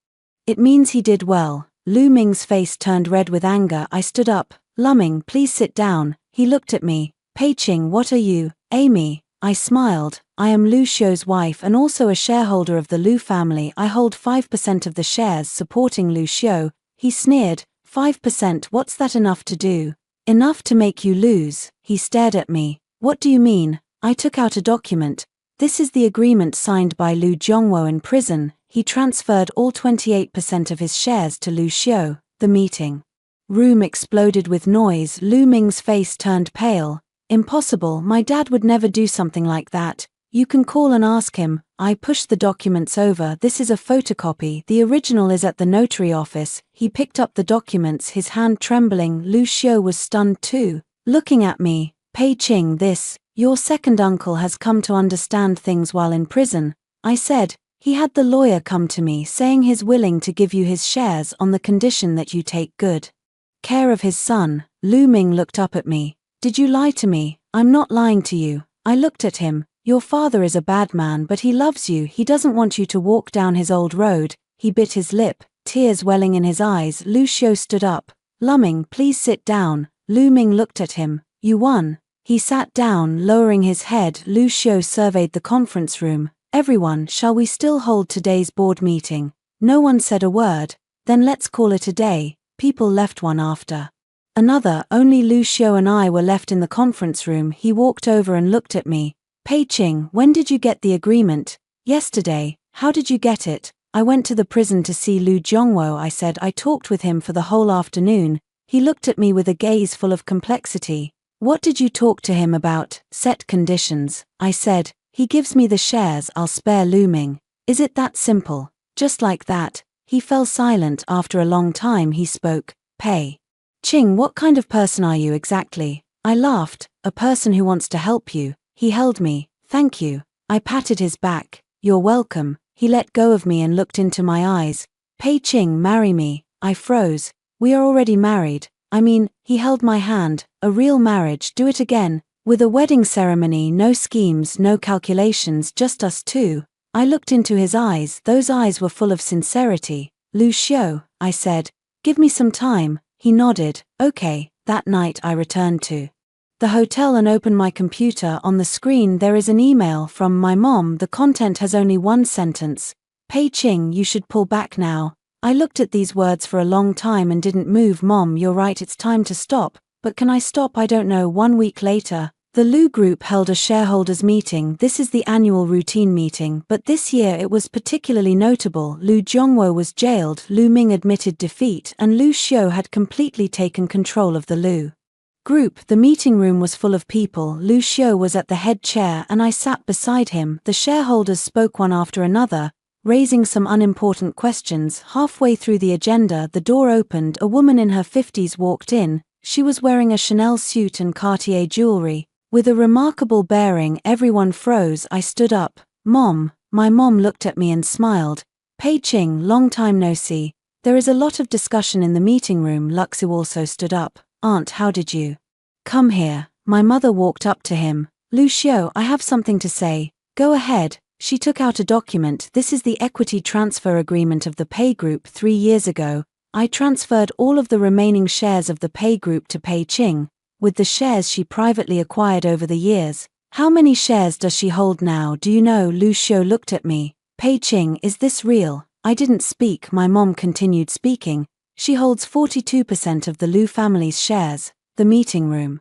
It means he did well. Lu Ming's face turned red with anger. I stood up. Lu Ming, please sit down. He looked at me. Pei Ching, what are you? Amy. I smiled. I am Lu Xiu's wife and also a shareholder of the Lu family. I hold 5% of the shares supporting Lu Xiu. He sneered. 5%, what's that enough to do? Enough to make you lose. He stared at me. What do you mean? I took out a document. This is the agreement signed by Lu Jiongwo in prison. He transferred all 28% of his shares to Lu Xiu. The meeting room exploded with noise. Lu Ming's face turned pale. Impossible, my dad would never do something like that. You can call and ask him. I pushed the documents over. This is a photocopy. The original is at the notary office. He picked up the documents, his hand trembling. Lu Xiu was stunned too, looking at me. Pei Ching, your second uncle has come to understand things while in prison. I said. He had the lawyer come to me saying he's willing to give you his shares on the condition that you take good care of his son. Lu Ming looked up at me. Did you lie to me? I'm not lying to you. I looked at him. Your father is a bad man, but he loves you. He doesn't want you to walk down his old road. He bit his lip, tears welling in his eyes. Lu Xiu stood up. Lu Ming, please sit down. Lu Ming looked at him. You won. He sat down, lowering his head. Lu Xiu surveyed the conference room. Everyone, shall we still hold today's board meeting? No one said a word. Then let's call it a day. People left one after another. Only Lu Xiu and I were left in the conference room. He walked over and looked at me. Pei Ching, when did you get the agreement? Yesterday. How did you get it? I went to the prison to see Lu Jiongwo. I said I talked with him for the whole afternoon. He looked at me with a gaze full of complexity. What did you talk to him about? Set conditions, I said. He gives me the shares, I'll spare looming. Is it that simple? Just like that. He fell silent. After a long time he spoke. Pei Ching, what kind of person are you exactly? I laughed. A person who wants to help you. He held me. Thank you. I patted his back. You're welcome. He let go of me and looked into my eyes. Pei Ching, marry me. I froze. We are already married. I mean, he held my hand. A real marriage, do it again. With a wedding ceremony, no schemes, no calculations, just us two. I looked into his eyes. Those eyes were full of sincerity. Lu Xiu, I said. Give me some time. He nodded. Okay. That night I returned to the hotel and opened my computer. On the screen there is an email from my mom. The content has only one sentence. Pei Ching, you should pull back now. I looked at these words for a long time and didn't move. Mom, you're right, it's time to stop. But can I stop? I don't know. 1 week later, the Lu Group held a shareholders meeting. This is the annual routine meeting, but this year it was particularly notable. Lu Zhongwo was jailed, Lu Ming admitted defeat, and Lu Xiu had completely taken control of the Lu Group. The meeting room was full of people. Lu Xiu was at the head chair and I sat beside him. The shareholders spoke one after another, raising some unimportant questions. Halfway through the agenda, the door opened. A woman in her 50s walked in. She was wearing a Chanel suit and Cartier jewelry. With a remarkable bearing, everyone froze. I stood up. Mom. My mom looked at me and smiled. Pei Ching, long time no see. There is a lot of discussion in the meeting room. Luxu also stood up. Aunt, how did you come here? My mother walked up to him. Lu Xiu, I have something to say. Go ahead. She took out a document. This is the equity transfer agreement of the Pei Group. 3 years ago, I transferred all of the remaining shares of the Pei Group to Pei Ching, with the shares she privately acquired over the years. How many shares does she hold now? Do you know? Lu Xiu looked at me. Pei Ching, is this real? I didn't speak. My mom continued speaking. She holds 42% of the Lu family's shares. The meeting room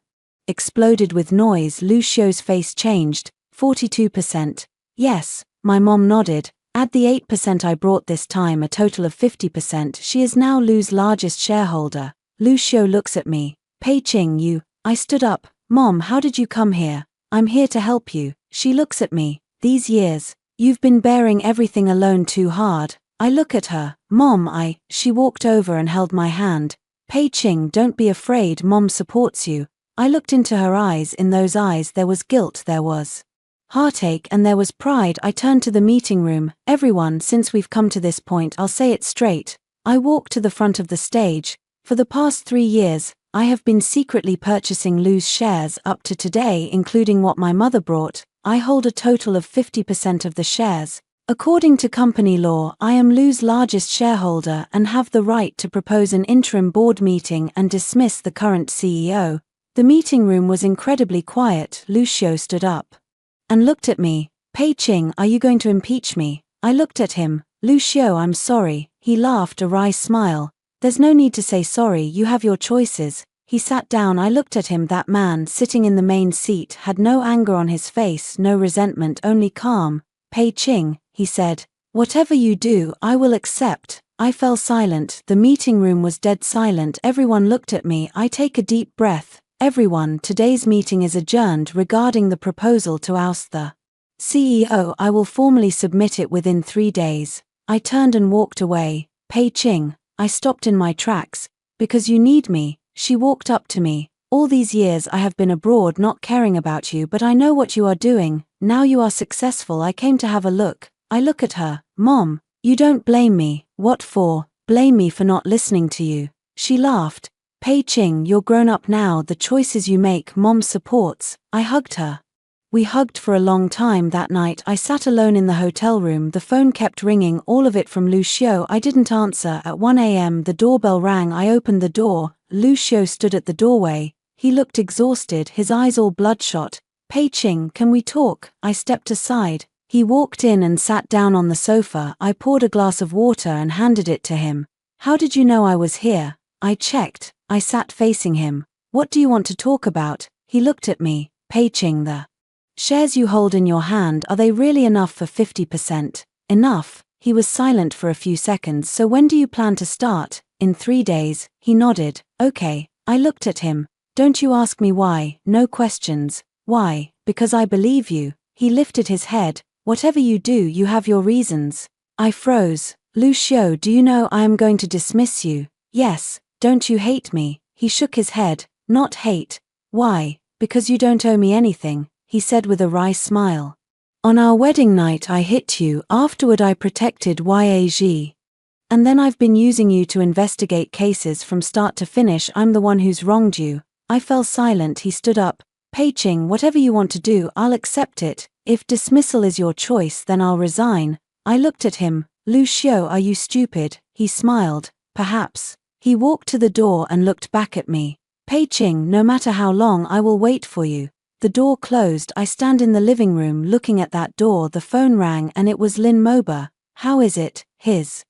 exploded with noise. Lu Xiu's face changed. 42%. Yes, my mom nodded. Add the 8% I brought this time, a total of 50%. She is now Lu's largest shareholder. Lu Xiu looks at me. Pei Ching, you. I stood up. Mom, how did you come here? I'm here to help you. She looks at me. These years, you've been bearing everything alone too hard. I look at her. Mom, She walked over and held my hand. Pei Ching, don't be afraid, Mom supports you. I looked into her eyes. In those eyes there was guilt, there was heartache, and there was pride. I turned to the meeting room. Everyone, since we've come to this point, I'll say it straight. I walked to the front of the stage. For the past 3 years, I have been secretly purchasing Lu's shares up to today, including what my mother brought. I hold a total of 50% of the shares. According to company law, I am Lu's largest shareholder and have the right to propose an interim board meeting and dismiss the current CEO. The meeting room was incredibly quiet. Lu Xiu stood up and looked at me. Pei Ching, are you going to impeach me? I looked at him. Lu Xiu, I'm sorry. He laughed, a wry smile. There's no need to say sorry, you have your choices. He sat down. I looked at him. That man, sitting in the main seat, had no anger on his face, no resentment, only calm. Pei Ching, he said, whatever you do, I will accept. I fell silent. The meeting room was dead silent. Everyone looked at me. I take a deep breath. Everyone, today's meeting is adjourned regarding the proposal to oust the CEO. I will formally submit it within 3 days. I turned and walked away. Pei Ching, I stopped in my tracks. Because you need me. She walked up to me. All these years I have been abroad not caring about you, but I know what you are doing. Now you are successful. I came to have a look. I look at her. Mom, you don't blame me. What for? Blame me for not listening to you. She laughed. Pei Ching, you're grown up now. The choices you make, Mom supports. I hugged her. We hugged for a long time that night. I sat alone in the hotel room. The phone kept ringing, all of it from Lu Xiu. I didn't answer. At 1 a.m. the doorbell rang. I opened the door. Lu Xiu stood at the doorway. He looked exhausted, his eyes all bloodshot. Pei Ching, can we talk? I stepped aside. He walked in and sat down on the sofa. I poured a glass of water and handed it to him. How did you know I was here? I checked. I sat facing him. What do you want to talk about? He looked at me. Pei Ching, the shares you hold in your hand, are they really enough for 50%? Enough. He was silent for a few seconds. So when do you plan to start? In 3 days, he nodded. Okay. I looked at him. Don't you ask me why, no questions. Why? Because I believe you. He lifted his head. Whatever you do, you have your reasons. I froze. Lucio, do you know I am going to dismiss you? Yes. Don't you hate me? He shook his head. Not hate. Why? Because you don't owe me anything, he said with a wry smile. On our wedding night I hit you, afterward I protected YAG. And then I've been using you to investigate cases from start to finish. I'm the one who's wronged you. I fell silent. He stood up. Pei-Ching, whatever you want to do, I'll accept it. If dismissal is your choice, then I'll resign. I looked at him. Lucio, are you stupid? He smiled. Perhaps. He walked to the door and looked back at me. Pei-Ching, no matter how long, I will wait for you. The door closed. I stand in the living room looking at that door. The phone rang and it was Lin Moba. How is it? His.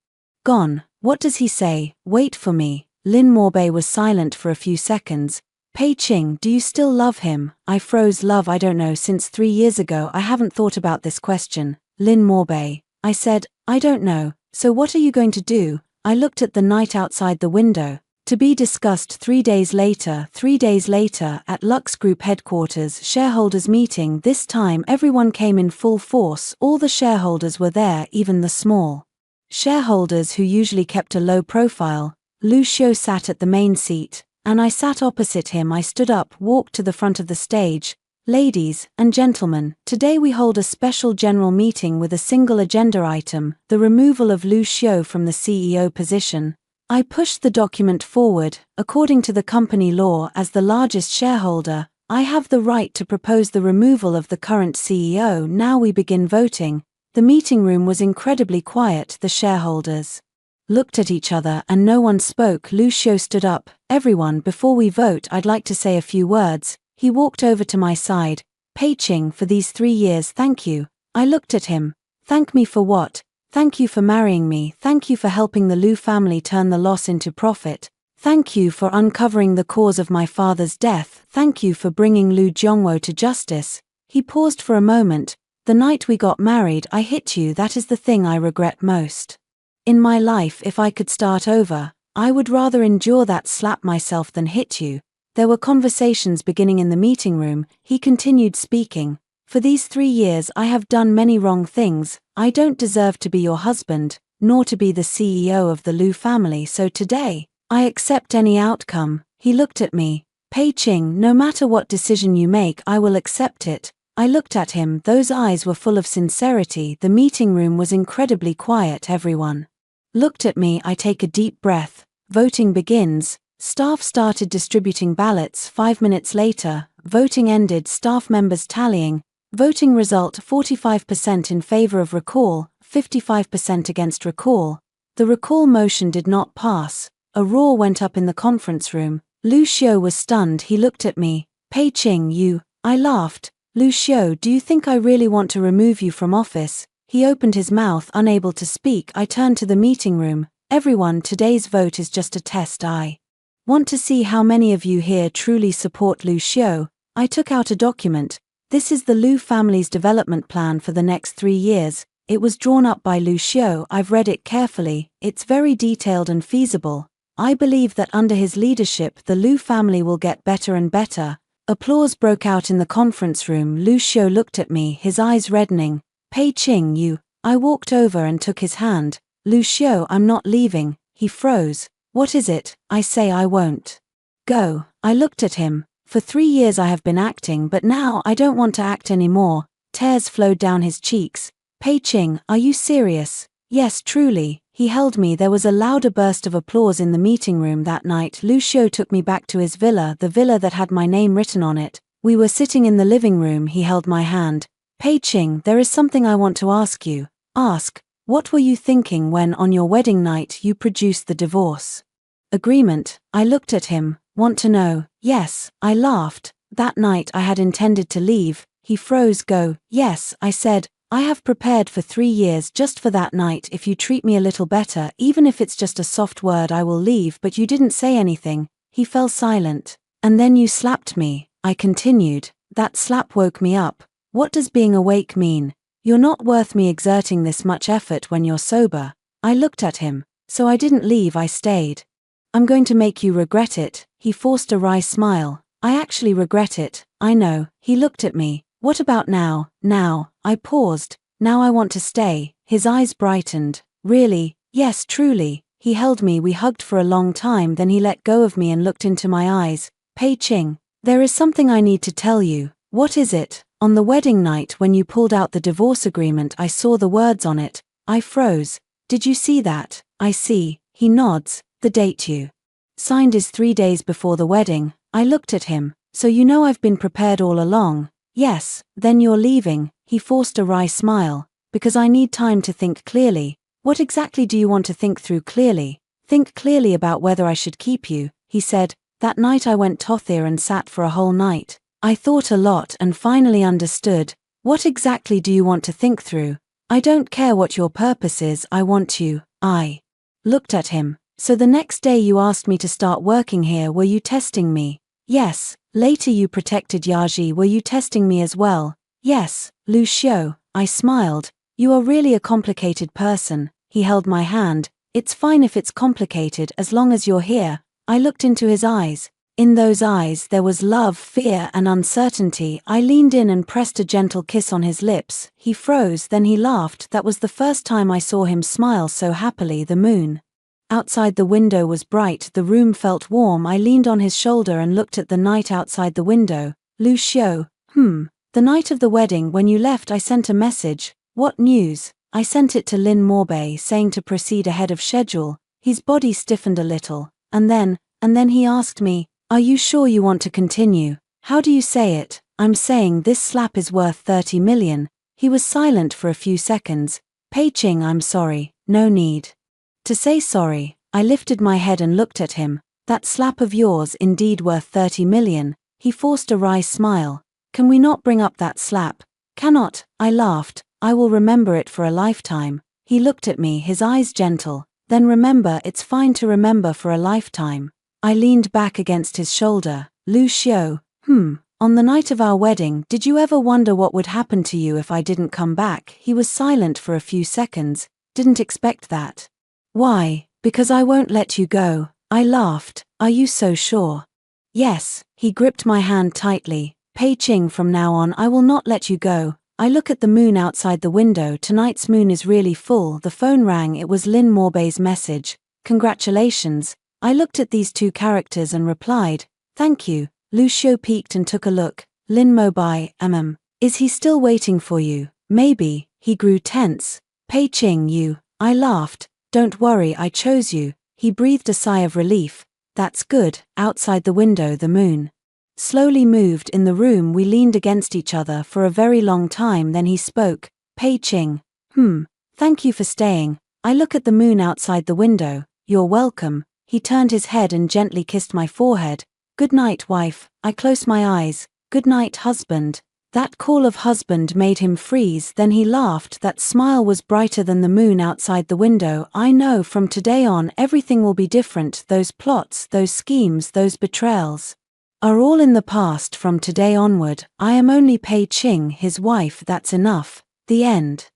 Gone. What does he say? Wait for me. Lin Morbei was silent for a few seconds. Pei-Ching, do you still love him? I froze. Love, I don't know. Since 3 years ago I haven't thought about this question. Lin Morbei. I said, I don't know. So what are you going to do? I looked at the night outside the window. To be discussed 3 days later. 3 days later, at Lux Group headquarters, shareholders meeting. This time everyone came in full force. All the shareholders were there, even the small shareholders who usually kept a low profile. Lucio sat at the main seat, and I sat opposite him. I stood up, walked to the front of the stage. Ladies and gentlemen, today we hold a special general meeting with a single agenda item, the removal of Lucio from the CEO position. I pushed the document forward. According to the company law, as the largest shareholder, I have the right to propose the removal of the current CEO. Now we begin voting. The meeting room was incredibly quiet. The shareholders looked at each other and no one spoke. Lucio stood up. Everyone, before we vote, I'd like to say a few words. He walked over to my side. Pei-Ching, for these 3 years, thank you. I looked at him. Thank me for what? Thank you for marrying me. Thank you for helping the Lu family turn the loss into profit. Thank you for uncovering the cause of my father's death. Thank you for bringing Lu Jiongwo to justice. He paused for a moment. The night we got married, I hit you. That is the thing I regret most in my life. If I could start over, I would rather endure that slap myself than hit you. There were conversations beginning in the meeting room. He continued speaking. For these 3 years I have done many wrong things. I don't deserve to be your husband, nor to be the CEO of the Lu family, so today, I accept any outcome. He looked at me. Pei-Ching, no matter what decision you make, I will accept it. I looked at him. Those eyes were full of sincerity. The meeting room was incredibly quiet. Everyone looked at me. I take a deep breath. Voting begins. Staff started distributing ballots. 5 minutes later, voting ended. Staff members tallying. Voting result: 45% in favor of recall, 55% against recall. The recall motion did not pass. A roar went up in the conference room. Lucio was stunned. He looked at me. Pei-Ching, you. I laughed. Lucio, do you think I really want to remove you from office? He opened his mouth, unable to speak. I turned to the meeting room. Everyone, today's vote is just a test. I want to see how many of you here truly support Lucio. I took out a document. This is the Lu family's development plan for the next 3 years. It was drawn up by Lucio. I've read it carefully. It's very detailed and feasible. I believe that under his leadership the Lu family will get better and better. Applause broke out in the conference room. Lucio looked at me, his eyes reddening. Pei-Ching, you. I walked over and took his hand. Lucio, I'm not leaving. He froze. What is it? I say I won't go. I looked at him. For 3 years I have been acting, but now I don't want to act anymore. Tears flowed down his cheeks. Pei-Ching, are you serious? Yes, truly. He held me. There was a louder burst of applause in the meeting room that night. Lucio took me back to his villa, the villa that had my name written on it. We were sitting in the living room. He held my hand. Pei-Ching, there is something I want to ask you. Ask. What were you thinking when, on your wedding night, you produced the divorce agreement? I looked at him. Want to know? Yes. I laughed. That night I had intended to leave. He froze. Go. Yes, I said. I have prepared for 3 years just for that night. If you treat me a little better, even if it's just a soft word, I will leave. But you didn't say anything. He fell silent. And then you slapped me. I continued. That slap woke me up. What does being awake mean? You're not worth me exerting this much effort when you're sober. I looked at him. So I didn't leave, I stayed. I'm going to make you regret it. He forced a wry smile. I actually regret it, I know. He looked at me. What about now? Now, I paused. Now I want to stay. His eyes brightened. Really? Yes, truly. He held me, we hugged for a long time, then he let go of me and looked into my eyes. Pei Ching, there is something I need to tell you. What is it? On the wedding night when you pulled out the divorce agreement, I saw the words on it. I froze. Did you see that? I see. He nods. The date you signed is 3 days before the wedding. I looked at him. So you know I've been prepared all along. Yes, then you're leaving. He forced a wry smile. Because I need time to think clearly. What exactly do you want to think through clearly? Think clearly about whether I should keep you, he said. That night I went Tothir and sat for a whole night. I thought a lot and finally understood. What exactly do you want to think through? I don't care what your purpose is, I want you. I looked at him. So the next day you asked me to start working here, were you testing me? Yes. Later you protected Yaji, were you testing me as well? Yes. Lu Xiu, I smiled. You are really a complicated person. He held my hand. It's fine if it's complicated as long as you're here. I looked into his eyes. In those eyes there was love, fear and uncertainty. I leaned in and pressed a gentle kiss on his lips. He froze, then he laughed. That was the first time I saw him smile so happily. The moon outside the window was bright, the room felt warm. I leaned on his shoulder and looked at the night outside the window. Lu Xiu, the night of the wedding when you left I sent a message. What news? I sent it to Lin Morbei saying to proceed ahead of schedule. His body stiffened a little. And then he asked me, are you sure you want to continue? How do you say it? I'm saying this slap is worth 30 million. He was silent for a few seconds. Pei Ching, I'm sorry. No need to say sorry. I lifted my head and looked at him. That slap of yours indeed worth 30 million. He forced a wry smile. Can we not bring up that slap? Cannot. I laughed. I will remember it for a lifetime. He looked at me, his eyes gentle. Then remember, it's fine to remember for a lifetime. I leaned back against his shoulder. Lu Xiu, on the night of our wedding, did you ever wonder what would happen to you if I didn't come back? He was silent for a few seconds. Didn't expect that. Why? Because I won't let you go. I laughed. Are you so sure? Yes. He gripped my hand tightly. Pei Ching, from now on I will not let you go. I look at the moon outside the window. Tonight's moon is really full. The phone rang. It was Lin Morbei's message. Congratulations. I looked at these two characters and replied, thank you. Lu Xiu peeked and took a look. Lin Morbei, is he still waiting for you? Maybe. He grew tense. Pei Ching, you. I laughed. Don't worry, I chose you. He breathed a sigh of relief. That's good. Outside the window the moon slowly moved. In the room we leaned against each other for a very long time, then he spoke. Pei Ching. Thank you for staying. I look at the moon outside the window. You're welcome. He turned his head and gently kissed my forehead. Good night, wife. I closed my eyes. Good night, husband. That call of husband made him freeze, then he laughed. That smile was brighter than the moon outside the window. I know from today on everything will be different. Those plots, those schemes, those betrayals are all in the past. From today onward, I am only Pei Ching, his wife. That's enough. The end.